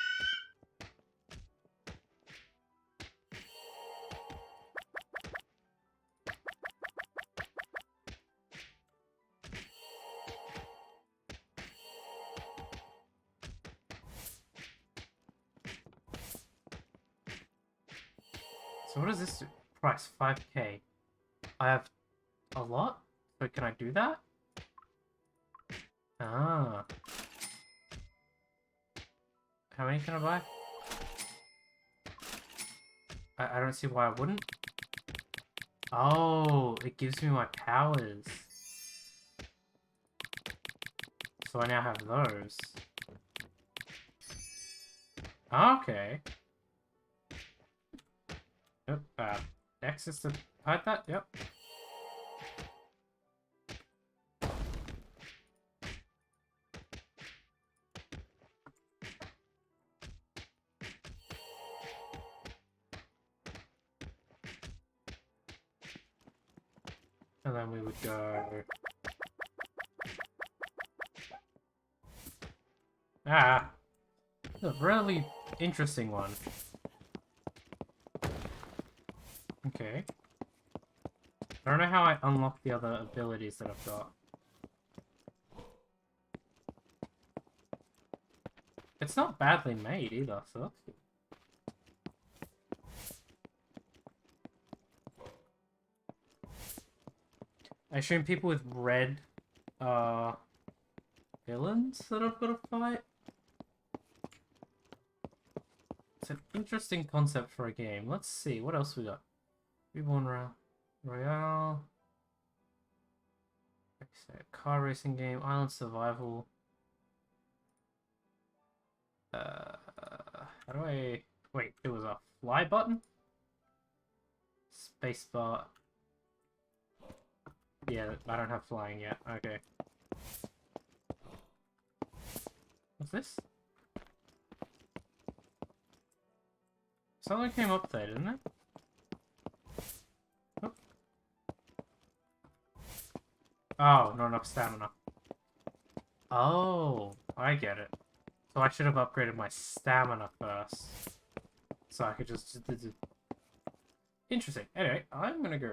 So what does this do? Price 5k. I have a lot? So can I do that? Ah. How many can I buy? I don't see why I wouldn't. Oh, it gives me my powers. So I now have those. Okay. Yep, X is to hide that? Yep. And then we would go... Ah! It's a really interesting one. Okay. I don't know how I unlock the other abilities that I've got. It's not badly made either, so that's good. I assume people with red are villains that I've got to fight? It's an interesting concept for a game. Let's see, what else we got? Reborn Royale. Car racing game, Island Survival. How do I... Wait, it was a fly button? Spacebar. Yeah, I don't have flying yet. Okay. What's this? Something came up there, didn't it? Oh, oh, not enough stamina. Oh, I get it. So I should have upgraded my stamina first. So I could just... Interesting. Anyway, I'm gonna go...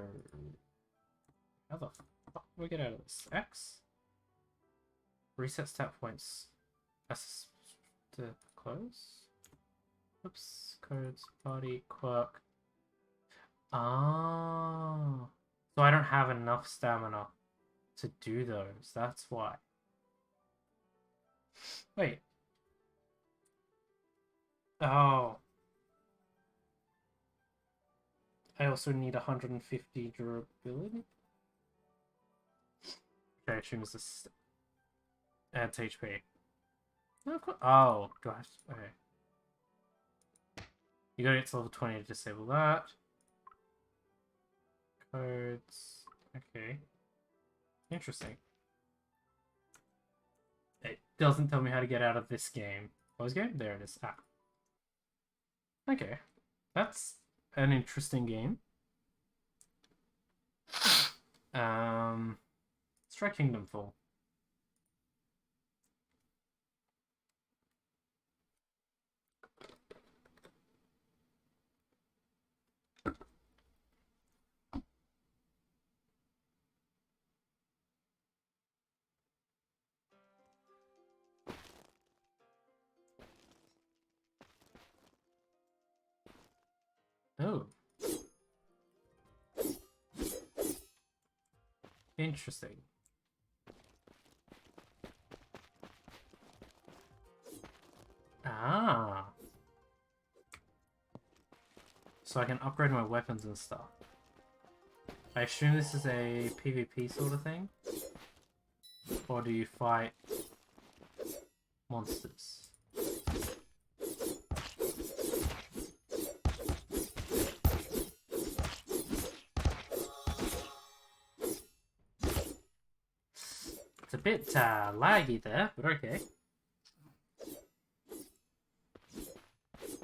How the fuck do we get out of this? X? Reset stat points. S to close? Oops. Codes, party, quirk. Ah. So I don't have enough stamina to do those. That's why. Wait. Oh. I also need 150 durability. Okay, I assume it's this adds HP. Oh, gosh. Okay. You gotta get to level 20 to disable that. Codes. Okay. Interesting. It doesn't tell me how to get out of this game. Close game? There it is. Ah. Okay. That's an interesting game. Let's try Kingdom Fall. Oh. Interesting. Ah. So I can upgrade my weapons and stuff. I assume this is a PvP sort of thing? Or do you fight monsters? It's a bit laggy there, but okay.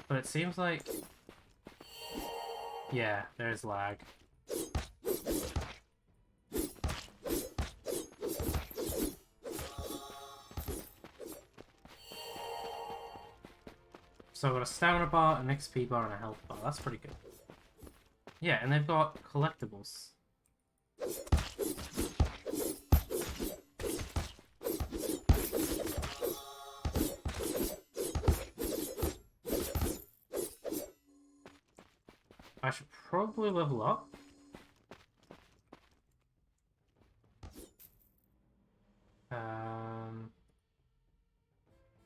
But it seems like... Yeah, there's lag. So I've got a stamina bar, an XP bar, and a health bar. That's pretty good. Yeah, and they've got collectibles. I should probably level up. How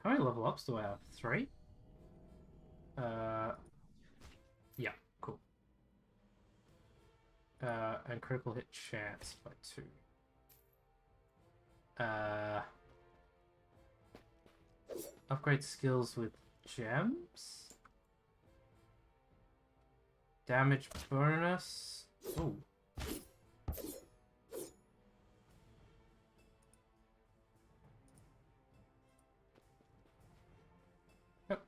many level ups do I have? 3? Yeah, cool. And critical hit chance by 2. Upgrade skills with gems? Damage bonus? Ooh. Yep.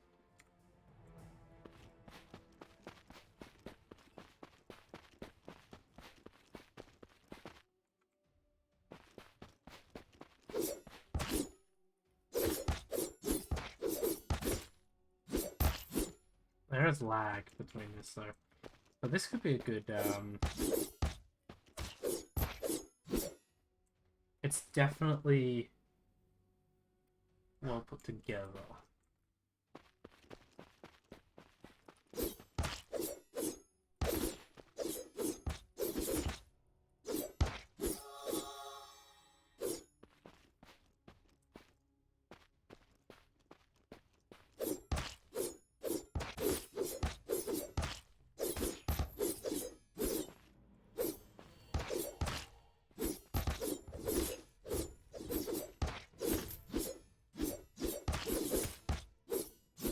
There's lag between this though. But this could be a good, it's definitely well put together.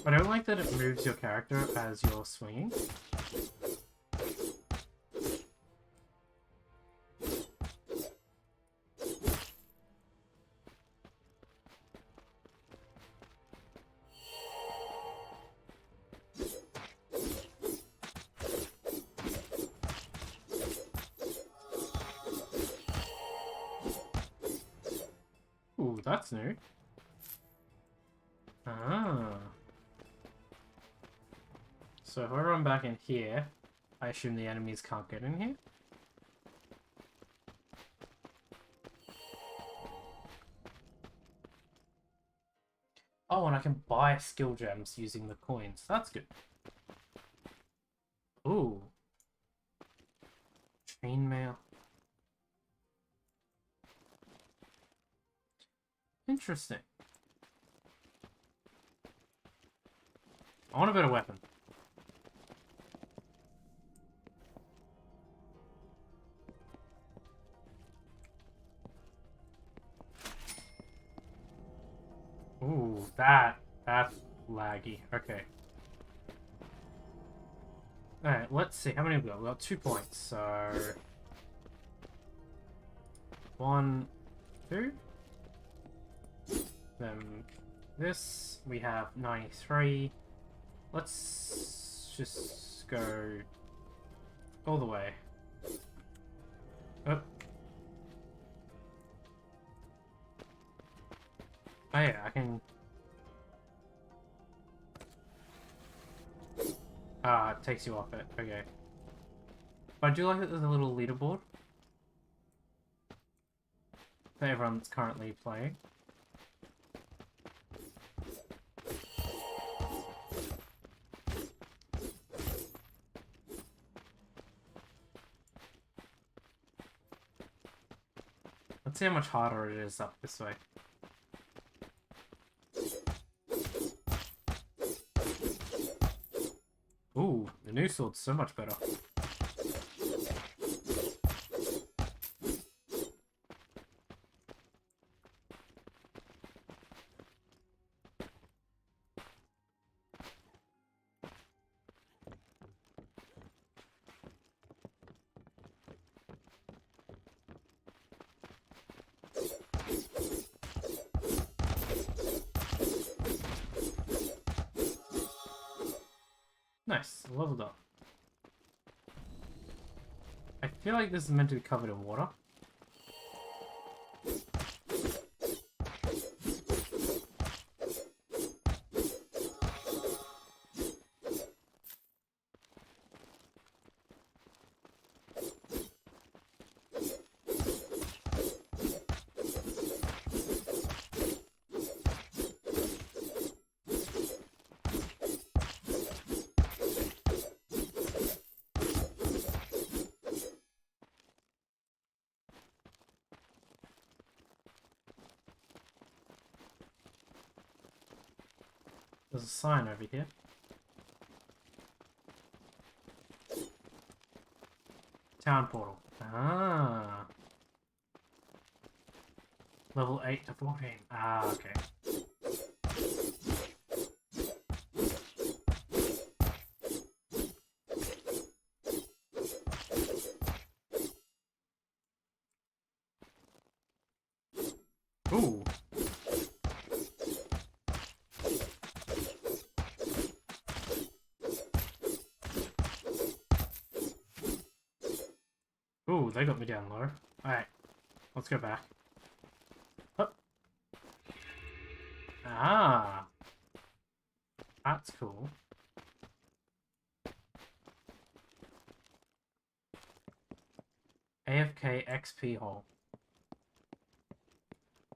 I don't like that it moves your character as you're swinging. Ooh, that's new. Ah. So if I run back in here, I assume the enemies can't get in here? Oh, and I can buy skill gems using the coins. That's good. Ooh. Chainmail. Interesting. I want a better weapon. Ooh, that's laggy. Okay. Alright, let's see. How many have we got? We got 2 points, so... 1, 2. Then this, we have 93. Let's just go all the way. Oh. Oh yeah, I can... Ah, it takes you off it. Okay. But I do like that there's a little leaderboard for everyone that's currently playing. Let's see how much harder it is up this way. Ooh, the new sword's so much better. Nice, leveled up. I feel like this is meant to be covered in water. There's a sign over here. Town portal. Ah. Level 8 to 14. Ah, okay. Ooh. Ooh, they got me down low. Alright, let's go back. Up. Ah. That's cool. AFK XP hole.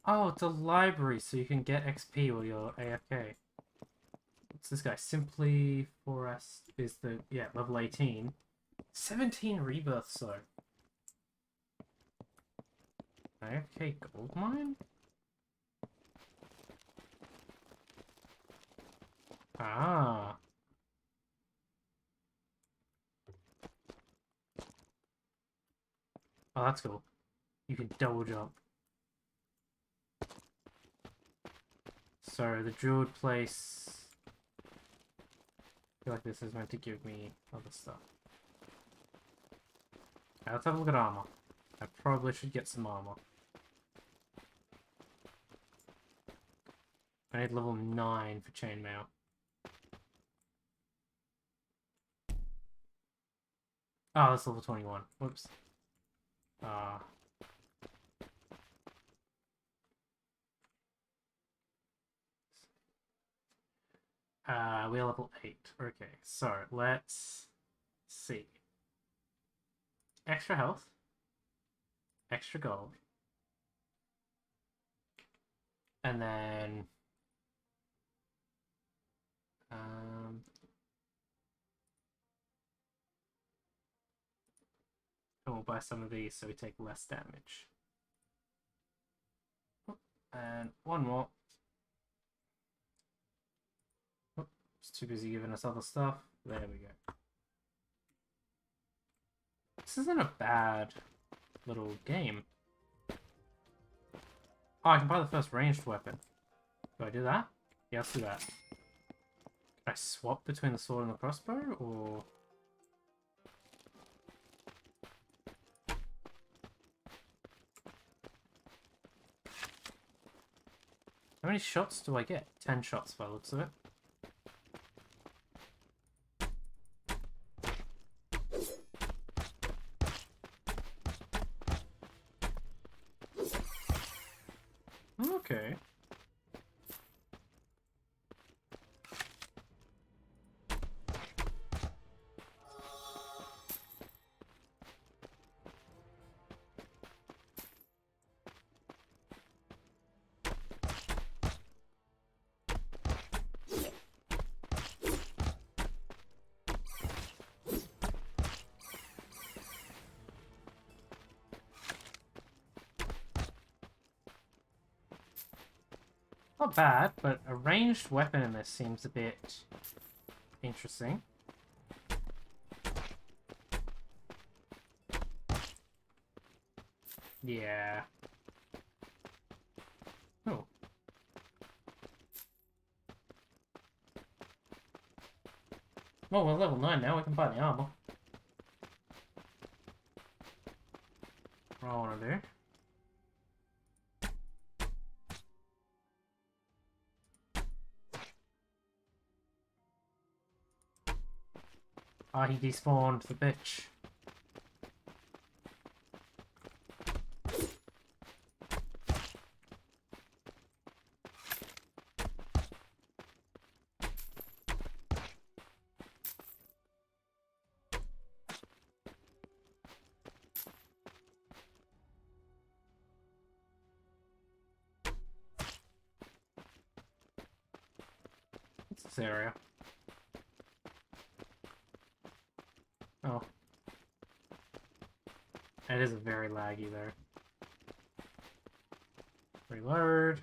Oh, it's a library, so you can get XP while you're AFK. What's this guy? Simply Forest is the, yeah, level 18. 17 rebirths, though. AFK gold mine? Ah. Oh, that's cool. You can double jump. So, the jeweled place... I feel like this is meant to give me other stuff. Okay, let's have a look at armor. I probably should get some armor. I need level 9 for chainmail. Oh, that's level 21. Whoops. We're level 8. Okay, so let's see. Extra health. Extra gold. And then... and we'll buy some of these so we take less damage. And one more. It's too busy giving us other stuff. There we go. This isn't a bad little game. Oh, I can buy the first ranged weapon. Do I do that? Yeah, let's do that. Can I swap between the sword and the crossbow, or...? How many shots do I get? 10 shots by the looks of it. Okay. Not bad, but a ranged weapon in this seems a bit interesting. Yeah. Oh. Well, we're level 9 now, we can buy the armor. What I want to do. Ah, he despawned, the bitch. What's this area? Oh. It is very laggy there. Reload.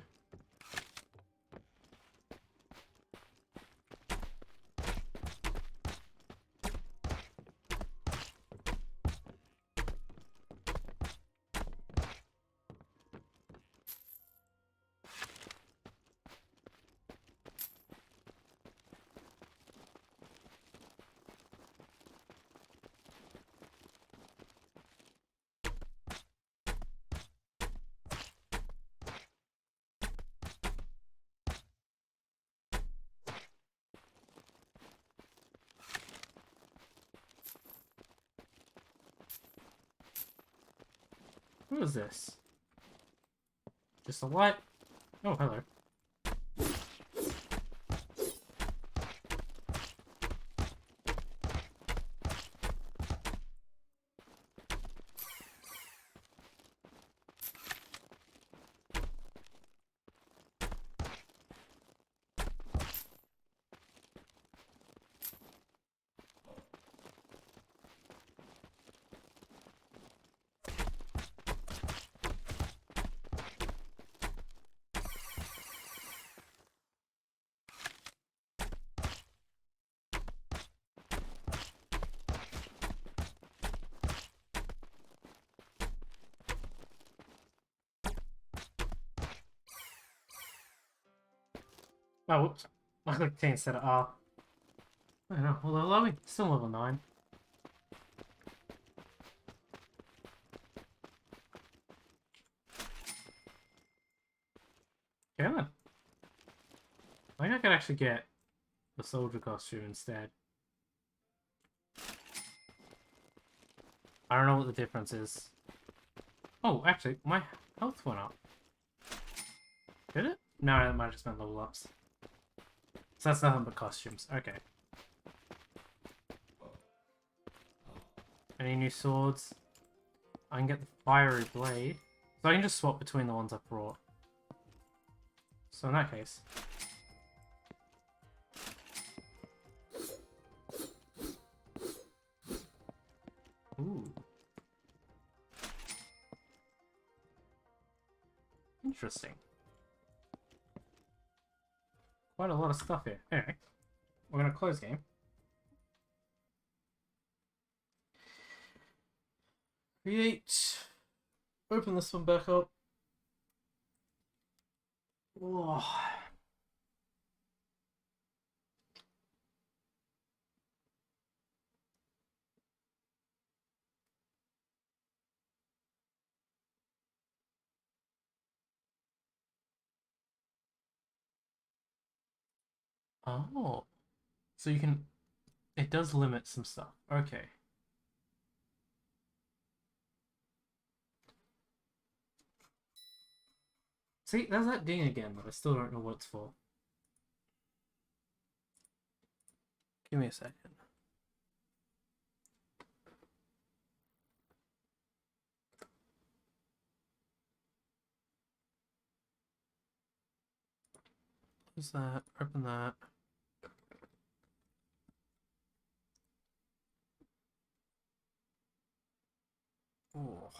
Who is this? Just a light? Oh, hello. Oh, whoops. I clicked T instead of R. I don't know. What level are we? Still level 9. Okay, then. I think I could actually get the soldier costume instead. I don't know what the difference is. Oh, actually, my health went up. Did it? No, it might have just been level ups. So that's nothing but costumes. Okay. Any new swords? I can get the fiery blade. So I can just swap between the ones I brought. So in that case... Ooh. Interesting. Quite a lot of stuff here. Anyway, we're going to close game. Create. Open this one back up. Oh. Oh. So you can... It does limit some stuff. Okay. See, there's that ding again, but I still don't know what it's for. Give me a second. Close that, open that. Oh.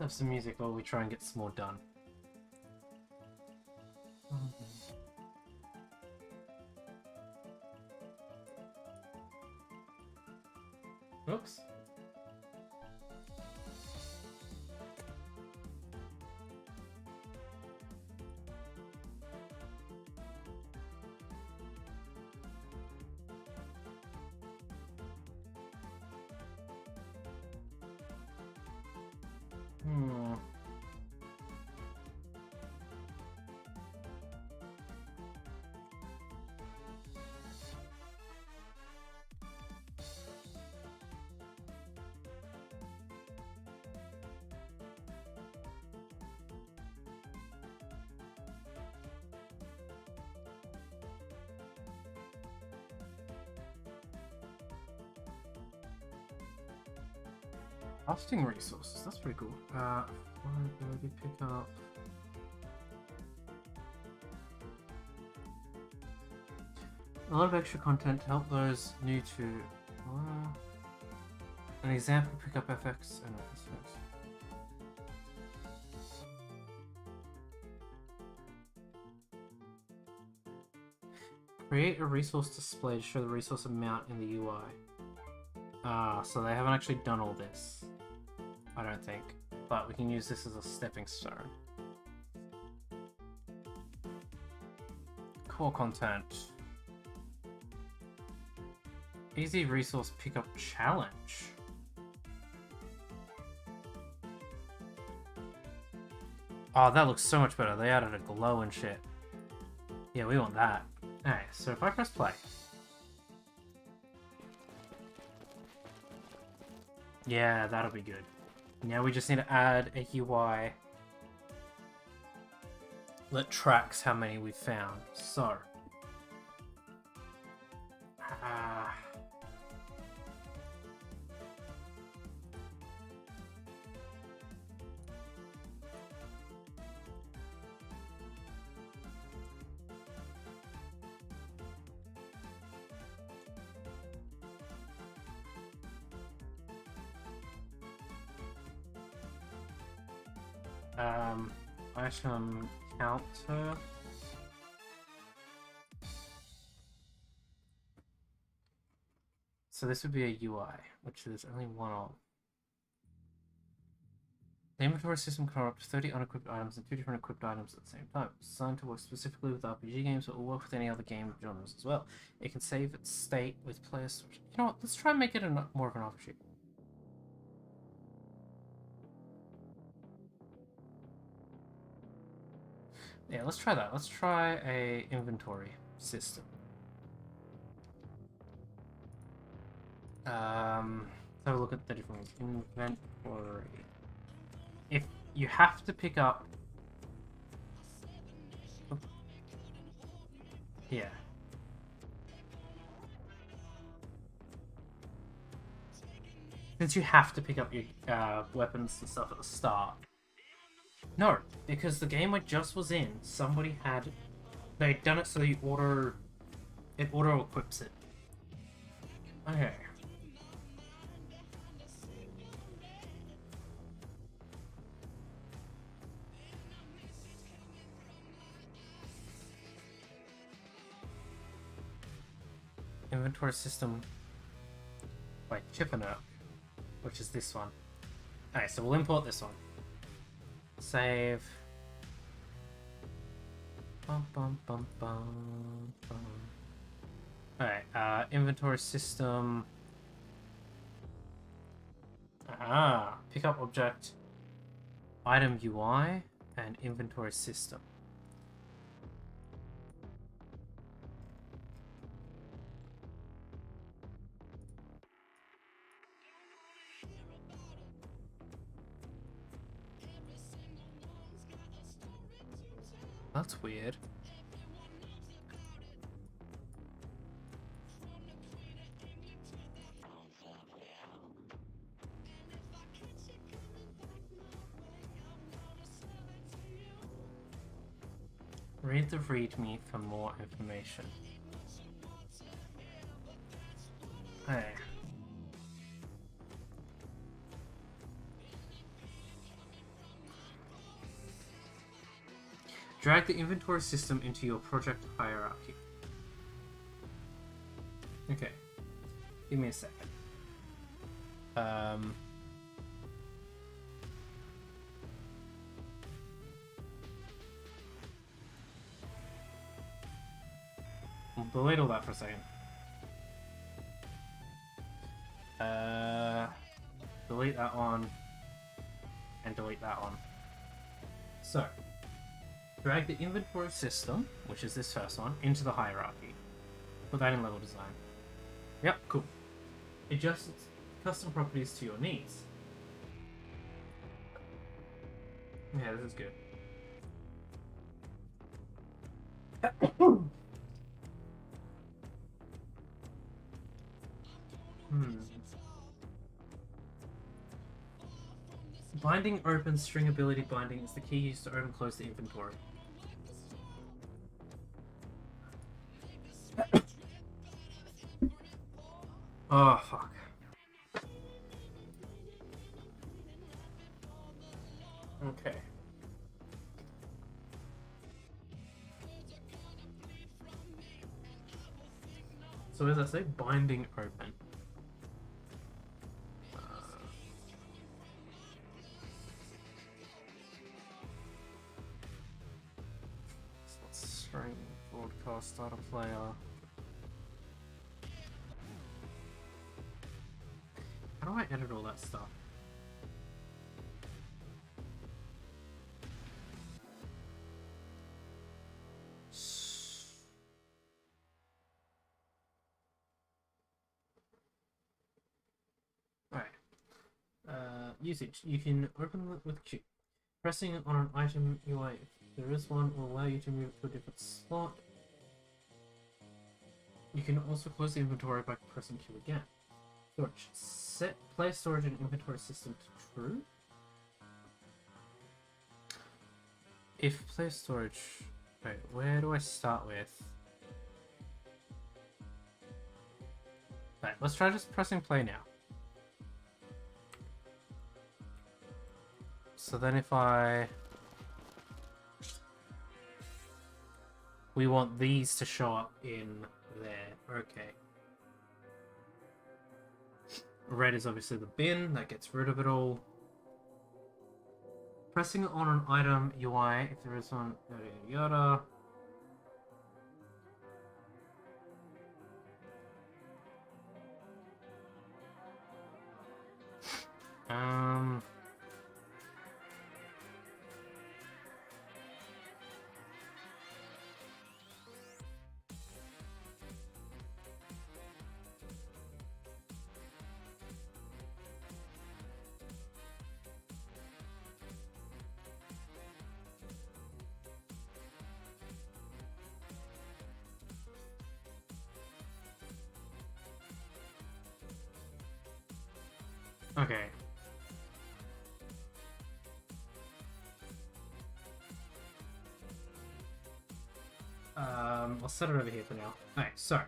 Have some music while we try and get some more done. Oops. Hmm. Crafting resources, that's pretty cool. Maybe pick up. A lot of extra content to help those new to. An example, pick up FX and FX. Create a resource display to show the resource amount in the UI. So they haven't actually done all this, I don't think, but we can use this as a stepping stone. Core content. Easy resource pickup challenge. Oh, that looks so much better. They added a glow and shit. Yeah, we want that. Alright, so if I press play. Yeah, that'll be good. Now we just need to add a UI that tracks how many we've found. So. Item counter. So this would be a UI, which there's only one of. The inventory system can up to 30 unequipped items and 2 different equipped items at the same time. It's designed to work specifically with RPG games, but will work with any other game genres as well. It can save its state with players. You know what? Let's try and make it more of an RPG. Yeah, let's try that. Let's try a inventory system. Let's have a look at the different ones. Inventory. If you have to pick up... Yeah. Since you have to pick up your weapons and stuff at the start. No, because the game I just was in, somebody had... They'd done it so you it auto-equips it. Okay. Inventory system by Chippener, which is this one. Alright, so we'll import this one. Save. Bum, bum, bum, bum, bum. Alright, inventory system. Pick up object. item UI and inventory system. That's weird. Read the README for more information. Hey. Drag the inventory system into your project hierarchy. Okay. Give me a second. I'll delete all that for a second. Delete that one. And delete that one. So, drag the inventory system, which is this first one, into the hierarchy. Put that in level design. Yep, cool. Adjust custom properties to your needs. Yeah, this is good. Binding open string ability binding is the key used to open and close the inventory. Oh, fuck. Okay. So as I say, binding open. String broadcast start a player. How do I edit all that stuff? Alright. Usage. You can open it with Q. Pressing on an item UI, if there is one, will allow you to move it to a different slot. You can also close the inventory by pressing Q again. Storage. Set player storage and inventory system to true. If player storage... Wait, where do I start with? Right, let's try just pressing play now. So then if we want these to show up in there. Okay. Red is obviously the bin, that gets rid of it all. Pressing on an item UI, if there is one, yada yada. Okay. I'll set it over here for now. Alright, so.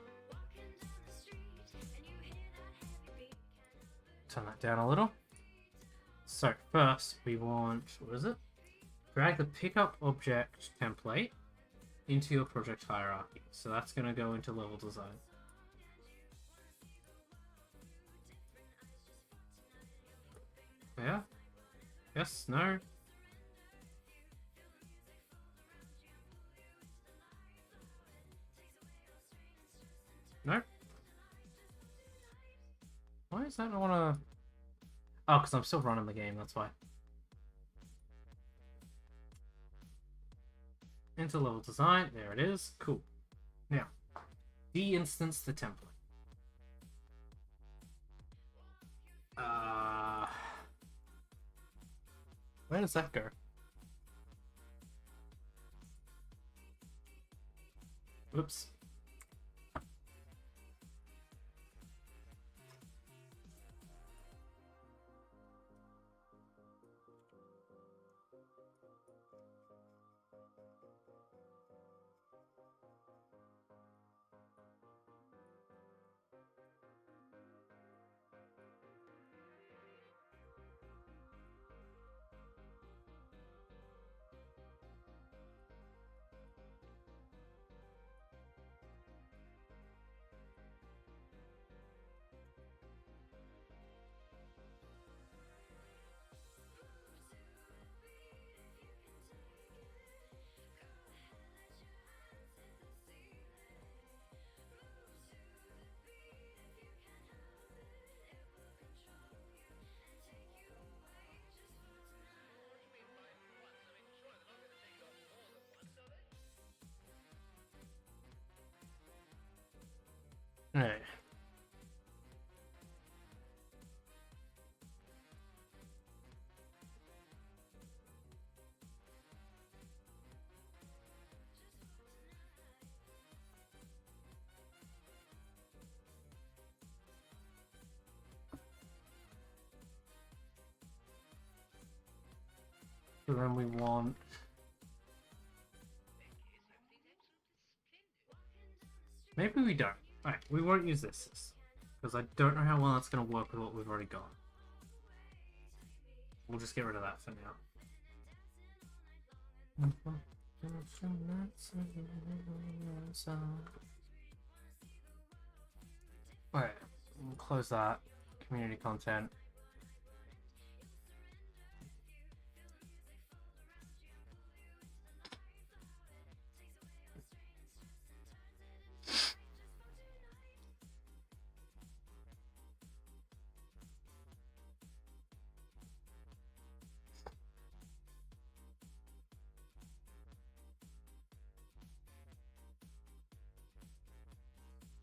Turn that down a little. So, first we want, what is it? Drag the pickup object template into your project hierarchy. So that's going to go into level design. Yeah? Yes? No? No? Why is that not wanna... Oh, because I'm still running the game, that's why. Enter level design. There it is. Cool. Now, de-instance the template. Where does that go? Oops. Alright. So then we want... Maybe we don't. Alright, we won't use this. Because I don't know how well that's going to work with what we've already got. We'll just get rid of that for now. Alright, we'll close that. Community content.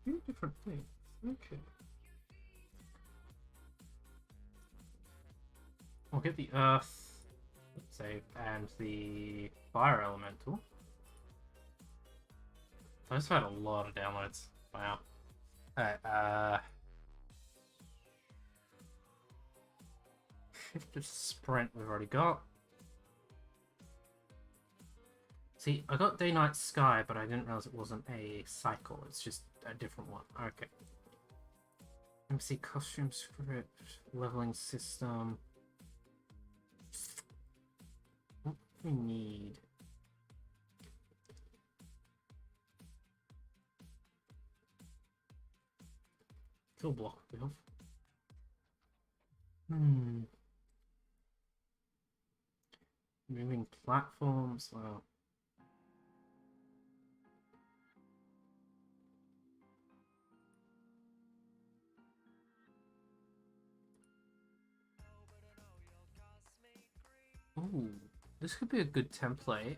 Two different things. Okay. We'll get the earth, let's say, and the fire elemental. Those had a lot of downloads. Wow. Alright, just sprint we've already got. See, I got day, night, sky, but I didn't realize it wasn't a cycle. It's just a different one. Okay. MC costume script, leveling system. What do we need? Kill block build. Moving platforms. Well. Ooh, this could be a good template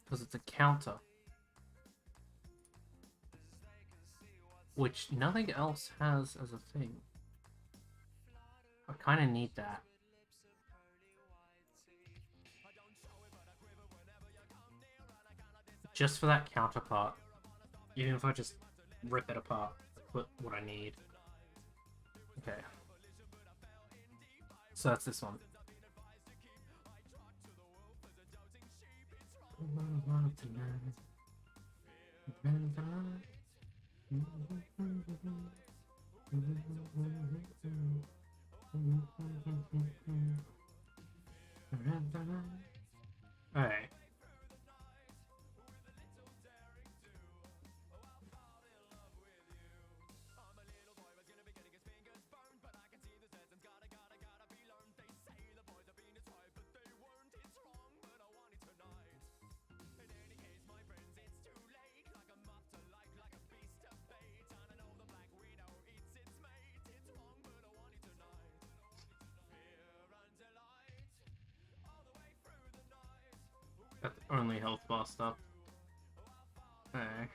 because it's a counter, which nothing else has as a thing. I kind of need that. Just for that counterpart, even if I just rip it apart, put what I need. Okay, so that's this one. Alright. That's the only health bar. stuff. Okay.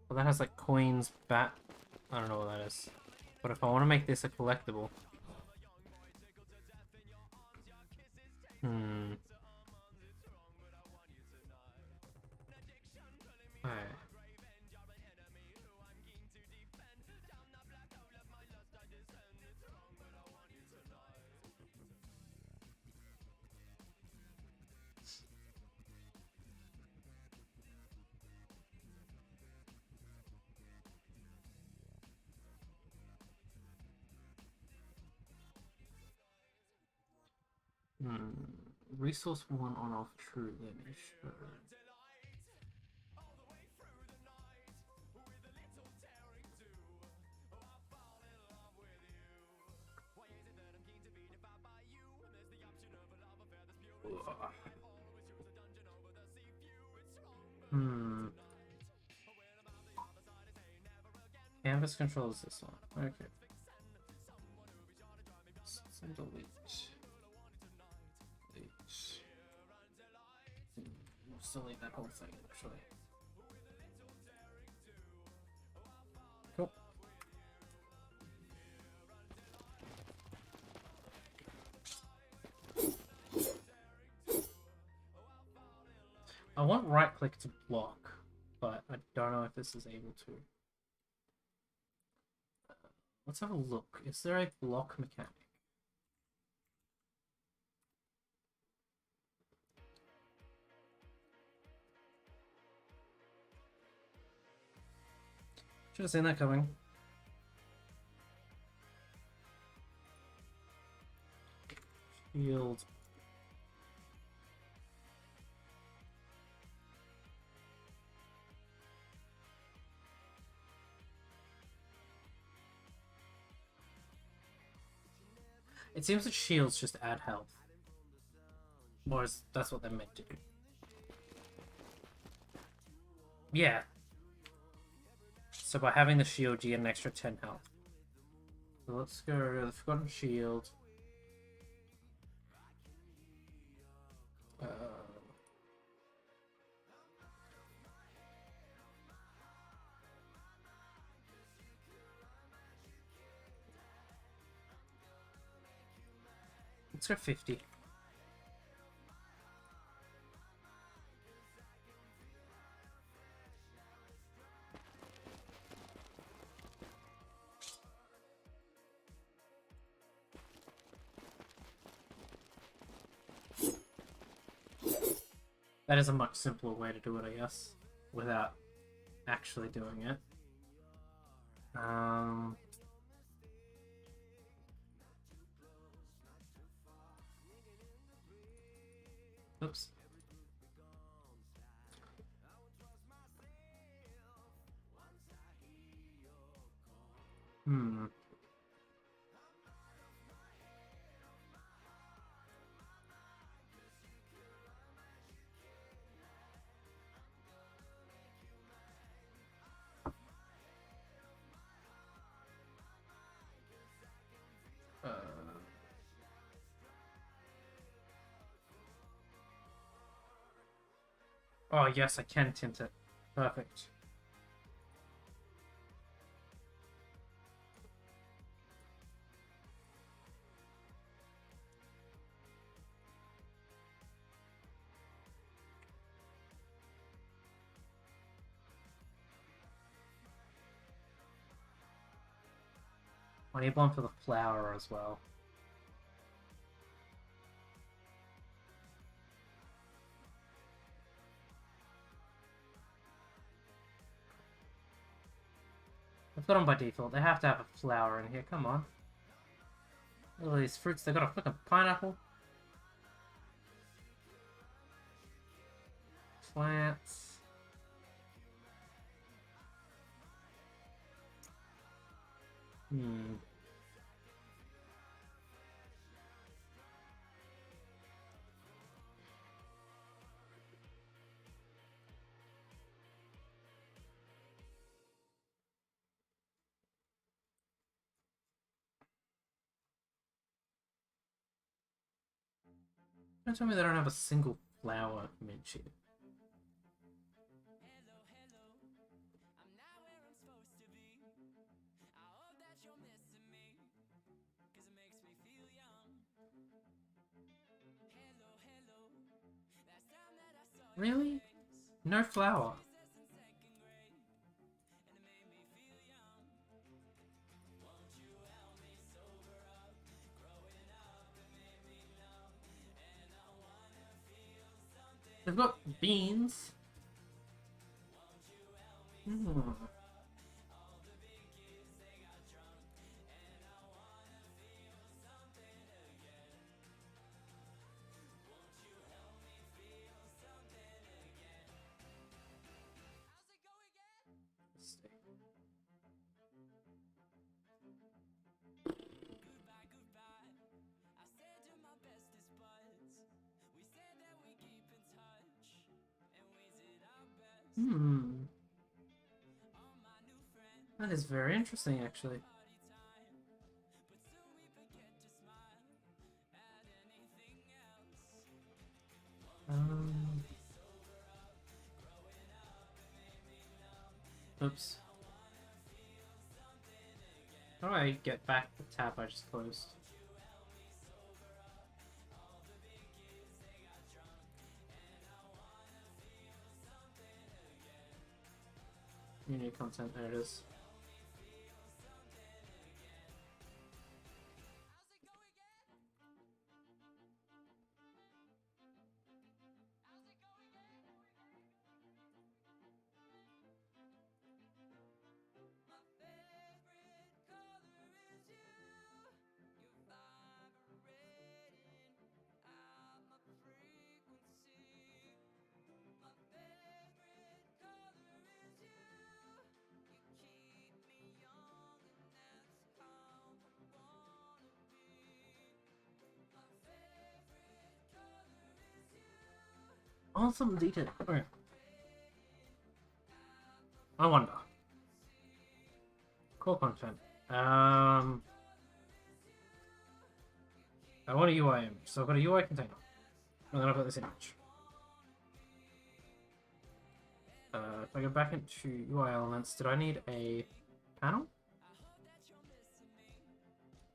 Well, that has like coins, bat. I don't know what that is. But if I want to make this a collectible. Hmm. Alright. Hmm. Resource 1 on off true image. Hmm. Canvas controls this one. Okay. So delete. Delete. Just delete that whole thing, actually. Cool. I want right click to block, but I don't know if this is able to. Let's have a look. Is there a block mechanic? Should have seen that coming. Shield. It seems that shields just add health. Or that's what they're meant to do. Yeah. So by having the shield, you get an extra 10 health. So let's go to the Forgotten Shield. Let's go 50. That is a much simpler way to do it, I guess, without actually doing it. Oops. Hmm. Oh, yes, I can tint it. Perfect. I need one for the flower as well. I've got them by default. They have to have a flower in here. Come on. Look at these fruits. They got a fucking pineapple. Plants. Hmm. Don't tell me they don't have a single flower image here. Really? No flower. They've got beans. Hmm. Let's see. Hmm. That is very interesting, actually. Oops. How do I get back the tab I just closed? Community content, there it is. Awesome detail. Okay. I wonder. Core content. I want a UI image, so I've got a UI container. And then I've got this image. If I go back into UI elements, did I need a panel?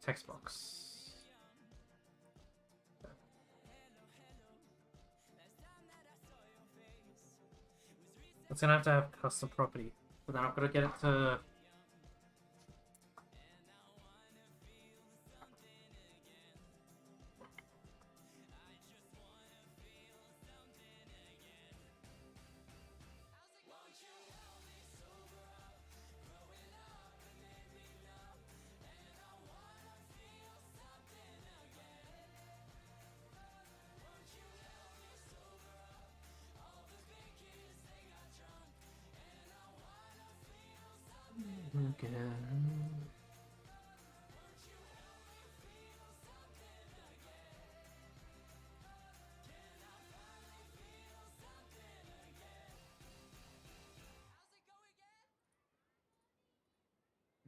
Text box. It's gonna have to have custom property, but then I've got to get it to. Again.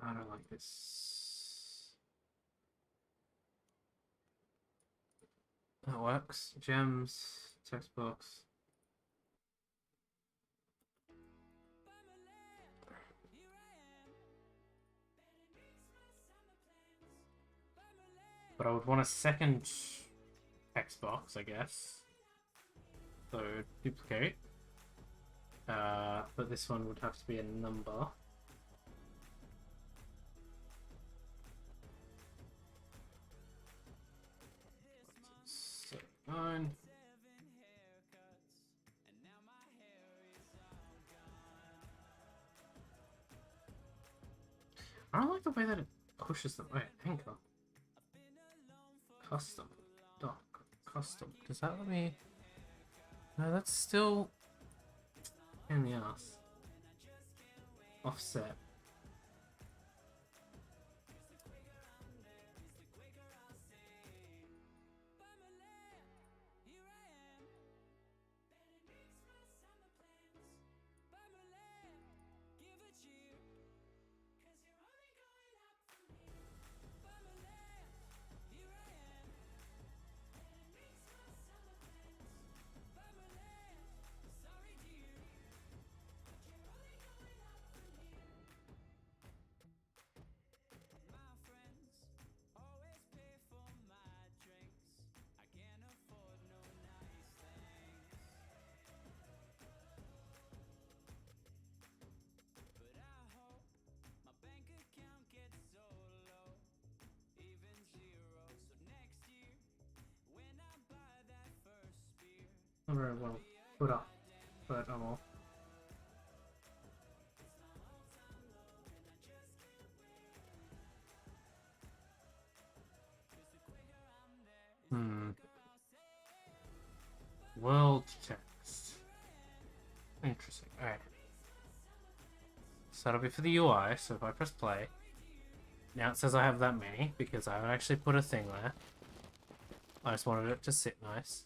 I don't like this. That works. Gems, text box. But I would want a second text box, I guess. So duplicate. But this one would have to be a number. So 9. I don't like the way that it pushes them. Wait, anchor. Custom. Dock. Custom. Does that let me... No, that's still... in the ass. Offset. Not very well put up, but oh well. World text. Interesting. Alright. So that'll be for the UI, so if I press play. Now it says I have that many, because I haven't actually put a thing there. I just wanted it to sit nice.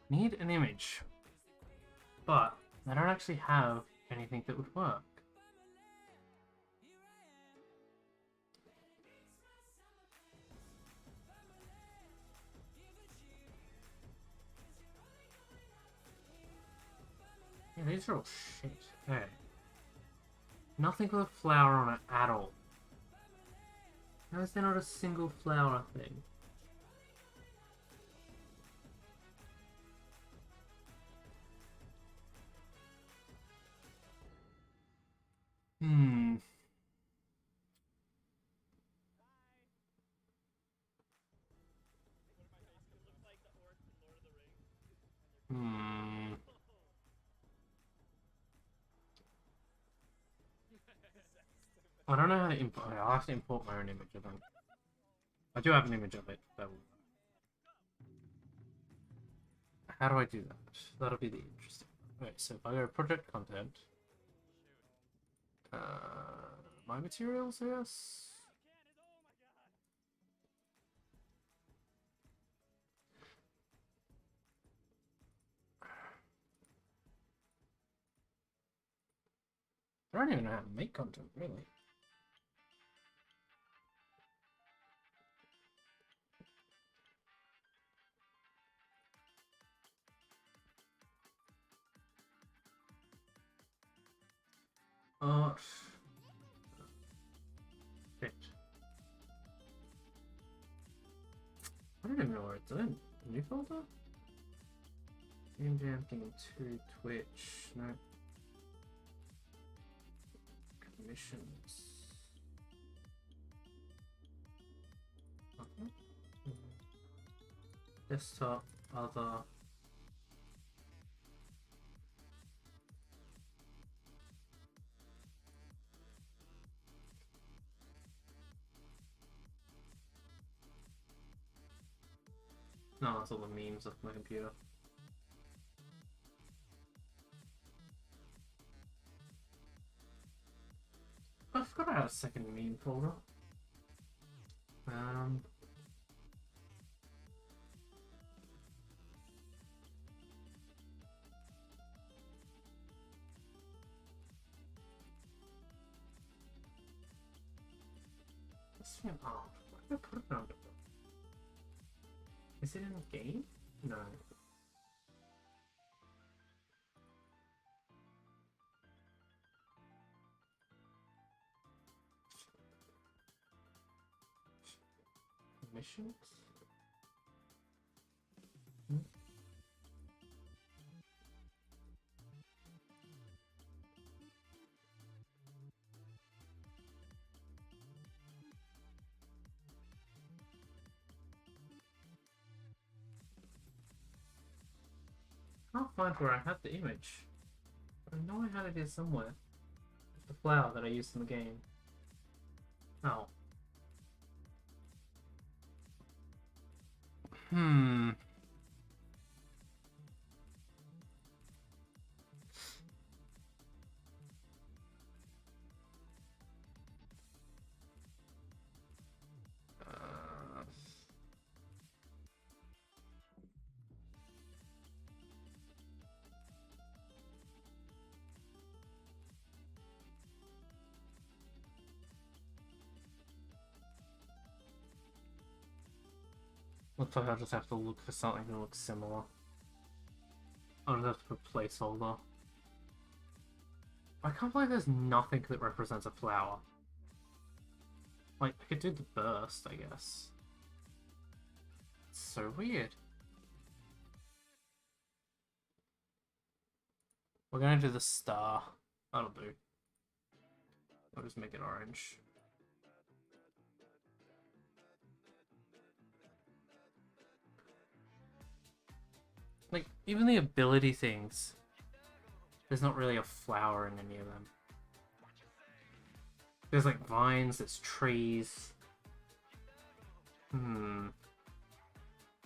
Need an image, but I don't actually have anything that would work. Yeah, these are all shit. Okay. Nothing with a flower on it at all. How is there not a single flower thing? Hmm. Hmm. I don't know how to import. I'll have to import my own image of them. I do have an image of it. That will... How do I do that? That'll be the interesting. Okay, so if I go project content, my materials, yes. I don't even know how to make content, really. Art. Fit. I don't even know where it's in. New folder? Game Jam thing 2, Twitch, no. Commissions. Okay. Desktop, other. No, that's all the memes off my computer. I forgot I had a second meme folder. Let's see. Oh, why did I put it under? Is it in the game? No. Missions? Hmm? I can't find where I had the image. I know I had it here somewhere. The flower that I used in the game. Oh. Hmm. Looks like I'll just have to look for something that looks similar. I'll just have to put placeholder. I can't believe there's nothing that represents a flower. Like, I could do the burst, I guess. It's so weird. We're gonna do the star. That'll do. I'll just make it orange. Like, even the ability things, there's not really a flower in any of them. There's like vines, there's trees.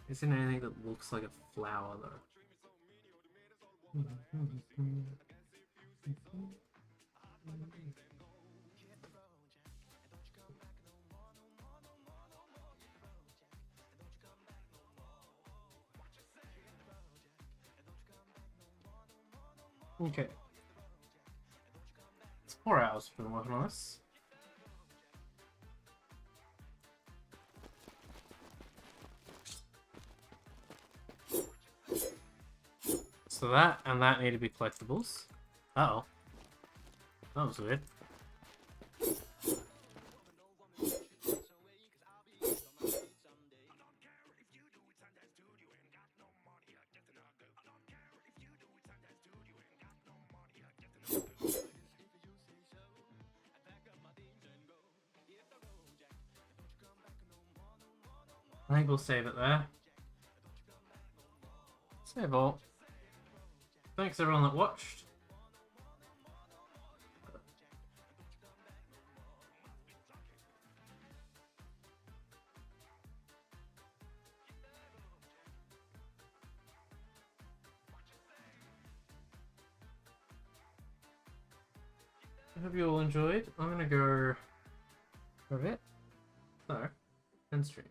Isn't anything that looks like a flower though? Okay. It's 4 hours we've been working on this. So that and that need to be collectibles. Uh-oh. That was weird. I think we'll save it there. Save all. Thanks everyone that watched. I hope you all enjoyed. I'm gonna go for a bit. So, end stream.